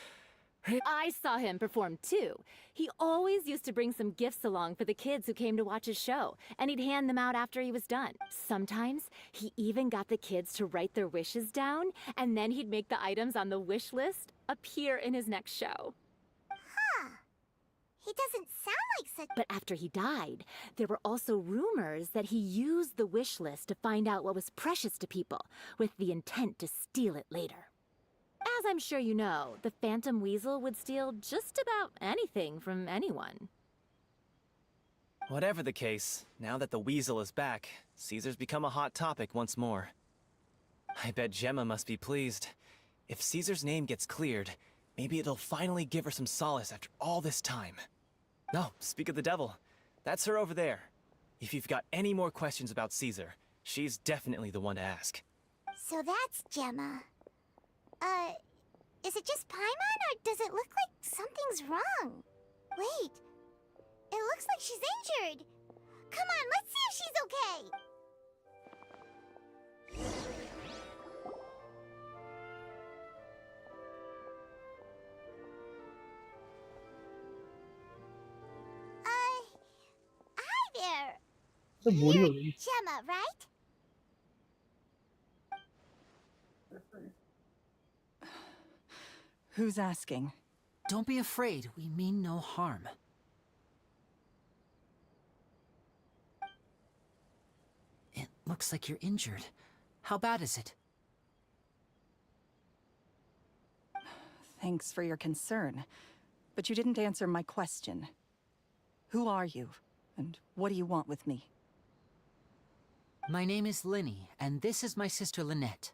I saw him perform too. He always used to bring some gifts along for the kids who came to watch his show, and he'd hand them out after he was done. Sometimes, he even got the kids to write their wishes down, and then he'd make the items on the wish list appear in his next show. Huh. He doesn't sound like such... But after he died, there were also rumors that he used the wish list to find out what was precious to people, with the intent to steal it later. As I'm sure you know, the Phantom Weasel would steal just about anything from anyone. Whatever the case, now that the Weasel is back, Caesar's become a hot topic once more. I bet Gemma must be pleased. If Caesar's name gets cleared, maybe it'll finally give her some solace after all this time. No, speak of the devil. That's her over there. If you've got any more questions about Caesar, she's definitely the one to ask. So that's Gemma. Is it just Paimon, or does it look like something's wrong? Wait, it looks like she's injured. Come on, let's see if she's okay. Hi there. तो बूढ़ी हो You're गई। Gemma, right? Who's asking? Don't be afraid, we mean no harm. It looks like you're injured. How bad is it? Thanks for your concern, but you didn't answer my question. Who are you, and what do you want with me? My name is Linny, and this is my sister Lynette.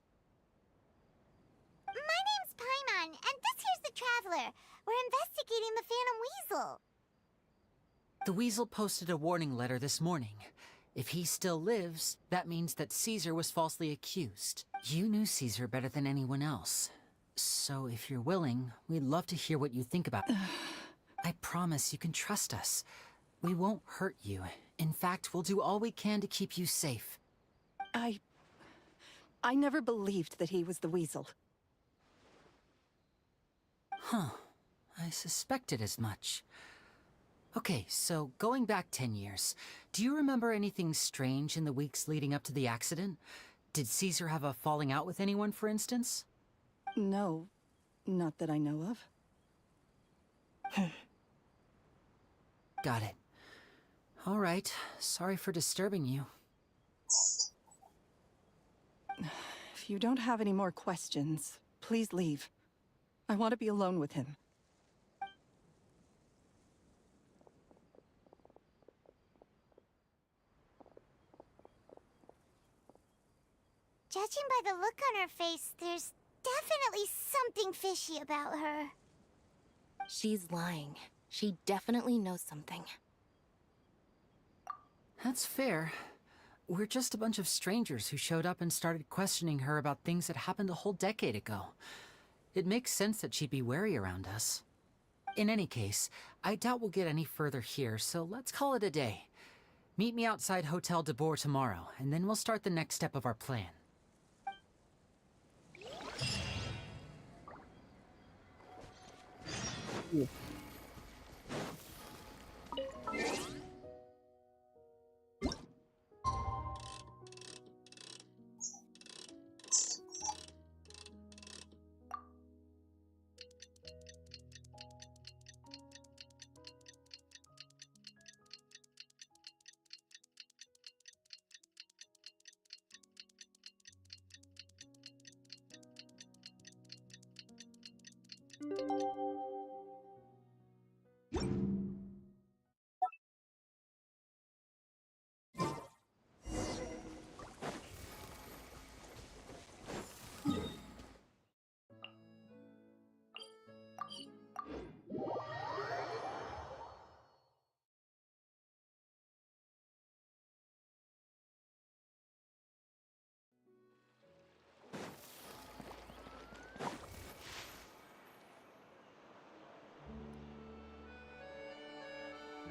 My name's Paimon, and this here's the Traveler. We're investigating the Phantom Weasel. The Weasel posted a warning letter this morning. If he still lives, that means that Caesar was falsely accused. You knew Caesar better than anyone else. So if you're willing, we'd love to hear what you think about it. I promise you can trust us. We won't hurt you. In fact, we'll do all we can to keep you safe. I never believed that he was the Weasel. Huh. I suspected as much. Okay, so going back 10 years, do you remember anything strange in the weeks leading up to the accident? Did Caesar have a falling out with anyone, for instance? No, not that I know of. Got it. All right, sorry for disturbing you. If you don't have any more questions, please leave. I want to be alone with him. Judging by the look on her face, there's definitely something fishy about her. She's lying. She definitely knows something. That's fair. We're just a bunch of strangers who showed up and started questioning her about things that happened a whole decade ago. It makes sense that she'd be wary around us. In any case, I doubt we'll get any further here, so let's call it a day. Meet me outside Hotel de Boer tomorrow, and then we'll start the next step of our plan.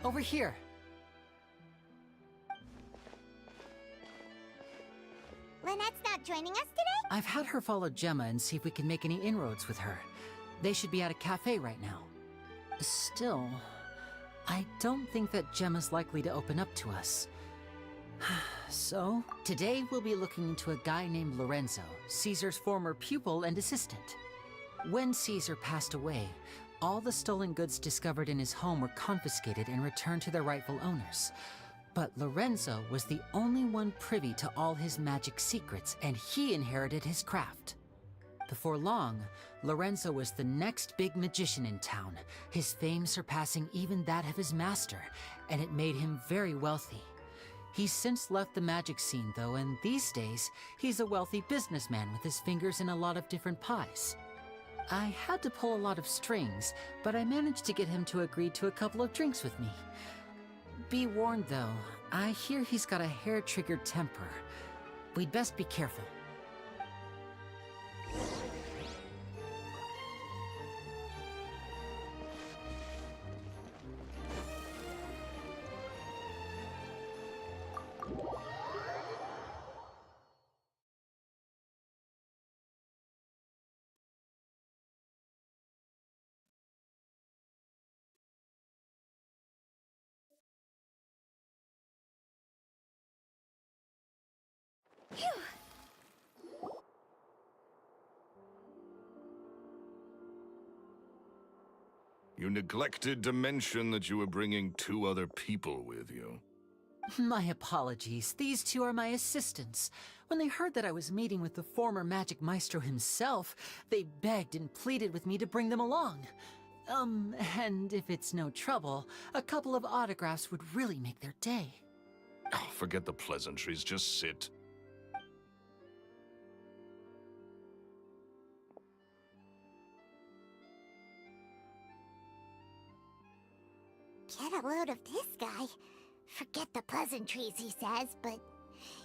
over here. Lynette's not joining us today? I've had her follow Gemma and see if we can make any inroads with her. They should be at a cafe right now. Still, I don't think that Gemma's likely to open up to us. So, today we'll be looking into a guy named Lorenzo, Caesar's former pupil and assistant. When Caesar passed away, all the stolen goods discovered in his home were confiscated and returned to their rightful owners. But Lorenzo was the only one privy to all his magic secrets, and he inherited his craft. Before long, Lorenzo was the next big magician in town, his fame surpassing even that of his master, and it made him very wealthy. He's since left the magic scene though, and these days, he's a wealthy businessman with his fingers in a lot of different pies. I had to pull a lot of strings, but I managed to get him to agree to a couple of drinks with me. Be warned though, I hear he's got a hair-triggered temper. We'd best be careful. You neglected to mention that you were bringing 2 other people with you. My apologies. These 2 are my assistants. When they heard that I was meeting with the former magic maestro himself, they begged and pleaded with me to bring them along. And if it's no trouble, a couple of autographs would really make their day. Oh, forget the pleasantries, just sit. Get a load of this guy. Forget the pleasantries, he says, but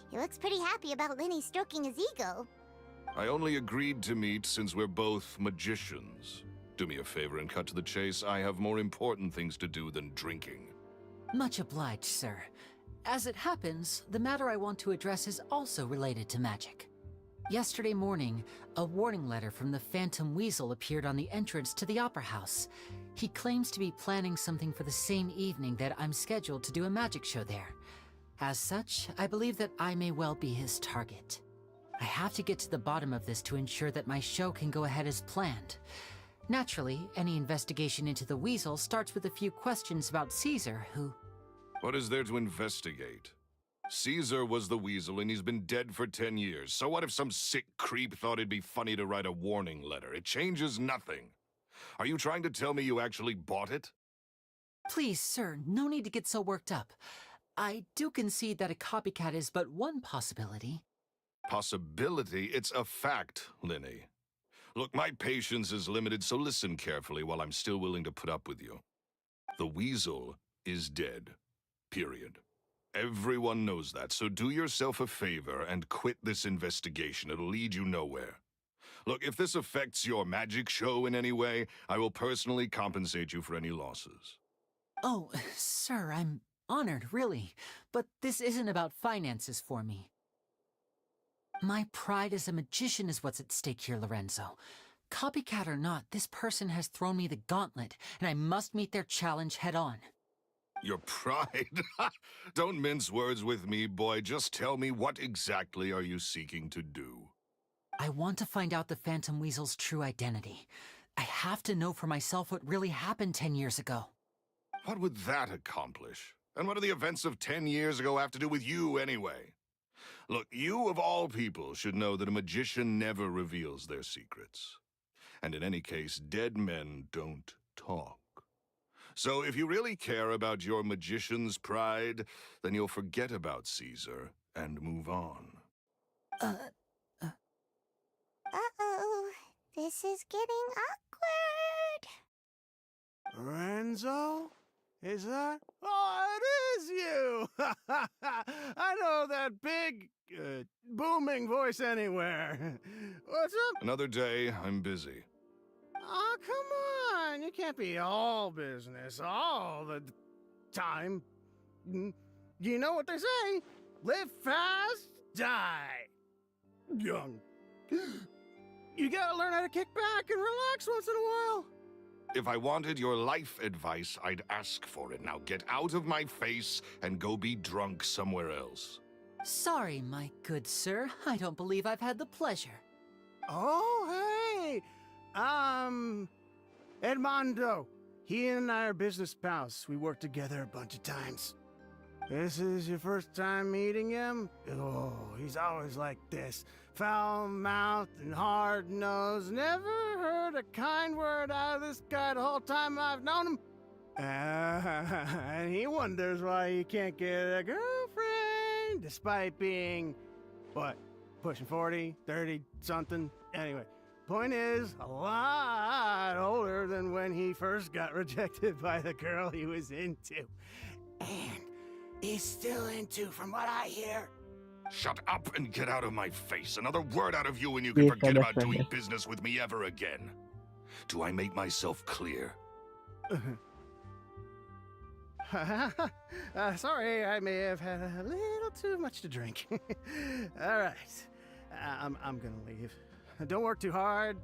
he looks pretty happy about Lenny stroking his ego. I only agreed to meet since we're both magicians. Do me a favor and cut to the chase. I have more important things to do than drinking. Much obliged, sir. As it happens, the matter I want to address is also related to magic. Yesterday morning, a warning letter from the Phantom Weasel appeared on the entrance to the Opera House. He claims to be planning something for the same evening that I'm scheduled to do a magic show there. As such, I believe that I may well be his target. I have to get to the bottom of this to ensure that my show can go ahead as planned. Naturally, any investigation into the Weasel starts with a few questions about Caesar, who... What is there to investigate? Caesar was the Weasel and he's been dead for 10 years. So what if some sick creep thought it'd be funny to write a warning letter? It changes nothing. Are you trying to tell me you actually bought it? Please, sir, no need to get so worked up. I do concede that a copycat is but one possibility. Possibility? It's a fact, Lenny. Look, my patience is limited, so listen carefully while I'm still willing to put up with you. The Weasel is dead. Period. Everyone knows that, so do yourself a favor and quit this investigation. It'll lead you nowhere. Look, if this affects your magic show in any way, I will personally compensate you for any losses. Oh, sir, I'm honored, really. But this isn't about finances for me. My pride as a magician is what's at stake here, Lorenzo. Copycat or not, this person has thrown me the gauntlet, and I must meet their challenge head-on. Your pride? Don't mince words with me, boy. Just tell me, what exactly are you seeking to do? I want to find out the Phantom Weasel's true identity. I have to know for myself what really happened 10 years ago. What would that accomplish? And what do the events of 10 years ago have to do with you, anyway? Look, you of all people should know that a magician never reveals their secrets. And in any case, dead men don't talk. So if you really care about your magician's pride, then you'll forget about Caesar and move on. Uh-oh. This is getting awkward. Lorenzo? Is that? Oh, it is you! I know that big, booming voice anywhere. What's up? Another day, I'm busy. Oh, come on. You can't be all business all the... time. You know what they say? Live fast, die young. You gotta learn how to kick back and relax once in a while. If I wanted your life advice, I'd ask for it. Now get out of my face and go be drunk somewhere else. Sorry, my good sir. I don't believe I've had the pleasure. Oh, hey! Edmondo. He and I are business pals. We worked together a bunch of times. This is your first time meeting him? Oh, he's always like this. Foul-mouthed and hard-nosed. Never heard a kind word out of this guy the whole time I've known him. And he wonders why he can't get a girlfriend, despite being, what, pushing 40, 30, something? Anyway, point is, a lot older than when he first got rejected by the girl he was into. And he's still into, from what I hear. Shut up and get out of my face. Another word out of you and you can forget about doing business with me ever again. Do I make myself clear? Sorry, I may have had a little too much to drink. All right, I'm gonna leave. Don't work too hard.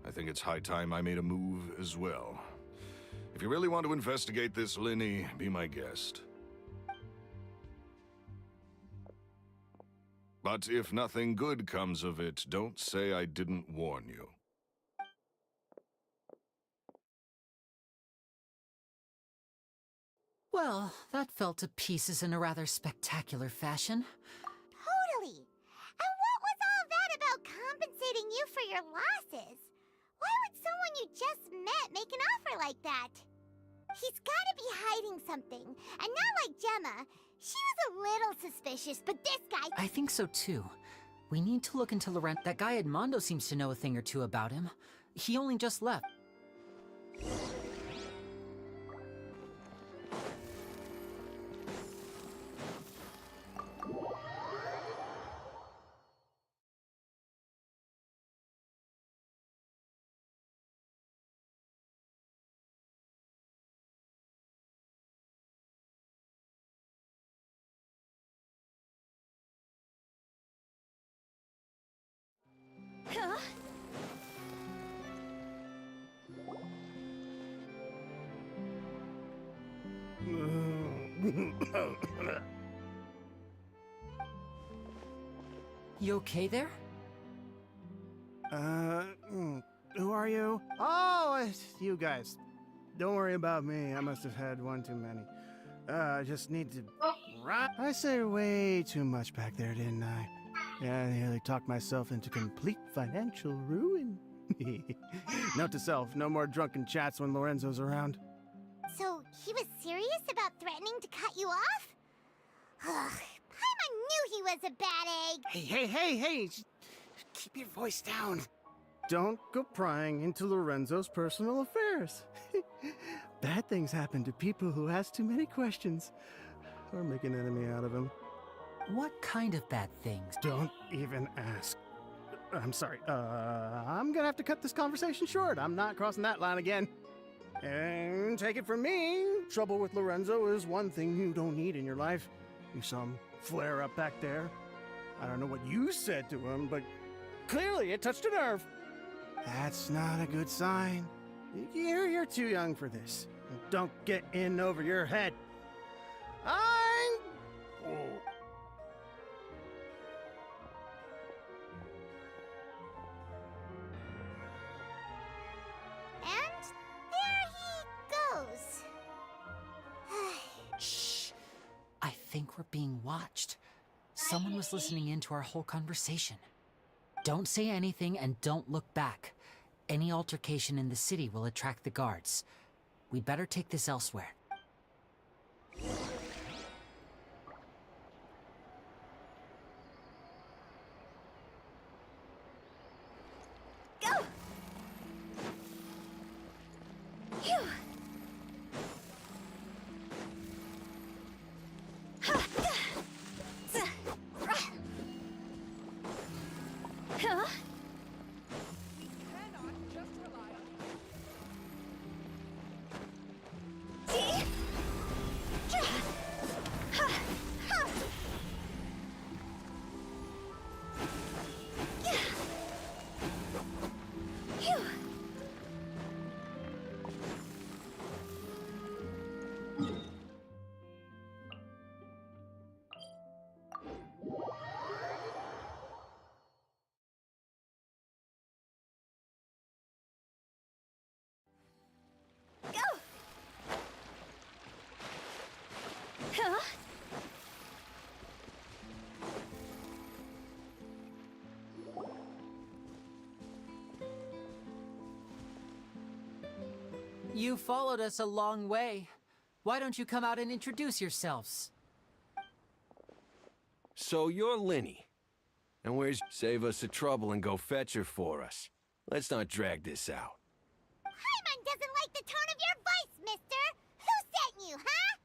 I think it's high time I made a move as well. If you really want to investigate this, Linny, be my guest. But if nothing good comes of it, don't say I didn't warn you. Well, that fell to pieces in a rather spectacular fashion. Totally. And what was all that about compensating you for your losses? Why would someone you just met make an offer like that? He's gotta be hiding something. And not like Gemma. She was a little suspicious, but this guy... I think so too. We need to look into Laurent. That guy Edmondo seems to know a thing or two about him. He only just left. Huh? You okay there? Who are you? Oh, it's you guys. Don't worry about me. I must have had one too many. I just need to... I said way too much back there, didn't I? Yeah, I nearly talked myself into complete financial ruin. Note to self, no more drunken chats when Lorenzo's around. So, he was serious about threatening to cut you off? Ugh, Paimon knew he was a bad egg! Hey! Keep your voice down. Don't go prying into Lorenzo's personal affairs. Bad things happen to people who ask too many questions. Or make an enemy out of him. What kind of bad things? Don't even ask. I'm sorry. I'm gonna have to cut this conversation short. I'm not crossing that line again. And take it from me, trouble with Lorenzo is one thing you don't need in your life. You saw him flare up back there. I don't know what you said to him, but clearly it touched a nerve. That's not a good sign. You're too young for this. Don't get in over your head. And there he goes. Shh. I think we're being watched. Someone was listening in to our whole conversation. Don't say anything and don't look back. Any altercation in the city will attract the guards. We'd better take this elsewhere. Go! Phew! Huh? You cannot just You followed us a long way. Why don't you come out and introduce yourselves? So you're Linny. And where's... Save us the trouble and go fetch her for us. Let's not drag this out. Paimon doesn't like the tone of your voice, mister! Who sent you, huh?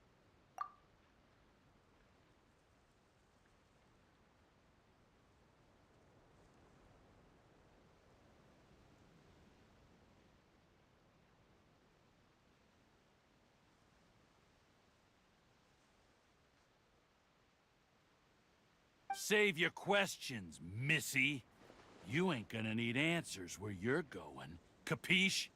Save your questions, missy. You ain't gonna need answers where you're going. Capiche?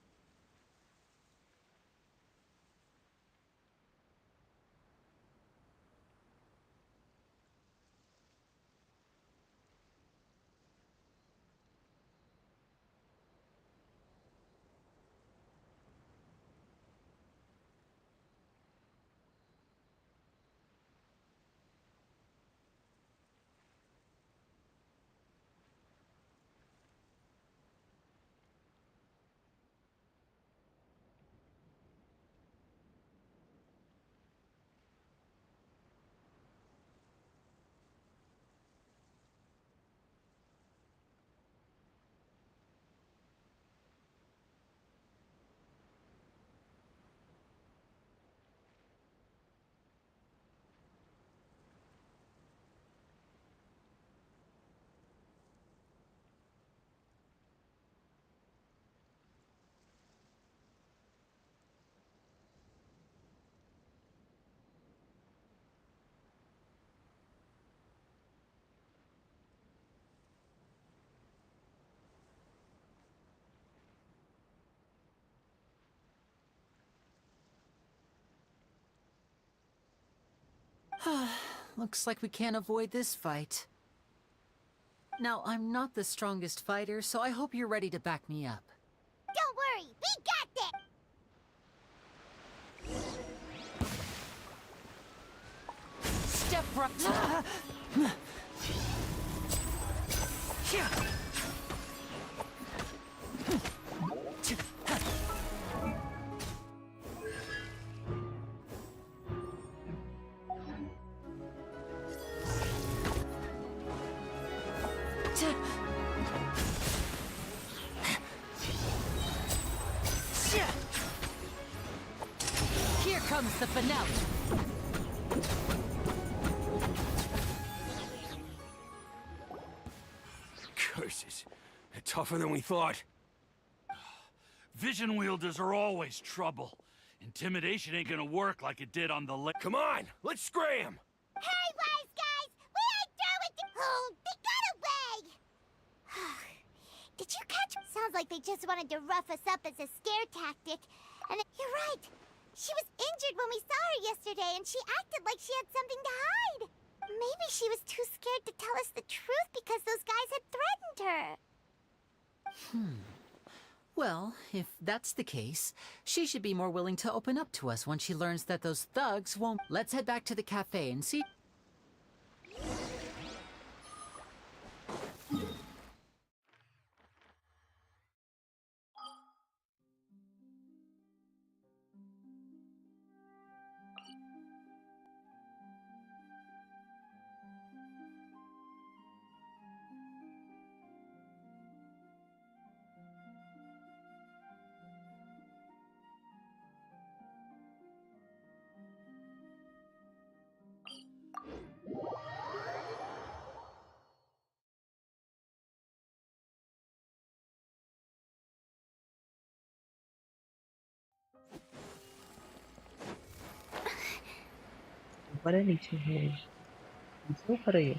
Looks like we can't avoid this fight. Now, I'm not the strongest fighter, so I hope you're ready to back me up. Don't worry, we got this! Step up. Here comes the finale. Curses. They're tougher than we thought. Vision wielders are always trouble. Intimidation ain't gonna work like it did on the Come on, let's scram! Hey, wise guys! We ain't through with the... Oh, they got away! Did you catch... Sounds like they just wanted to rough us up as a scare tactic. And you're right. She was injured when we saw her yesterday, and she acted like she had something to hide. Maybe she was too scared to tell us the truth because those guys had threatened her. Well, if that's the case, she should be more willing to open up to us when she learns that those thugs won't... Let's head back to the cafe and see... ऊपर है नीचे है नीचे ऊपर है ये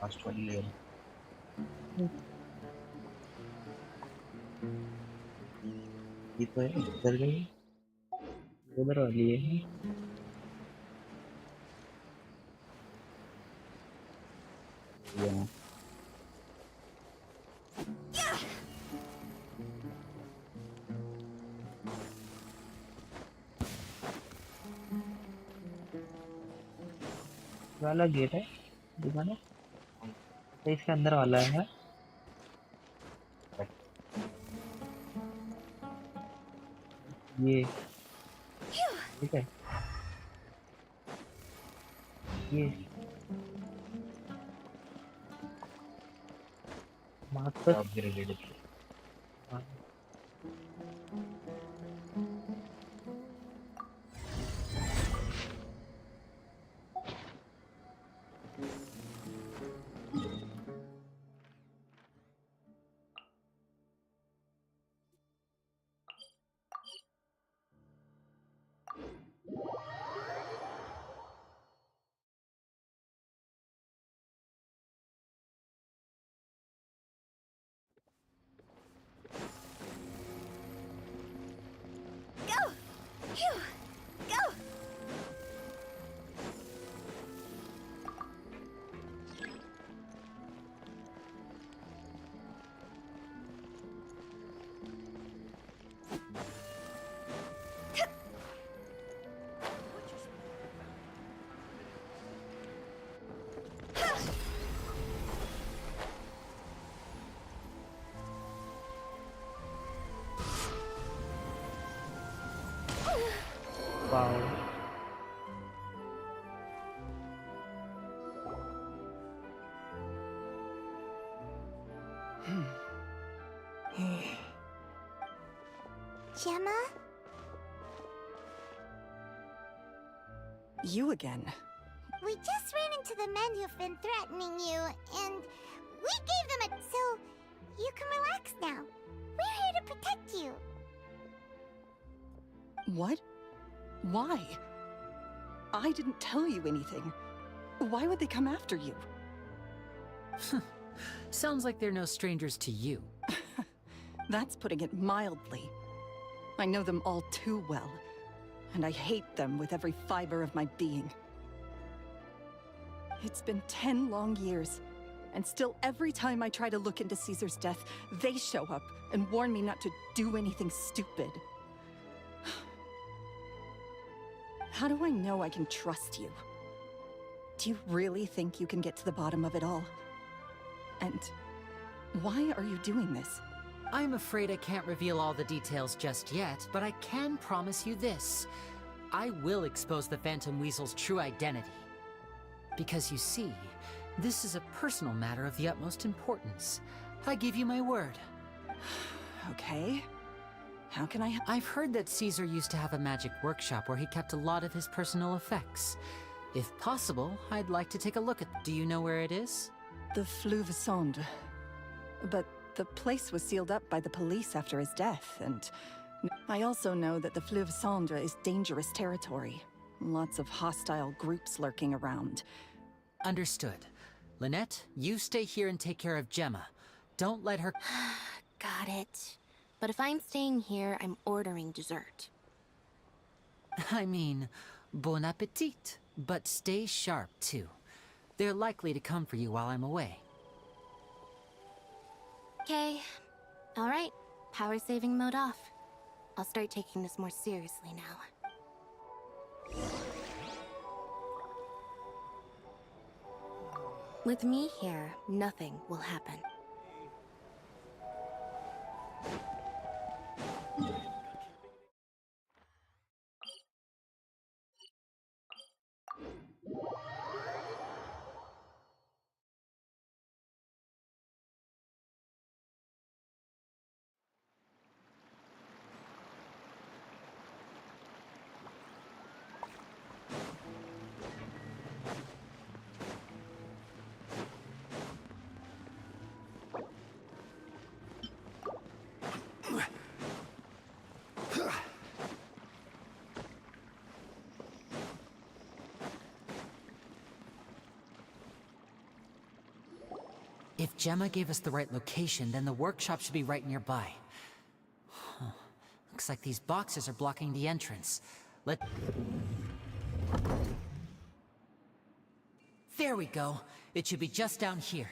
last वाली layer ये तो है इधर गई उधर वाली है ये वाला गेट है दुकान है तो इसके अंदर वाला है ये ठीक है, ये master upgraded. Go! Phew! Go! Wow, Gemma? You again. We just ran into the men who've been threatening you, and we gave them a... So, you can relax now. We're here to protect you. What? Why? I didn't tell you anything. Why would they come after you? Sounds like they're no strangers to you. That's putting it mildly. I know them all too well, and I hate them with every fiber of my being. It's been 10 long years, and still every time I try to look into Caesar's death, they show up and warn me not to do anything stupid. How do I know I can trust you? Do you really think you can get to the bottom of it all? And why are you doing this? I'm afraid I can't reveal all the details just yet, but I can promise you this. I will expose the Phantom Weasel's true identity. Because you see, this is a personal matter of the utmost importance. I give you my word. Okay. How can I I've heard that Caesar used to have a magic workshop where he kept a lot of his personal effects. If possible, I'd like to take a look at... Do you know where it is? The Fleuve Sonde. But the place was sealed up by the police after his death, and... I also know that the Fleuve Sonde is dangerous territory. Lots of hostile groups lurking around. Understood. Lynette, you stay here and take care of Gemma. Don't let her... Got it. But if I'm staying here, I'm ordering dessert. I mean, bon appetit. But stay sharp, too. They're likely to come for you while I'm away. Okay. Alright. Power saving mode off. I'll start taking this more seriously now. With me here, nothing will happen. If Gemma gave us the right location, then the workshop should be right nearby. Huh. Looks like these boxes are blocking the entrance. There we go. It should be just down here.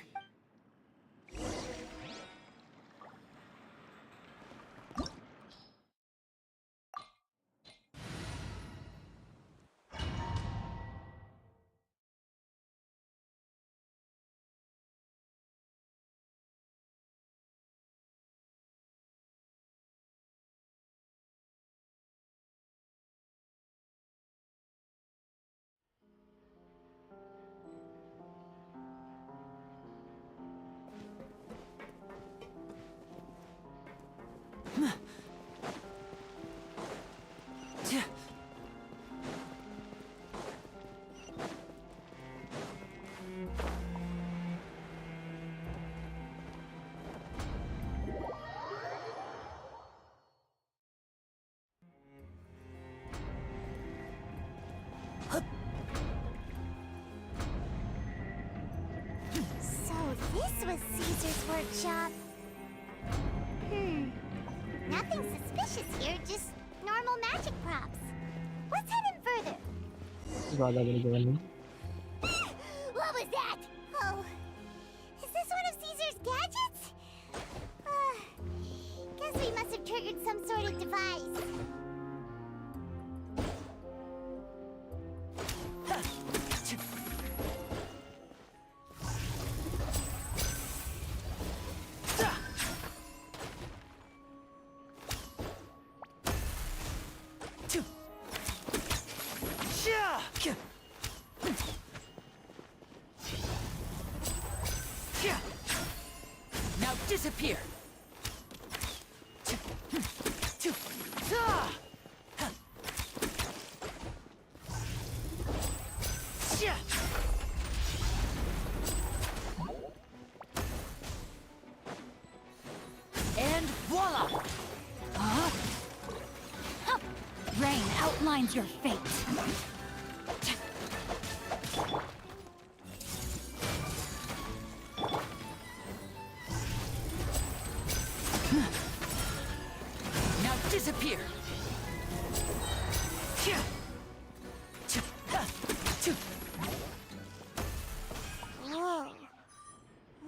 So this was Caesar's workshop. Nothing suspicious here, just normal magic props. Let's head in further. ज़्यादा बड़ी जगह नहीं। What was that? Oh, is this one of Caesar's gadgets? Guess we must have triggered some sort of device. Now disappear. And voila! Rain outlines your fate. Now disappear. Whoa.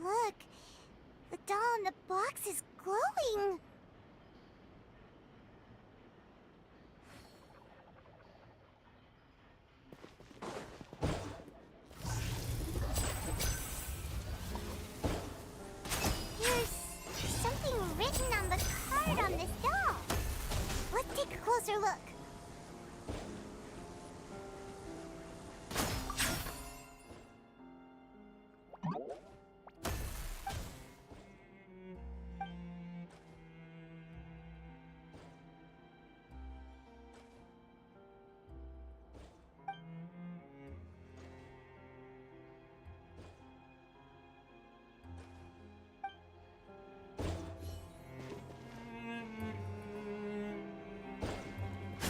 Look, the doll in the box is glowing. There's something written on the card on this doll. Let's take a closer look.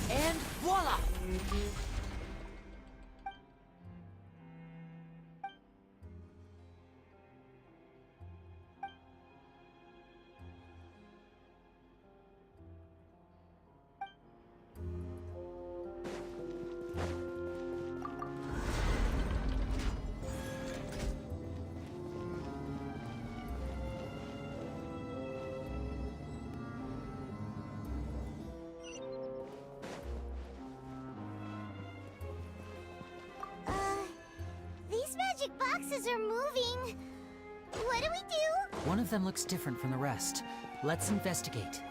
And voila! These magic boxes are moving. What do we do? One of them looks different from the rest. Let's investigate.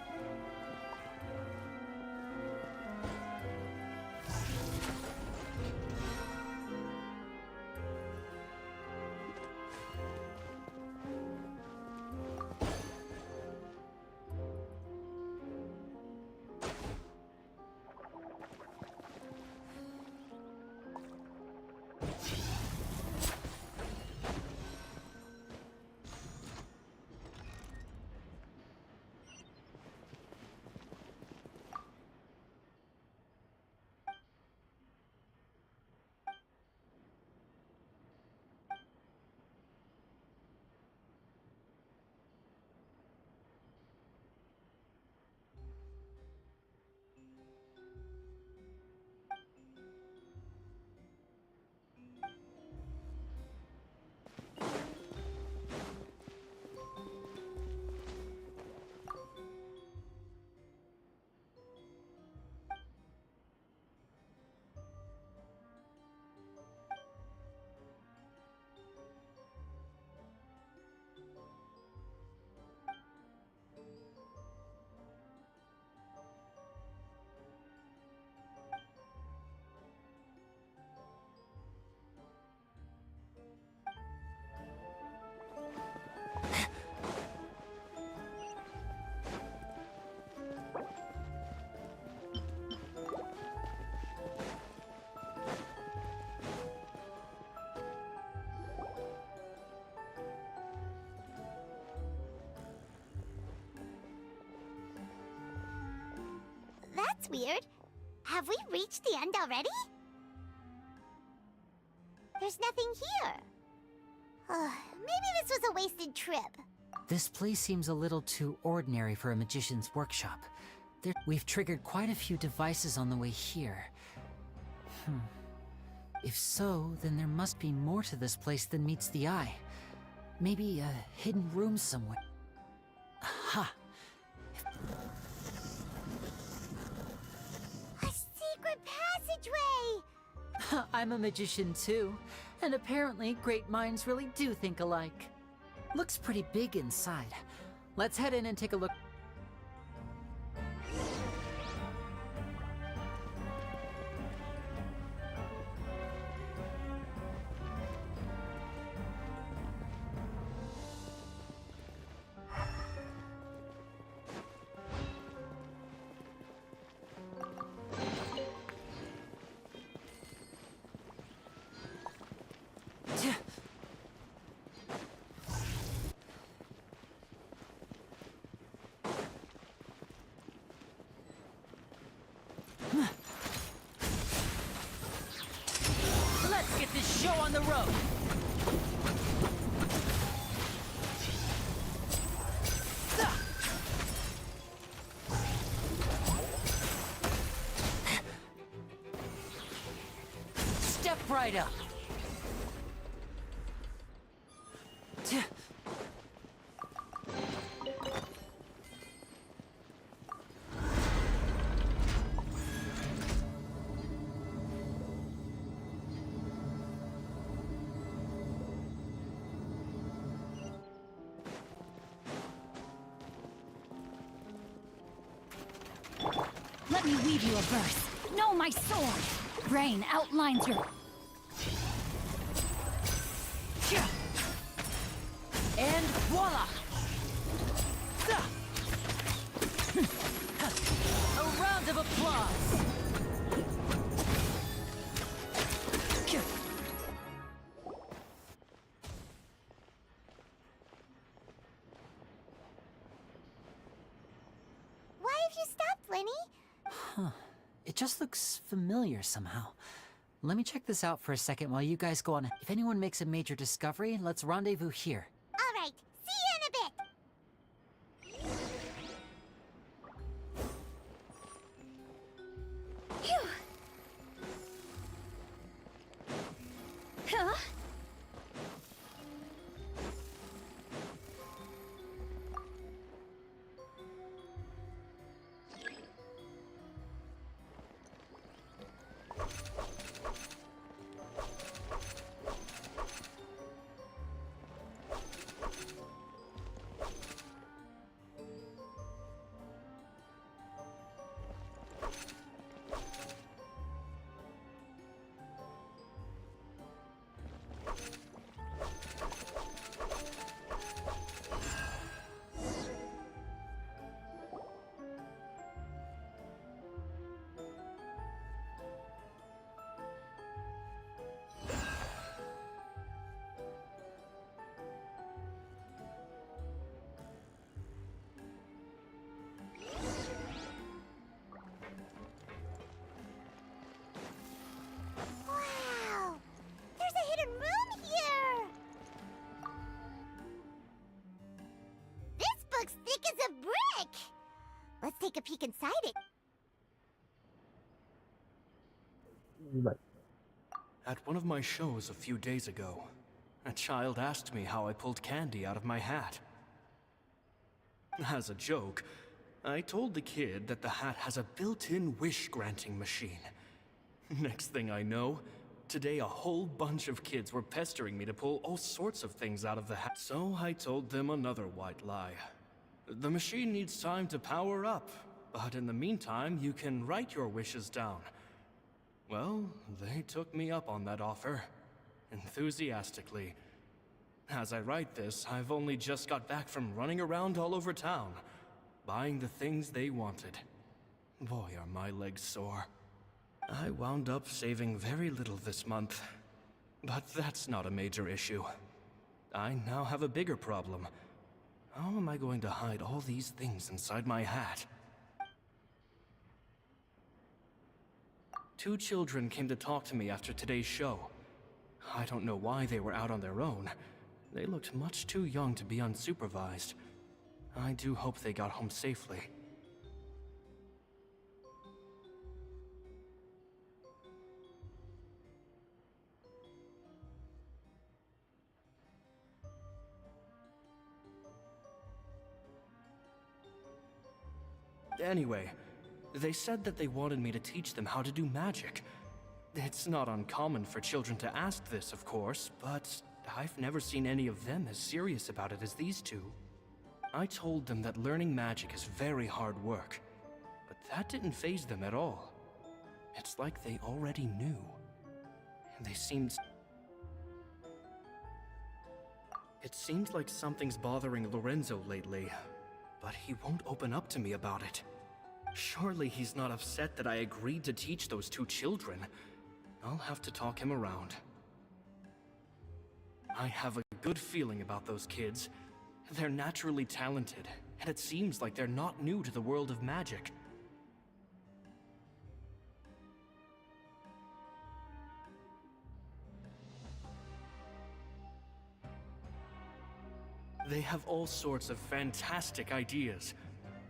That's weird. Have we reached the end already? There's nothing here. Maybe this was a wasted trip. This place seems a little too ordinary for a magician's workshop. We've triggered quite a few devices on the way here. If so, then there must be more to this place than meets the eye. Maybe a hidden room somewhere. Aha! A secret passageway! I'm a magician too, and apparently great minds really do think alike. Looks pretty big inside. Let's head in and take a look. Let's get this show on the road! Step right up! Let me weave you a verse. Know my sword. Rain outlines your... And voila! A round of applause! Why have you stopped, Lenny? Huh. It just looks familiar somehow. Let me check this out for a second while you guys go on. If anyone makes a major discovery, let's rendezvous here. All right, see you in a bit. Phew. Huh? Wow! There's a hidden room here! This book's thick as a brick! Let's take a peek inside it. At one of my shows a few days ago, a child asked me how I pulled candy out of my hat. As a joke, I told the kid that the hat has a built-in wish-granting machine. Next thing I know, today a whole bunch of kids were pestering me to pull all sorts of things out of the hat. So I told them another white lie. The machine needs time to power up, but in the meantime, you can write your wishes down. Well, they took me up on that offer, enthusiastically. As I write this, I've only just got back from running around all over town, buying the things they wanted. Boy, are my legs sore. I wound up saving very little this month, but that's not a major issue. I now have a bigger problem. How am I going to hide all these things inside my hat? 2 children came to talk to me after today's show. I don't know why they were out on their own. They looked much too young to be unsupervised. I do hope they got home safely. Anyway, they said that they wanted me to teach them how to do magic. It's not uncommon for children to ask this, of course, but I've never seen any of them as serious about it as these 2. I told them that learning magic is very hard work, but that didn't faze them at all. It's like they already knew. They seemed... It seems like something's bothering Lorenzo lately, but he won't open up to me about it. Surely he's not upset that I agreed to teach those 2 children. I'll have to talk him around. I have a good feeling about those kids. They're naturally talented, and it seems like they're not new to the world of magic. They have all sorts of fantastic ideas.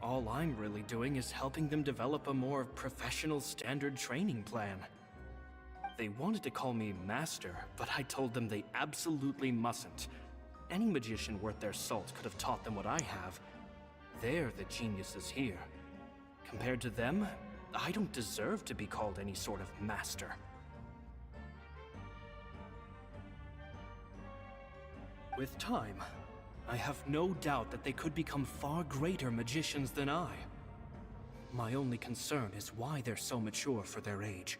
All I'm really doing is helping them develop a more professional standard training plan. They wanted to call me Master, but I told them they absolutely mustn't. Any magician worth their salt could have taught them what I have. They're the geniuses here. Compared to them, I don't deserve to be called any sort of master. With time, I have no doubt that they could become far greater magicians than I. My only concern is why they're so mature for their age.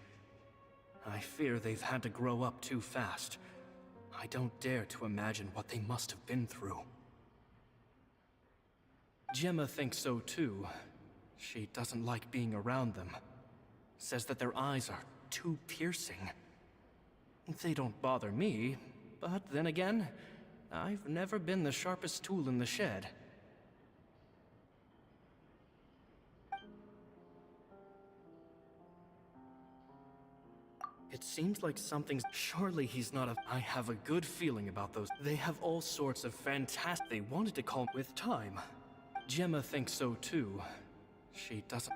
I fear they've had to grow up too fast. I don't dare to imagine what they must have been through. Gemma thinks so too. She doesn't like being around them. Says that their eyes are too piercing. They don't bother me, but then again, I've never been the sharpest tool in the shed. It seems like something's... Surely he's not a... I have a good feeling about those. They have all sorts of fantastic... They wanted to call with time. Gemma thinks so too. She doesn't...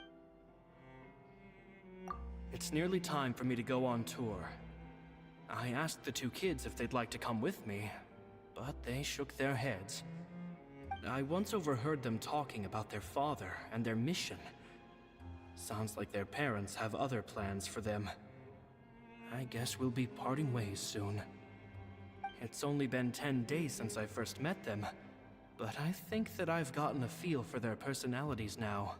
It's nearly time for me to go on tour. I asked the 2 kids if they'd like to come with me, but they shook their heads. I once overheard them talking about their father and their mission. Sounds like their parents have other plans for them. I guess we'll be parting ways soon. It's only been 10 days since I first met them, but I think that I've gotten a feel for their personalities now.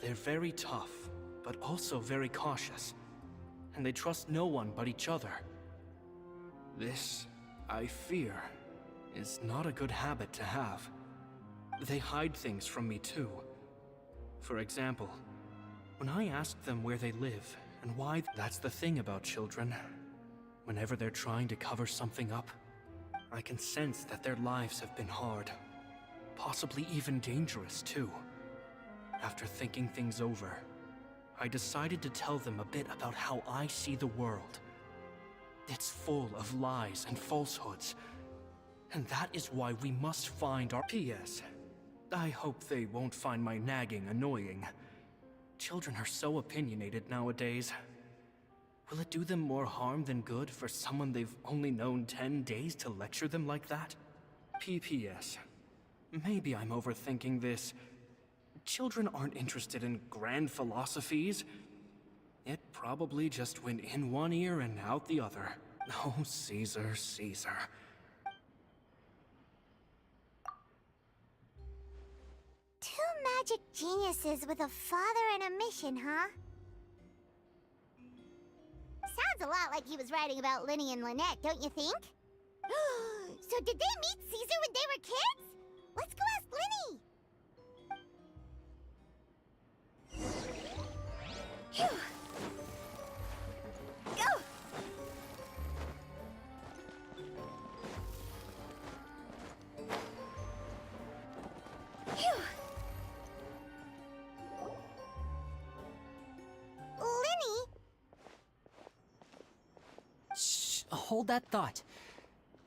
They're very tough, but also very cautious, and they trust no one but each other. This, I fear, is not a good habit to have. They hide things from me too. For example, when I ask them where they live and why, that's the thing about children. Whenever they're trying to cover something up, I can sense that their lives have been hard, possibly even dangerous too. After thinking things over, I decided to tell them a bit about how I see the world. It's full of lies and falsehoods, and that is why we must find our... P.S. I hope they won't find my nagging annoying. Children are so opinionated nowadays. Will it do them more harm than good for someone they've only known 10 days to lecture them like that? P.P.S. Maybe I'm overthinking this. Children aren't interested in grand philosophies. It probably just went in one ear and out the other. Oh, Caesar, Caesar. Two magic geniuses with a father and a mission, huh? Sounds a lot like he was writing about Linny and Lynette, don't you think? So did they meet Caesar when they were kids? Let's go ask Linny! Phew. Go! hold that thought.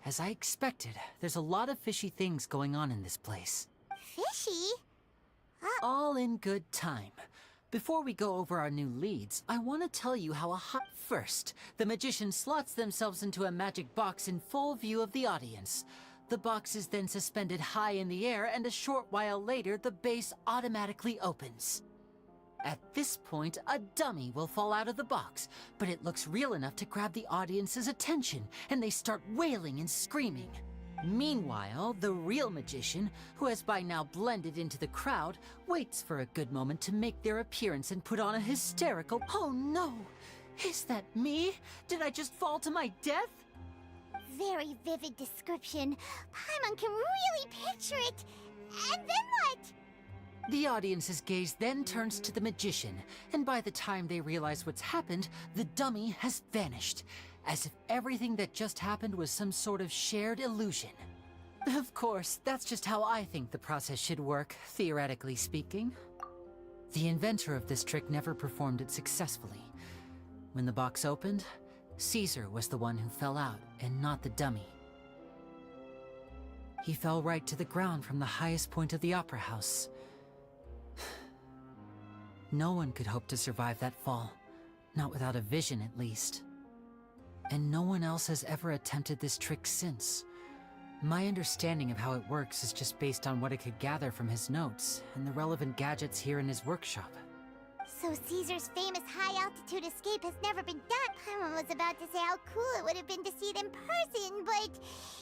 As I expected, there's a lot of fishy things going on in this place. Fishy? All in good time. Before we go over our new leads, I want to tell you how First, the magician slots themselves into a magic box in full view of the audience. The box is then suspended high in the air, and a short while later, the base automatically opens. At this point, a dummy will fall out of the box, but it looks real enough to grab the audience's attention, and they start wailing and screaming. Meanwhile, the real magician, who has by now blended into the crowd, waits for a good moment to make their appearance and put on a hysterical, "Oh no! Is that me? Did I just fall to my death?" Very vivid description. Paimon can really picture it. And then what? The audience's gaze then turns to the magician, and by the time they realize what's happened, the dummy has vanished, as if everything that just happened was some sort of shared illusion. Of course, that's just how I think the process should work, theoretically speaking. The inventor of this trick never performed it successfully. When the box opened, Caesar was the one who fell out, and not the dummy. He fell right to the ground from the highest point of the opera house. No one could hope to survive that fall, not without a vision at least. And no one else has ever attempted this trick since. My understanding of how it works is just based on what I could gather from his notes and the relevant gadgets here in his workshop. So Caesar's famous high-altitude escape has never been done. Paimon was about to say how cool it would have been to see it in person, but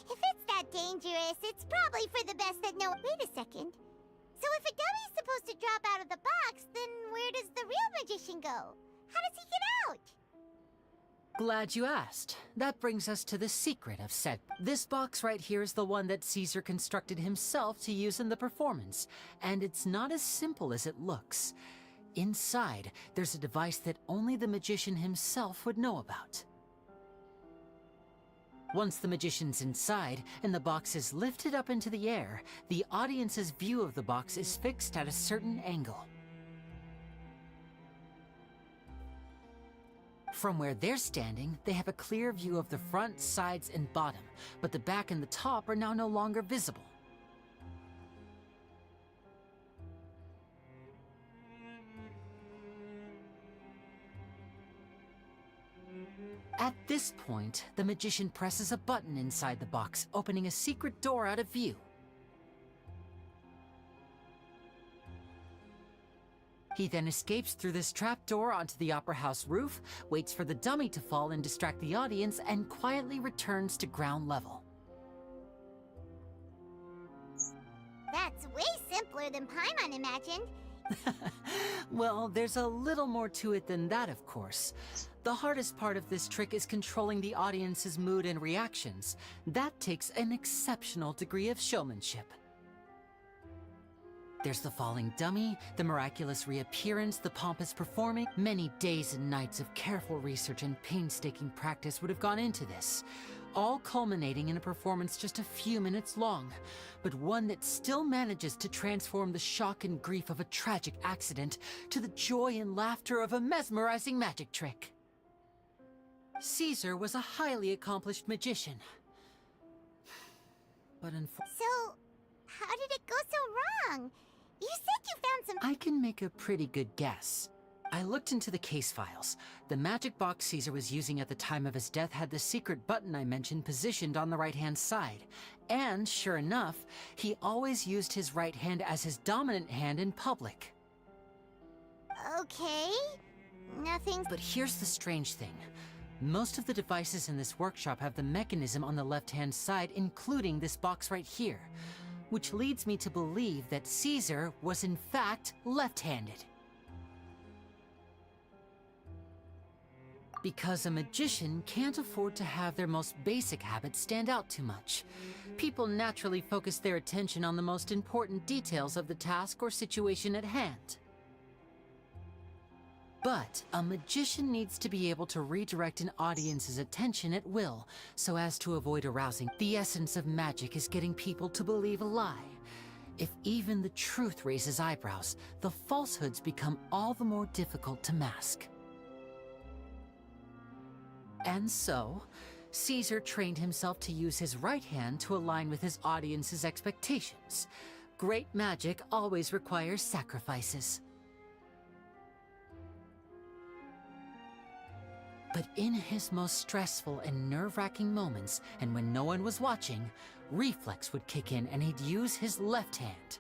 if it's that dangerous, it's probably for the best that no— Wait a second. So if a dummy's supposed to drop out of the box, then where does the real magician go? How does he get out? Glad you asked. That brings us to the secret of said. This box right here is the one that Caesar constructed himself to use in the performance, and it's not as simple as it looks. Inside, there's a device that only the magician himself would know about. Once the magician's inside and the box is lifted up into the air, the audience's view of the box is fixed at a certain angle. From where they're standing, they have a clear view of the front, sides, and bottom, but the back and the top are now no longer visible. At this point, the magician presses a button inside the box, opening a secret door out of view. He then escapes through this trapdoor onto the opera house roof, waits for the dummy to fall and distract the audience, and quietly returns to ground level. That's way simpler than Paimon imagined. Well, there's a little more to it than that, of course. The hardest part of this trick is controlling the audience's mood and reactions. That takes an exceptional degree of showmanship. There's the falling dummy, the miraculous reappearance, the pompous performing. Many days and nights of careful research and painstaking practice would have gone into this, all culminating in a performance just a few minutes long, but one that still manages to transform the shock and grief of a tragic accident to the joy and laughter of a mesmerizing magic trick. Caesar was a highly accomplished magician. But So, how did it go so wrong? You said you found some— I can make a pretty good guess. I looked into the case files. The magic box Caesar was using at the time of his death had the secret button I mentioned positioned on the right-hand side. And, sure enough, he always used his right hand as his dominant hand in public. Okay, nothing— But here's the strange thing. Most of the devices in this workshop have the mechanism on the left-hand side, including this box right here, which leads me to believe that Caesar was in fact left-handed. Because a magician can't afford to have their most basic habits stand out too much. People naturally focus their attention on the most important details of the task or situation at hand. But a magician needs to be able to redirect an audience's attention at will, so as to avoid arousing. The essence of magic is getting people to believe a lie. If even the truth raises eyebrows, the falsehoods become all the more difficult to mask. And so, Caesar trained himself to use his right hand to align with his audience's expectations. Great magic always requires sacrifices. But in his most stressful and nerve-wracking moments, and when no one was watching, reflex would kick in and he'd use his left hand.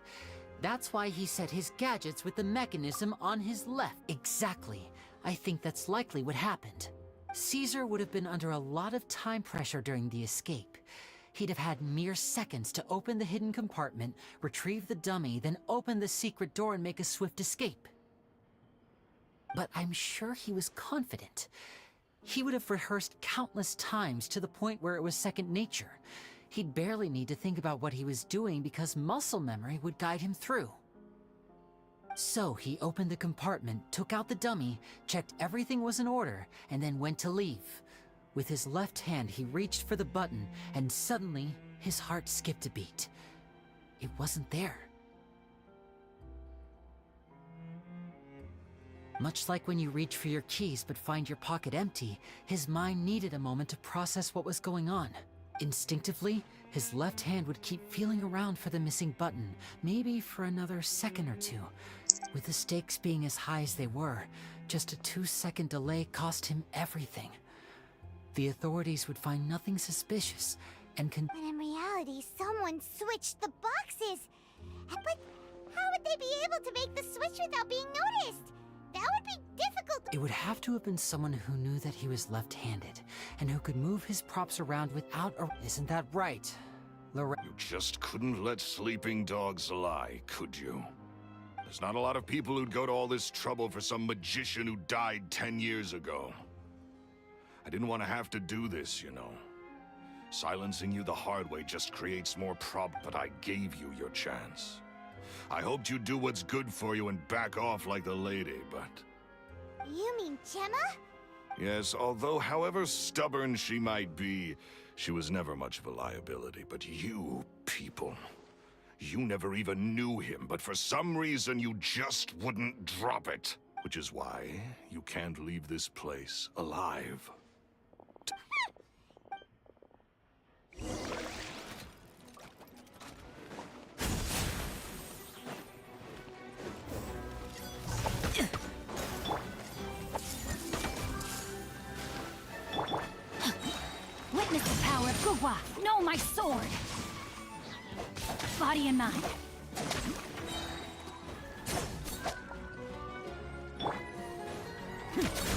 That's why he set his gadgets with the mechanism on his left. Exactly. I think that's likely what happened. Caesar would have been under a lot of time pressure during the escape. He'd have had mere seconds to open the hidden compartment, retrieve the dummy, then open the secret door and make a swift escape. But I'm sure he was confident. He would have rehearsed countless times to the point where it was second nature. He'd barely need to think about what he was doing because muscle memory would guide him through. So he opened the compartment, took out the dummy, checked everything was in order, and then went to leave. With his left hand, he reached for the button, and suddenly, his heart skipped a beat. It wasn't there. Much like when you reach for your keys but find your pocket empty, his mind needed a moment to process what was going on. Instinctively, his left hand would keep feeling around for the missing button, maybe for another second or two. With the stakes being as high as they were, just a 2-second delay cost him everything. The authorities would find nothing suspicious, and When in reality, someone switched the boxes. But how would they be able to make the switch without being noticed? That would be difficult. it would have to have been someone who knew that he was left-handed, and who could move his props around without a... Isn't that right, Lorraine? You just couldn't let sleeping dogs lie, could you? There's not a lot of people who'd go to all this trouble for some magician who died 10 years ago. I didn't want to have to do this, you know. Silencing you the hard way just creates more but I gave you your chance. I hoped you'd do what's good for you and back off like the lady, but... You mean Gemma? Yes, although however stubborn she might be, she was never much of a liability. But you people, you never even knew him, but for some reason you just wouldn't drop it. Which is why you can't leave this place alive. Witness the power of Gugwa. Know my sword. Body and mind.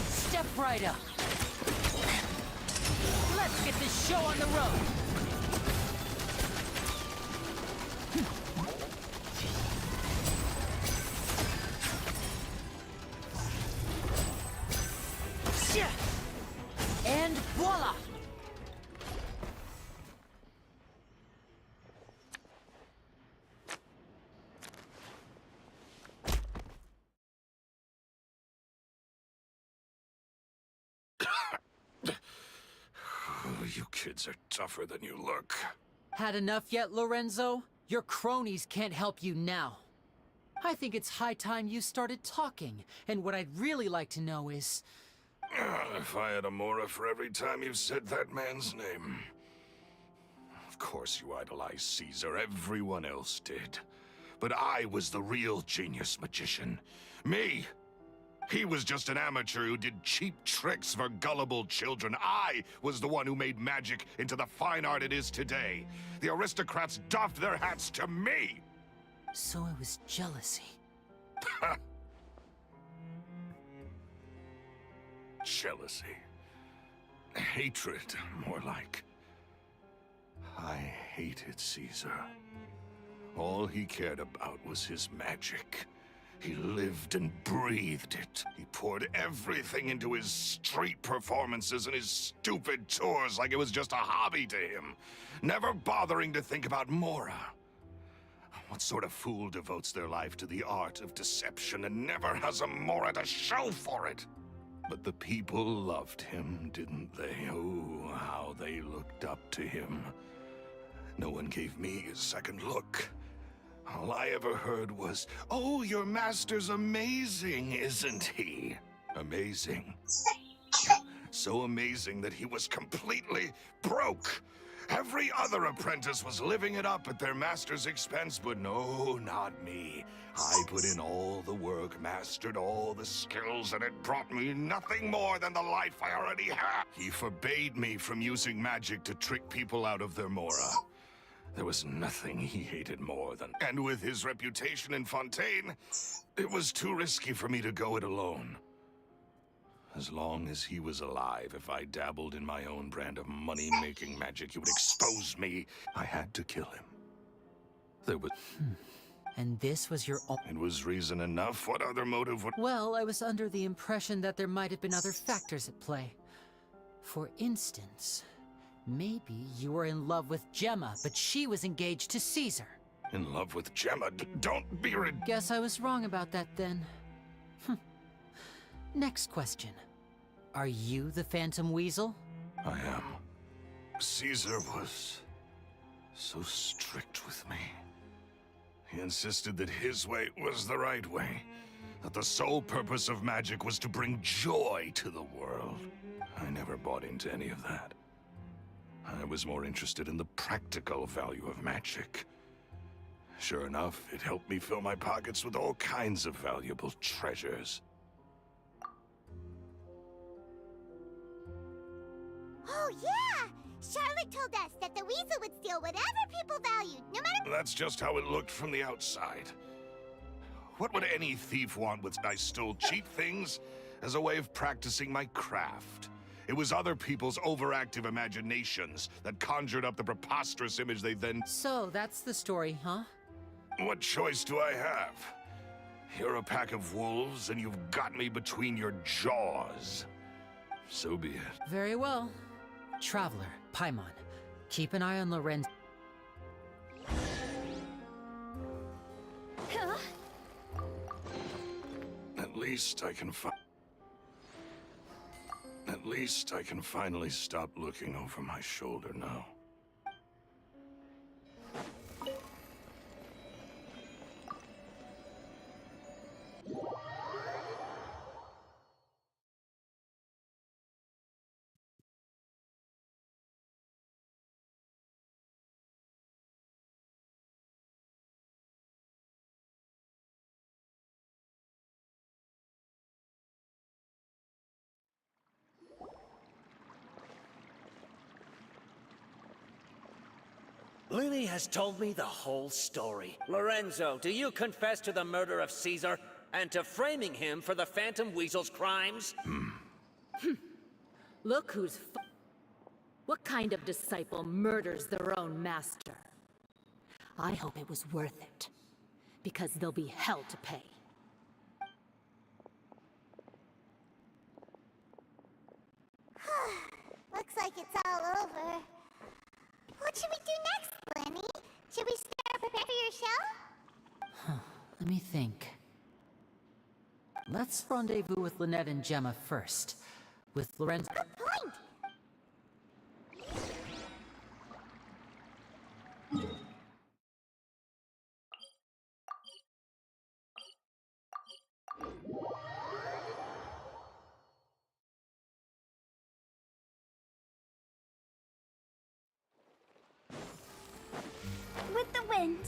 Step right up. Let's get this show on the road. And voila! You kids are tougher than you look. Had enough yet, Lorenzo? Your cronies can't help you now. I think it's high time you started talking, and what I'd really like to know is... If I had a mora for every time you said that man's name. Of course you idolized Caesar, everyone else did. But I was the real genius magician. Me! He was just an amateur who did cheap tricks for gullible children. I was the one who made magic into the fine art it is today. The aristocrats doffed their hats to me! So it was jealousy. Jealousy. Hatred, more like. I hated Caesar. All he cared about was his magic. He lived and breathed it. He poured everything into his street performances and his stupid tours like it was just a hobby to him, never bothering to think about Mora. What sort of fool devotes their life to the art of deception and never has a Mora to show for it? But the people loved him, didn't they? Oh, how they looked up to him. No one gave me a second look. All I ever heard was, "Oh, your master's amazing, isn't he?" Amazing. so amazing that he was completely broke. Every other apprentice was living it up at their master's expense, but no, not me. I put in all the work, mastered all the skills, and it brought me nothing more than the life I already had. He forbade me from using magic to trick people out of their mora. There was nothing he hated more than... And with his reputation in Fontaine, it was too risky for me to go it alone. As long as he was alive, if I dabbled in my own brand of money-making magic, he would expose me. I had to kill him. There was... And this was your own... It was reason enough. What other motive would... Well, I was under the impression that there might have been other factors at play. For instance, maybe you were in love with Gemma, but she was engaged to Caesar. In love with Gemma? Don't be Guess I was wrong about that then. Next question. Are you the Phantom Weasel? I am. Caesar was so strict with me. He insisted that his way was the right way, that the sole purpose of magic was to bring joy to the world. I never bought into any of that. I was more interested in the practical value of magic. Sure enough, it helped me fill my pockets with all kinds of valuable treasures. Oh, yeah! Charlotte told us that the weasel would steal whatever people valued, no matter— That's just how it looked from the outside. What would any thief want with I stole cheap things as a way of practicing my craft? It was other people's overactive imaginations that conjured up the preposterous image they then— So, that's the story, huh? What choice do I have? You're a pack of wolves, and you've got me between your jaws. So be it. Very well. Traveler, Paimon, keep an eye on Lorenzo. At least I can finally stop looking over my shoulder now. Lily has told me the whole story. Lorenzo, do you confess to the murder of Caesar and to framing him for the Phantom Weasel's crimes? Look who's What kind of disciple murders their own master? I hope it was worth it, because there'll be hell to pay. Looks like it's all over. What should we do next, Lenny? Should we start preparing for your show? Let me think. Let's rendezvous with Lynette and Gemma first. With Lorenzo... Good point! With the wind.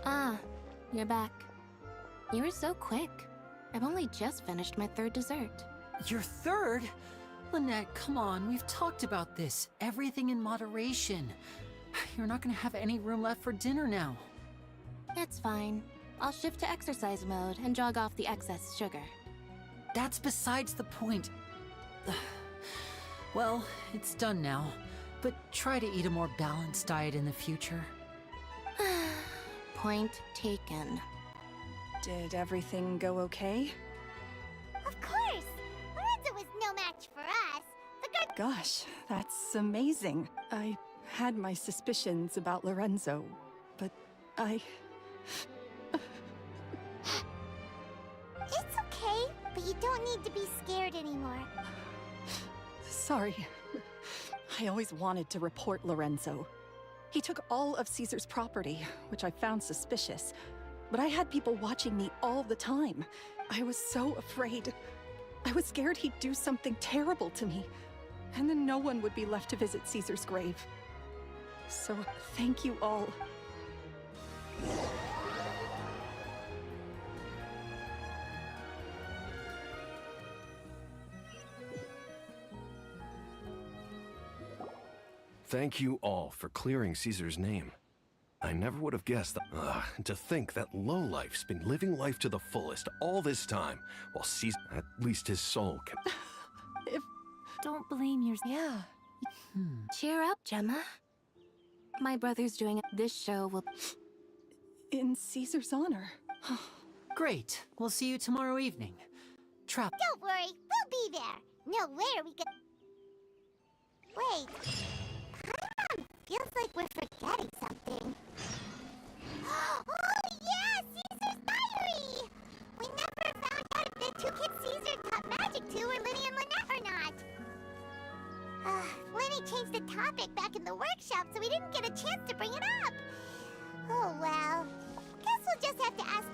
Ah, you're back. You were so quick. I've only just finished my third dessert. Your third? Lynette, come on, we've talked about this. Everything in moderation. You're not gonna have any room left for dinner now. It's fine. I'll shift to exercise mode and jog off the excess sugar. That's besides the point. Well, it's done now, but try to eat a more balanced diet in the future. Point taken. Did everything go okay? Of course! Lorenzo was no match for us. The good— Gosh, that's amazing. I had my suspicions about Lorenzo, but I... It's okay, but you don't need to be scared anymore. Sorry. I always wanted to report Lorenzo. He took all of Caesar's property, which I found suspicious. But I had people watching me all the time. I was so afraid. I was scared he'd do something terrible to me. And then no one would be left to visit Caesar's grave. So, thank you all. Thank you all for clearing Caesar's name. I never would have guessed that. To think that lowlife's been living life to the fullest all this time, while Caesar, at least his soul can. Don't blame yourself. Yeah. Cheer up, Gemma. My brother's doing it. This show will... In Caesar's honor. Great. We'll see you tomorrow evening. Trap. Don't worry, we'll be there. No way are we gonna... Wait. Feels like we're forgetting something. Oh yeah, Caesar's diary! We never found out if the two kids Caesar taught magic to were Linny and Lynette or not. Linny changed the topic back in the workshop, so we didn't get a chance to bring it up. Oh well. Guess we'll just have to ask